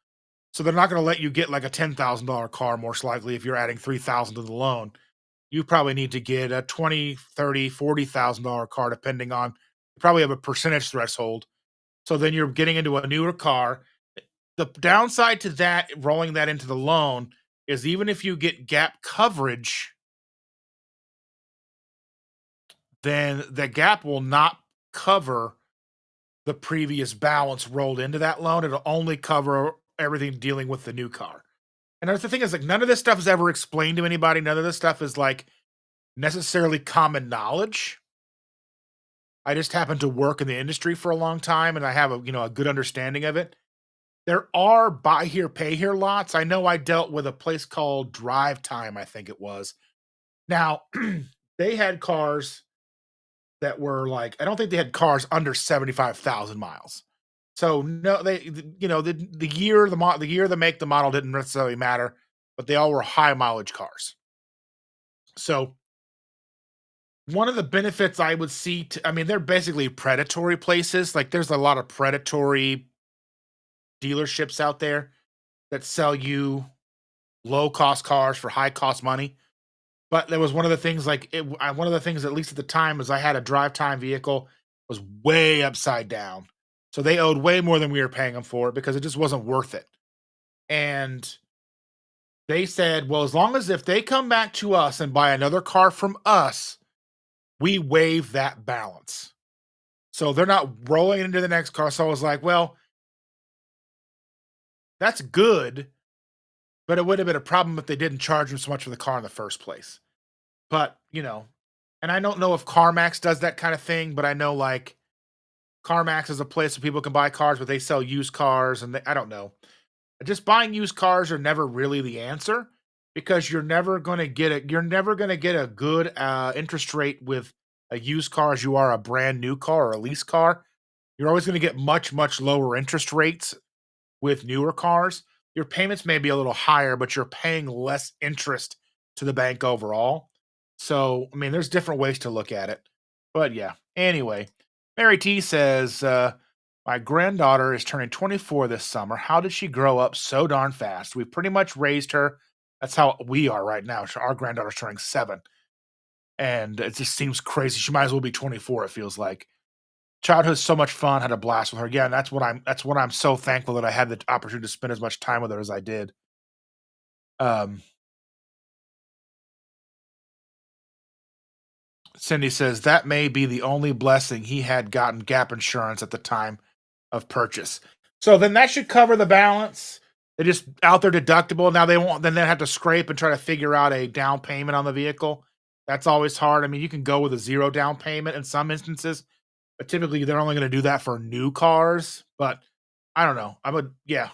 So they're not going to let you get like a $10,000 car, most likely, if you're adding 3,000 to the loan. You probably need to get a 20, 30, $40,000 car, depending on, you probably have a percentage threshold. So then you're getting into a newer car. The downside to that, rolling that into the loan, is even if you get gap coverage, then the gap will not cover the previous balance rolled into that loan. It'll only cover everything dealing with the new car. And that's the thing, is like none of this stuff is ever explained to anybody. None of this stuff is like necessarily common knowledge. I just happen to work in the industry for a long time and I have a good understanding of it. There are buy here, pay here lots. I know I dealt with a place called Drive Time, I think it was. Now, they had cars that were like, I don't think they had cars under 75,000 miles. So no, the year, the year, the make, the model didn't necessarily matter, but they all were high mileage cars. So one of the benefits I would see, I mean, they're basically predatory places. Like there's a lot of predatory dealerships out there that sell you low cost cars for high cost money. But there was one of the things, like one of the things, at least at the time, was I had a drive time vehicle was way upside down. So they owed way more than we were paying them for it because it just wasn't worth it. And they said, well, as long as if they come back to us and buy another car from us, we waive that balance. So they're not rolling into the next car. So I was like, well, that's good, but it would have been a problem if they didn't charge them so much for the car in the first place. But, and I don't know if CarMax does that kind of thing, but I know like CarMax is a place where people can buy cars, but they sell used cars, and I don't know. Just buying used cars are never really the answer because you're never going to get a good interest rate with a used car as you are a brand new car or a lease car. You're always going to get much, much lower interest rates with newer cars. Your payments may be a little higher, but you're paying less interest to the bank overall. So, I mean, there's different ways to look at it. But yeah, anyway, Mary T says, my granddaughter is turning 24 this summer. How did she grow up so darn fast? We pretty much raised her. That's how we are right now. Our granddaughter's turning 7. And it just seems crazy. She might as well be 24, it feels like. Childhood's so much fun, had a blast with her. Yeah, and that's what I'm so thankful that I had the opportunity to spend as much time with her as I did. Um, Cindy says that may be the only blessing he had gotten gap insurance at the time of purchase. So then that should cover the balance. They just out their deductible. Now they won't, then they have to scrape and try to figure out a down payment on the vehicle. That's always hard. I mean, you can go with a 0 down payment in some instances, but typically they're only going to do that for new cars. But I don't know. Yeah.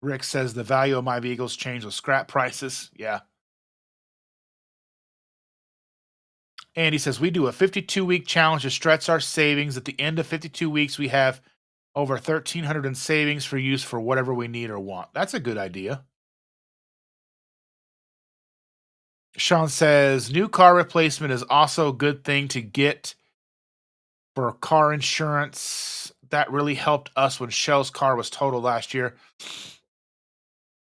Rick says the value of my vehicles changed with scrap prices. Yeah. Andy says we do a 52-week challenge to stretch our savings. At the end of 52 weeks, we have over 1,300 in savings for use for whatever we need or want. That's a good idea. Sean says new car replacement is also a good thing to get for car insurance. That really helped us when Shell's car was totaled last year.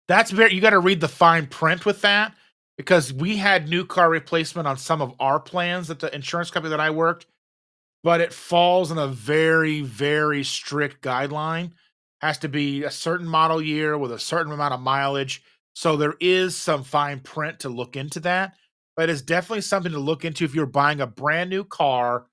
That's you got to read the fine print with that because we had new car replacement on some of our plans at the insurance company that I worked, but it falls in a very, very strict guideline. Has to be a certain model year with a certain amount of mileage. So there is some fine print to look into that, but it's definitely something to look into if you're buying a brand new car.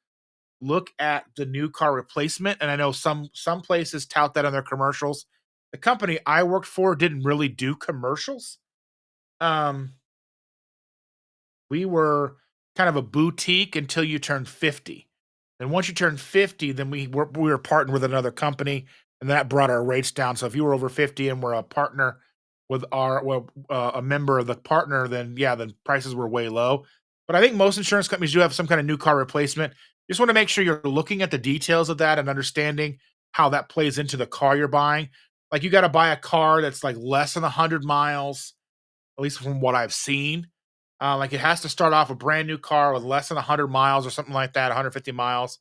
Look at the new car replacement, and I know some places tout that on their commercials. The company I worked for didn't really do commercials. Um, we were kind of a boutique until you turned 50. And once you turned 50, then we were partnered with another company, and that brought our rates down. So if you were over 50 and were a partner with a member of the partner, then yeah, then prices were way low. But I think most insurance companies do have some kind of new car replacement. You just want to make sure you're looking at the details of that and understanding how that plays into the car you're buying. Like you got to buy a car that's like less than 100 miles, at least from what I've seen. Like it has to start off a brand new car with less than 100 miles or something like that, 150 miles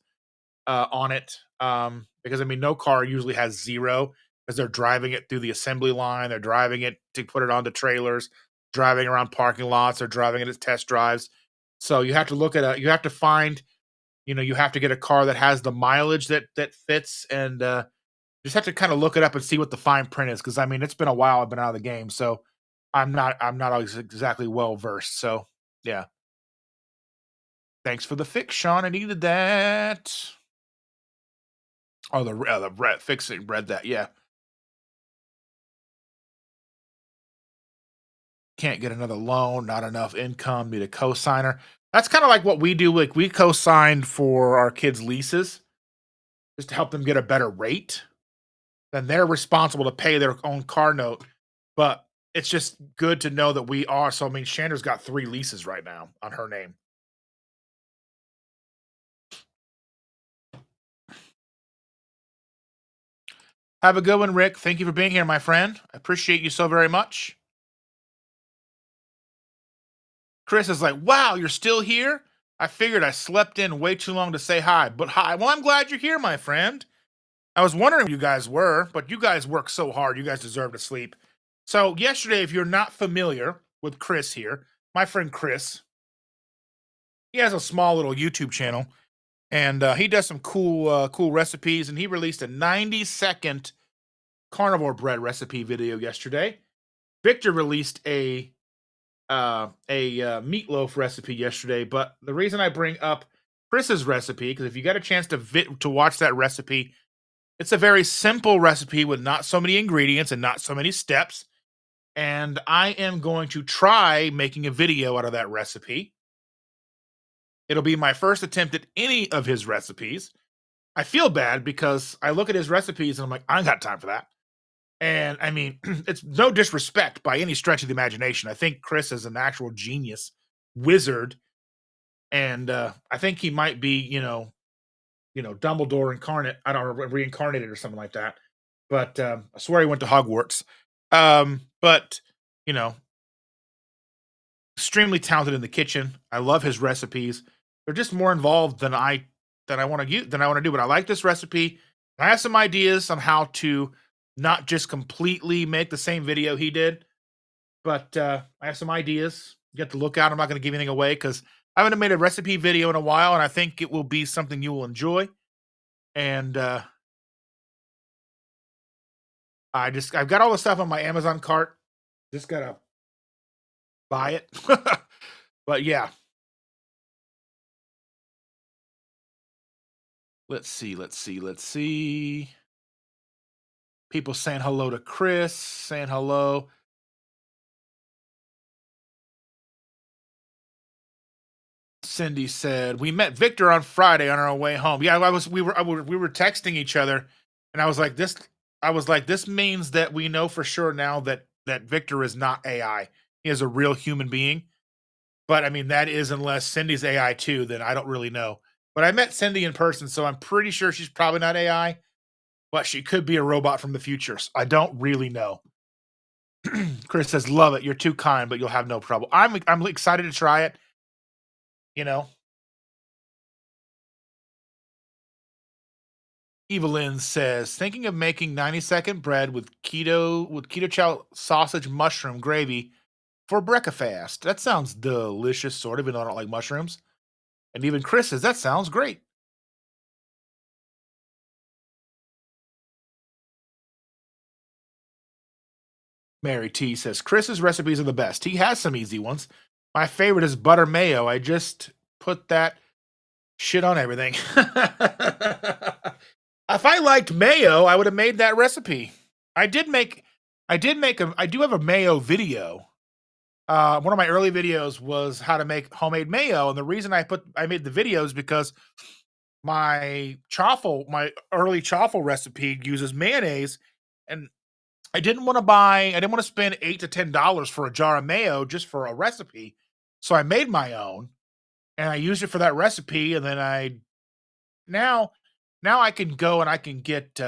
on it. Because I mean, no car usually has zero because they're driving it through the assembly line. They're driving it to put it onto trailers, driving around parking lots. They're driving it as test drives. So you have to look at you have to find, you have to get a car that has the mileage that fits, and just have to kind of look it up and see what the fine print is. Because I mean, it's been a while I've been out of the game, so I'm not always exactly well versed. So yeah, thanks for the fix, Sean. I needed that. Oh, the fixing read that. Yeah, can't get another loan, not enough income, need a cosigner. That's kind of like what we do. Like we co-signed for our kids' leases just to help them get a better rate. Then they're responsible to pay their own car note. But it's just good to know that we are. So I mean, Shander's got 3 leases right now on her name. Have a good one, Rick. Thank you for being here, my friend. I appreciate you so very much. Chris is like, wow, you're still here? I figured I slept in way too long to say hi, but hi. Well, I'm glad you're here, my friend. I was wondering who you guys were, but you guys work so hard. You guys deserve to sleep. So, yesterday, if you're not familiar with Chris here, my friend Chris, he has a small little YouTube channel, and he does some cool recipes. And he released a 90-second carnivore bread recipe video yesterday. Victor released a meatloaf recipe yesterday. But the reason I bring up Chris's recipe, because if you got a chance to watch that recipe, it's a very simple recipe with not so many ingredients and not so many steps. And I am going to try making a video out of that recipe. It'll be my first attempt at any of his recipes. I feel bad because I look at his recipes and I'm like, I ain't got time for that. And I mean, it's no disrespect by any stretch of the imagination. I think Chris is an actual genius wizard, and I think he might be, Dumbledore incarnate. I don't know, reincarnated or something like that. But I swear he went to Hogwarts. But you know, extremely talented in the kitchen. I love his recipes. They're just more involved than I want to do. But I like this recipe. I have some ideas on how to not just completely make the same video he did, but I have some ideas. You have to look out. I'm not going to give anything away because I haven't made a recipe video in a while, and I think it will be something you will enjoy. And I've got all the stuff on my Amazon cart. Just gotta buy it. But yeah, let's see. People saying hello to Chris, saying hello. Cindy said, "We met Victor on Friday on our way home." Yeah, we were texting each other, and I was like, "This means that we know for sure now that Victor is not AI. He is a real human being." But I mean, that is unless Cindy's AI too, then I don't really know. But I met Cindy in person, so I'm pretty sure she's probably not AI, but she could be a robot from the future. So I don't really know. Chris says, "Love it. You're too kind, but you'll have no trouble." I'm excited to try it. You know, Evelyn says, thinking of making 90-second bread with keto chow sausage mushroom gravy for breakfast. That sounds delicious, sort of, even though I don't like mushrooms. And even Chris says, that sounds great. Mary T says, Chris's recipes are the best. He has some easy ones. My favorite is butter mayo. I just put that shit on everything. If I liked mayo, I would have made that recipe. I did make I do have a mayo video. One of my early videos was how to make homemade mayo, and the reason I made the video is because my early chaffle recipe uses mayonnaise, and I didn't want to spend $8 to $10 for a jar of mayo just for a recipe. So I made my own and I used it for that recipe. And then now, now I can go and I can get,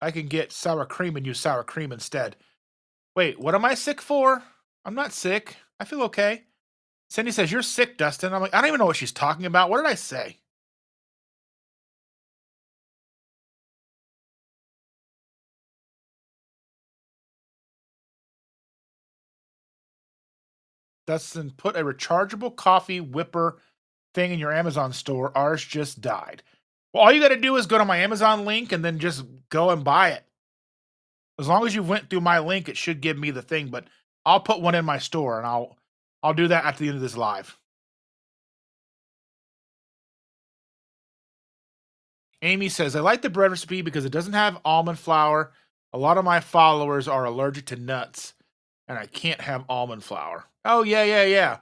I can get sour cream and use sour cream instead. Wait, what am I sick for? I'm not sick. I feel okay. Cindy says, "You're sick, Dustin." I'm like, I don't even know what she's talking about. What did I say? Dustin, put a rechargeable coffee whipper thing in your Amazon store. Ours just died. Well, all you got to do is go to my Amazon link and then just go and buy it. As long as you went through my link, it should give me the thing, but I'll put one in my store and I'll do that at the end of this live. Amy says, I like the bread recipe because it doesn't have almond flour. A lot of my followers are allergic to nuts and I can't have almond flour. Oh yeah, yeah, yeah.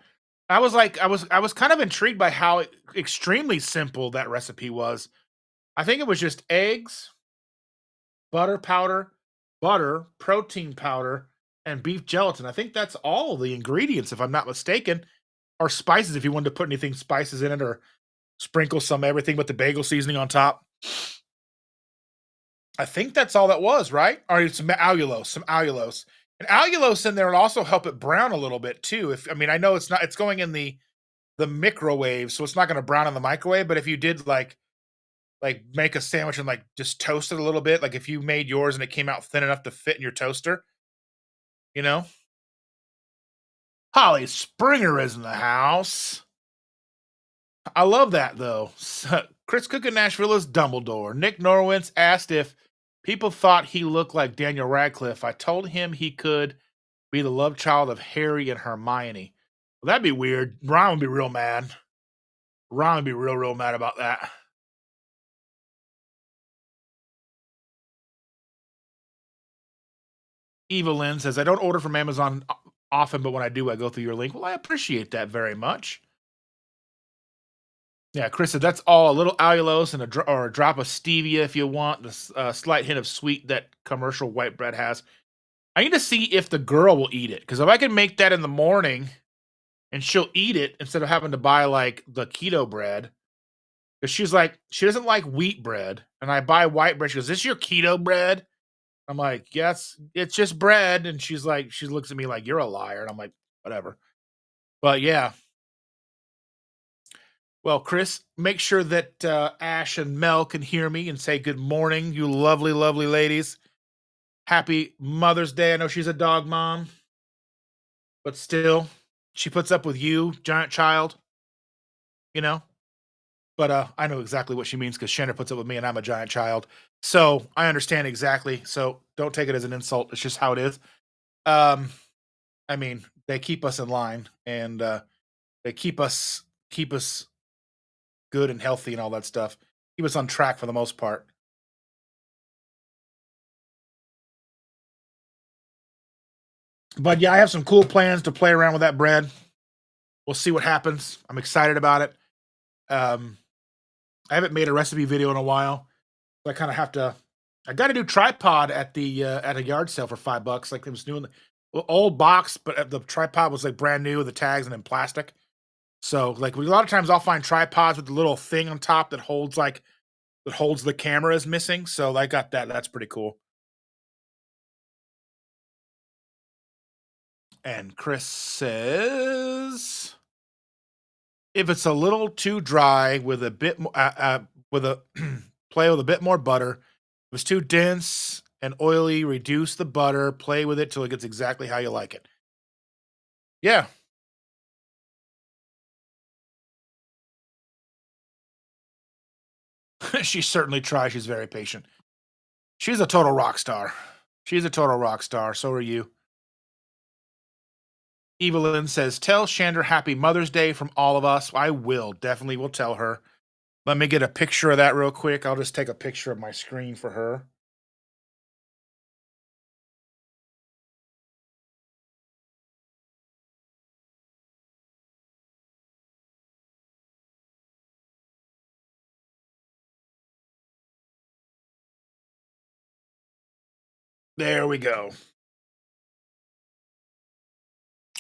I was kind of intrigued by how extremely simple that recipe was. I think it was just eggs, butter powder, butter, protein powder, and beef gelatin. I think that's all the ingredients, if I'm not mistaken, or spices if you wanted to put anything spices in it or sprinkle some everything with the bagel seasoning on top. I think that's all that was, right? Or some allulose. And allulose in there will also help it brown a little bit too. If I mean, I know it's going in the microwave, so it's not going to brown in the microwave. But if you did like make a sandwich and like just toast it a little bit, like if you made yours and it came out thin enough to fit in your toaster, you know. Holly Springer is in the house. I love that though. Chris Cook in Nashville is Dumbledore. Nick Norwitz asked if people thought he looked like Daniel Radcliffe. I told him he could be the love child of Harry and Hermione. Well, that'd be weird. Ron would be real mad. Ron would be real, real mad about that. Eva Lynn says, I don't order from Amazon often, but when I do, I go through your link. Well, I appreciate that very much. Yeah, Chris said that's all a little allulose and or a drop of stevia if you want the slight hint of sweet that commercial white bread has. I need to see if the girl will eat it because if I can make that in the morning and she'll eat it instead of having to buy like the keto bread, because she's like she doesn't like wheat bread, and I buy white bread. She goes, "Is this your keto bread?" I'm like, "Yes, it's just bread," and she's like, she looks at me like you're a liar, and I'm like, whatever. But yeah, well, Chris, make sure that Ash and Mel can hear me and say good morning, you lovely, lovely ladies. Happy Mother's Day. I know she's a dog mom, but still, she puts up with you, giant child, you know? But I know exactly what she means because Shannon puts up with me and I'm a giant child. So I understand exactly. So don't take it as an insult. It's just how it is. Um, I mean, they keep us in line and they keep us good and healthy and all that stuff. Keep us on track for the most part. But yeah, I have some cool plans to play around with that bread. We'll see what happens. I'm excited about it. Um, I haven't made a recipe video in a while, so I kind of have to. I got a new tripod at a yard sale for $5. Like it was new in the old box, but the tripod was like brand new with the tags and in plastic. So like a lot of times I'll find tripods with the little thing on top that holds the camera is missing. So I got that. That's pretty cool. And Chris says if it's a little too dry with a bit more with a play with a bit more butter. If it's too dense and oily, reduce the butter, play with it till it gets exactly how you like it. Yeah. She certainly tries. She's very patient. She's a total rock star. She's a total rock star. So are you. Evelyn says, tell Shander happy Mother's Day from all of us. I will. Definitely will tell her. Let me get a picture of that real quick. I'll just take a picture of my screen for her. There we go.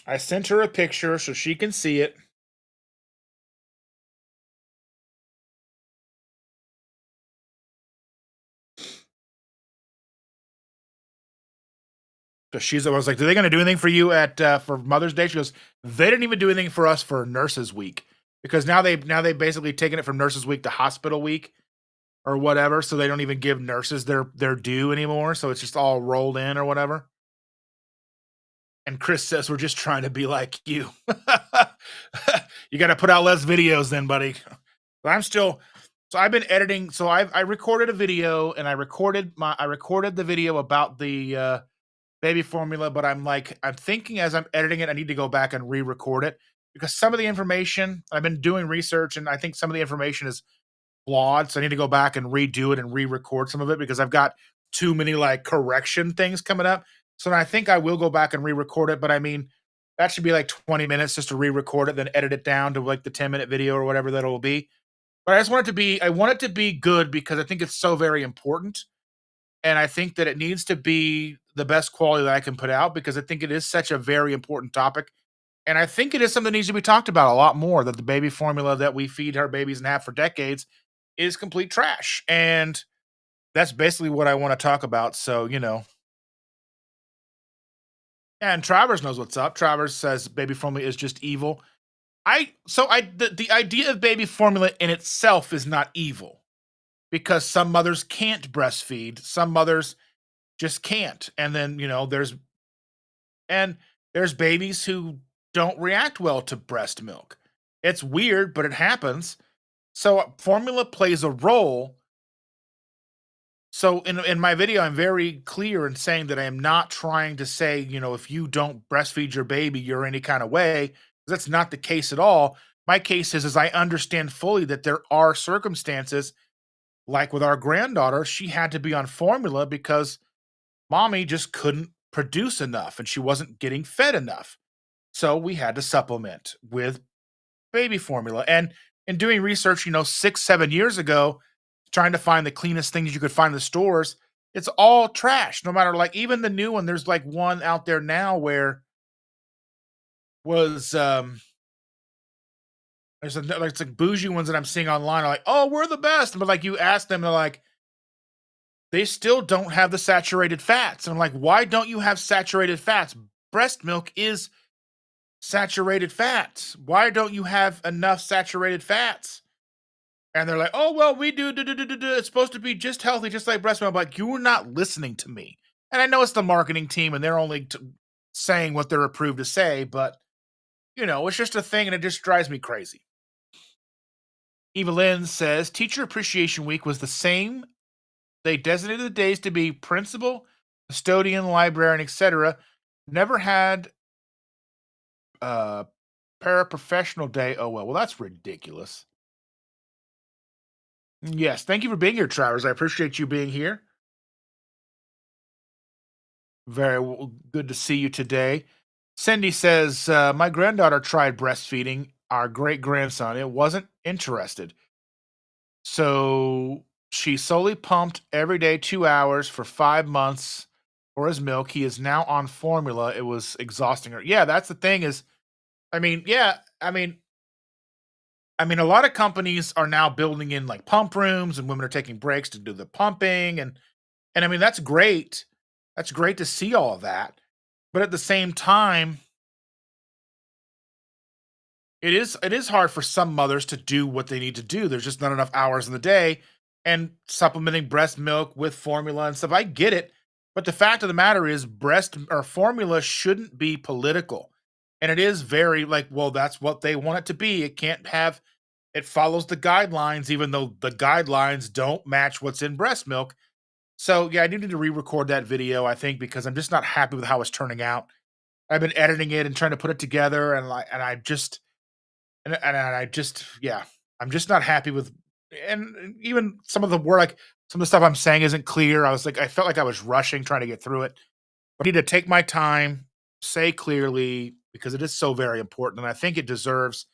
I sent her a picture so she can see it. So I was like, "Are they gonna do anything for you at for Mother's Day?" She goes, "They didn't even do anything for us for Nurses Week because now they've basically taken it from Nurses Week to Hospital Week or whatever, so they don't even give nurses their due anymore. So it's just all rolled in or whatever." And Chris says, "We're just trying to be like you." You got to put out less videos, then, buddy. But I'm still. So I've been editing. So I recorded a video and I recorded the video about the baby formula, but I'm thinking as I'm editing it, I need to go back and re-record it because some of the information I've been doing research and I think some of the information is flawed. So I need to go back and redo it and re-record some of it because I've got too many like correction things coming up. So I think I will go back and re-record it, but I mean that should be like 20 minutes just to re-record it, then edit it down to like the 10-minute video or whatever that will be. But I want it to be good because I think it's so very important and I think that it needs to be the best quality that I can put out because I think it is such a very important topic. And I think it is something that needs to be talked about a lot more that the baby formula that we feed our babies and have for decades is complete trash. And that's basically what I want to talk about. So, and Travers knows what's up. Travers says baby formula is just evil. The idea of baby formula in itself is not evil because some mothers can't breastfeed, some mothers just can't. And then, and there's babies who don't react well to breast milk. It's weird, but it happens. So formula plays a role. So in my video, I'm very clear in saying that I am not trying to say, if you don't breastfeed your baby, you're any kind of way. That's not the case at all. My case is I understand fully that there are circumstances, like with our granddaughter, she had to be on formula because mommy just couldn't produce enough and she wasn't getting fed enough. So we had to supplement with baby formula. And in doing research, 6, 7 years ago, trying to find the cleanest things you could find in the stores, it's all trash. No matter like even the new one, there's like one out there now where was like it's like bougie ones that I'm seeing online are like, oh, we're the best. But like you ask them, they're like, they still don't have the saturated fats. And I'm like, why don't you have saturated fats? Breast milk is saturated fats. Why don't you have enough saturated fats? And they're like, oh, well, we do. It's supposed to be just healthy, just like breast milk. I'm like, you're not listening to me. And I know it's the marketing team and they're only saying what they're approved to say, but, it's just a thing and it just drives me crazy. Evelyn says, Teacher Appreciation Week was the same. They designated the days to be principal, custodian, librarian, etc. Never had uh paraprofessional day. Oh well, that's ridiculous. Yes, thank you for being here, Travers. I appreciate you being here. Good to see you today. Cindy says, my granddaughter tried breastfeeding our great grandson. It wasn't interested. So she solely pumped every day 2 hours for 5 months for his milk. He is now on formula. It was exhausting her. Yeah, that's the thing is, I mean, yeah, I mean, a lot of companies are now building in like pump rooms and women are taking breaks to do the pumping and I mean that's great. That's great to see all of that. But at the same time, it is hard for some mothers to do what they need to do. There's just not enough hours in the day and supplementing breast milk with formula and stuff. I get it. But the fact of the matter is breast or formula shouldn't be political. And it is very like, well, that's what they want it to be. It can't have it follows the guidelines, even though the guidelines don't match what's in breast milk. So yeah, I do need to re-record that video, I think, because I'm just not happy with how it's turning out. I've been editing it and trying to put it together, and I just yeah, I'm just not happy with and even some of the word like some of the stuff I'm saying isn't clear. I felt like I was rushing trying to get through it. But I need to take my time, say clearly, because it is so very important. And I think it deserves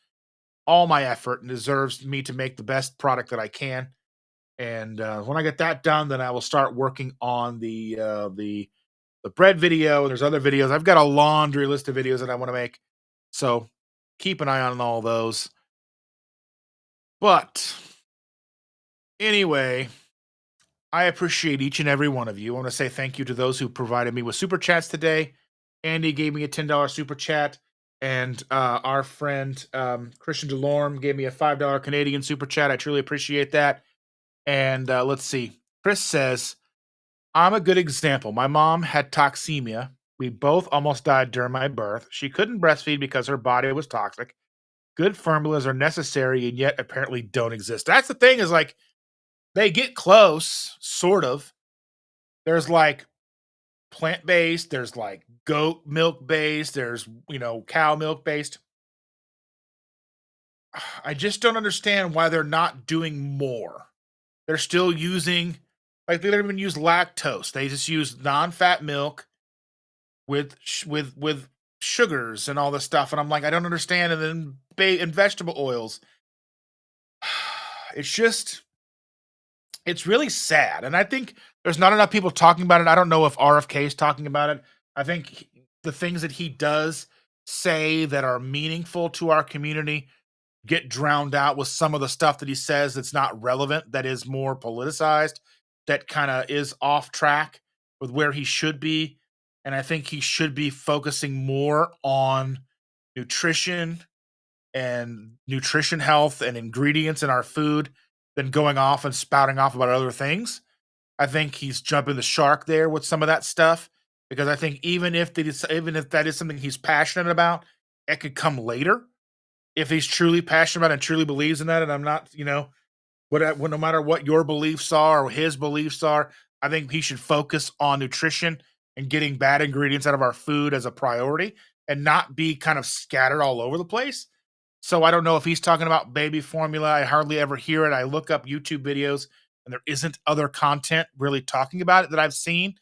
all my effort and deserves me to make the best product that I can. And when I get that done, then I will start working on the bread video. There's other videos. I've got a laundry list of videos that I want to make. So keep an eye on all those. But anyway, I appreciate each and every one of you. I want to say thank you to those who provided me with super chats today. Andy gave me a $10 super chat, and our friend Christian Delorme gave me a $5 Canadian super chat. I truly appreciate that. And let's see. Chris says, I'm a good example. My mom had toxemia. We both almost died during my birth. She couldn't breastfeed because her body was toxic. Good formulas are necessary and yet apparently don't exist. That's the thing is like they get close, sort of. There's like plant based, there's like goat milk based, there's, cow milk based. I just don't understand why they're not doing more. They're still using, like, they don't even use lactose. They just use non-fat milk with with sugars and all this stuff. And I'm like, I don't understand. And then and vegetable oils. It's just, it's really sad. And I think there's not enough people talking about it. I don't know if RFK is talking about it. I think the things that he does say that are meaningful to our community get drowned out with some of the stuff that he says that's not relevant, that is more politicized, that kind of is off track with where he should be. And I think he should be focusing more on nutrition and nutrition health and ingredients in our food than going off and spouting off about other things. I think he's jumping the shark there with some of that stuff because I think even if that is something he's passionate about, it could come later if he's truly passionate about it and truly believes in that. And I'm not, no matter what your beliefs are or his beliefs are, I think he should focus on nutrition and getting bad ingredients out of our food as a priority and not be kind of scattered all over the place. So I don't know if he's talking about baby formula. I hardly ever hear it. I look up YouTube videos and there isn't other content really talking about it that I've seen.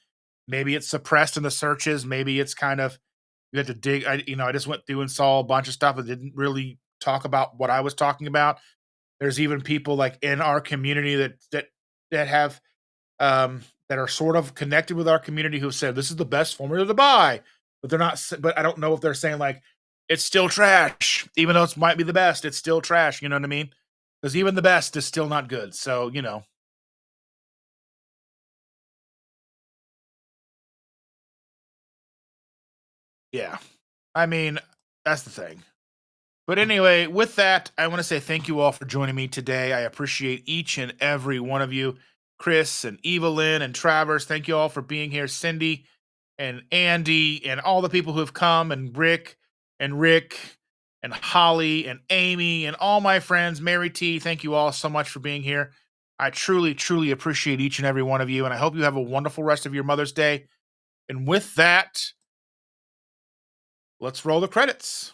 Maybe it's suppressed in the searches. Maybe it's kind of, you have to dig. I just went through and saw a bunch of stuff that didn't really talk about what I was talking about. There's even people like in our community that have that are sort of connected with our community who said this is the best formula to buy, but they're not. But I don't know if they're saying like it's still trash, even though it might be the best. It's still trash. You know what I mean? Because even the best is still not good. So yeah. I mean, that's the thing. But anyway, with that, I want to say thank you all for joining me today. I appreciate each and every one of you. Chris and Evelyn and Travers, thank you all for being here. Cindy and Andy and all the people who have come, and Rick and Holly and Amy and all my friends, Mary T. Thank you all so much for being here. I truly, truly appreciate each and every one of you. And I hope you have a wonderful rest of your Mother's Day. And with that, let's roll the credits.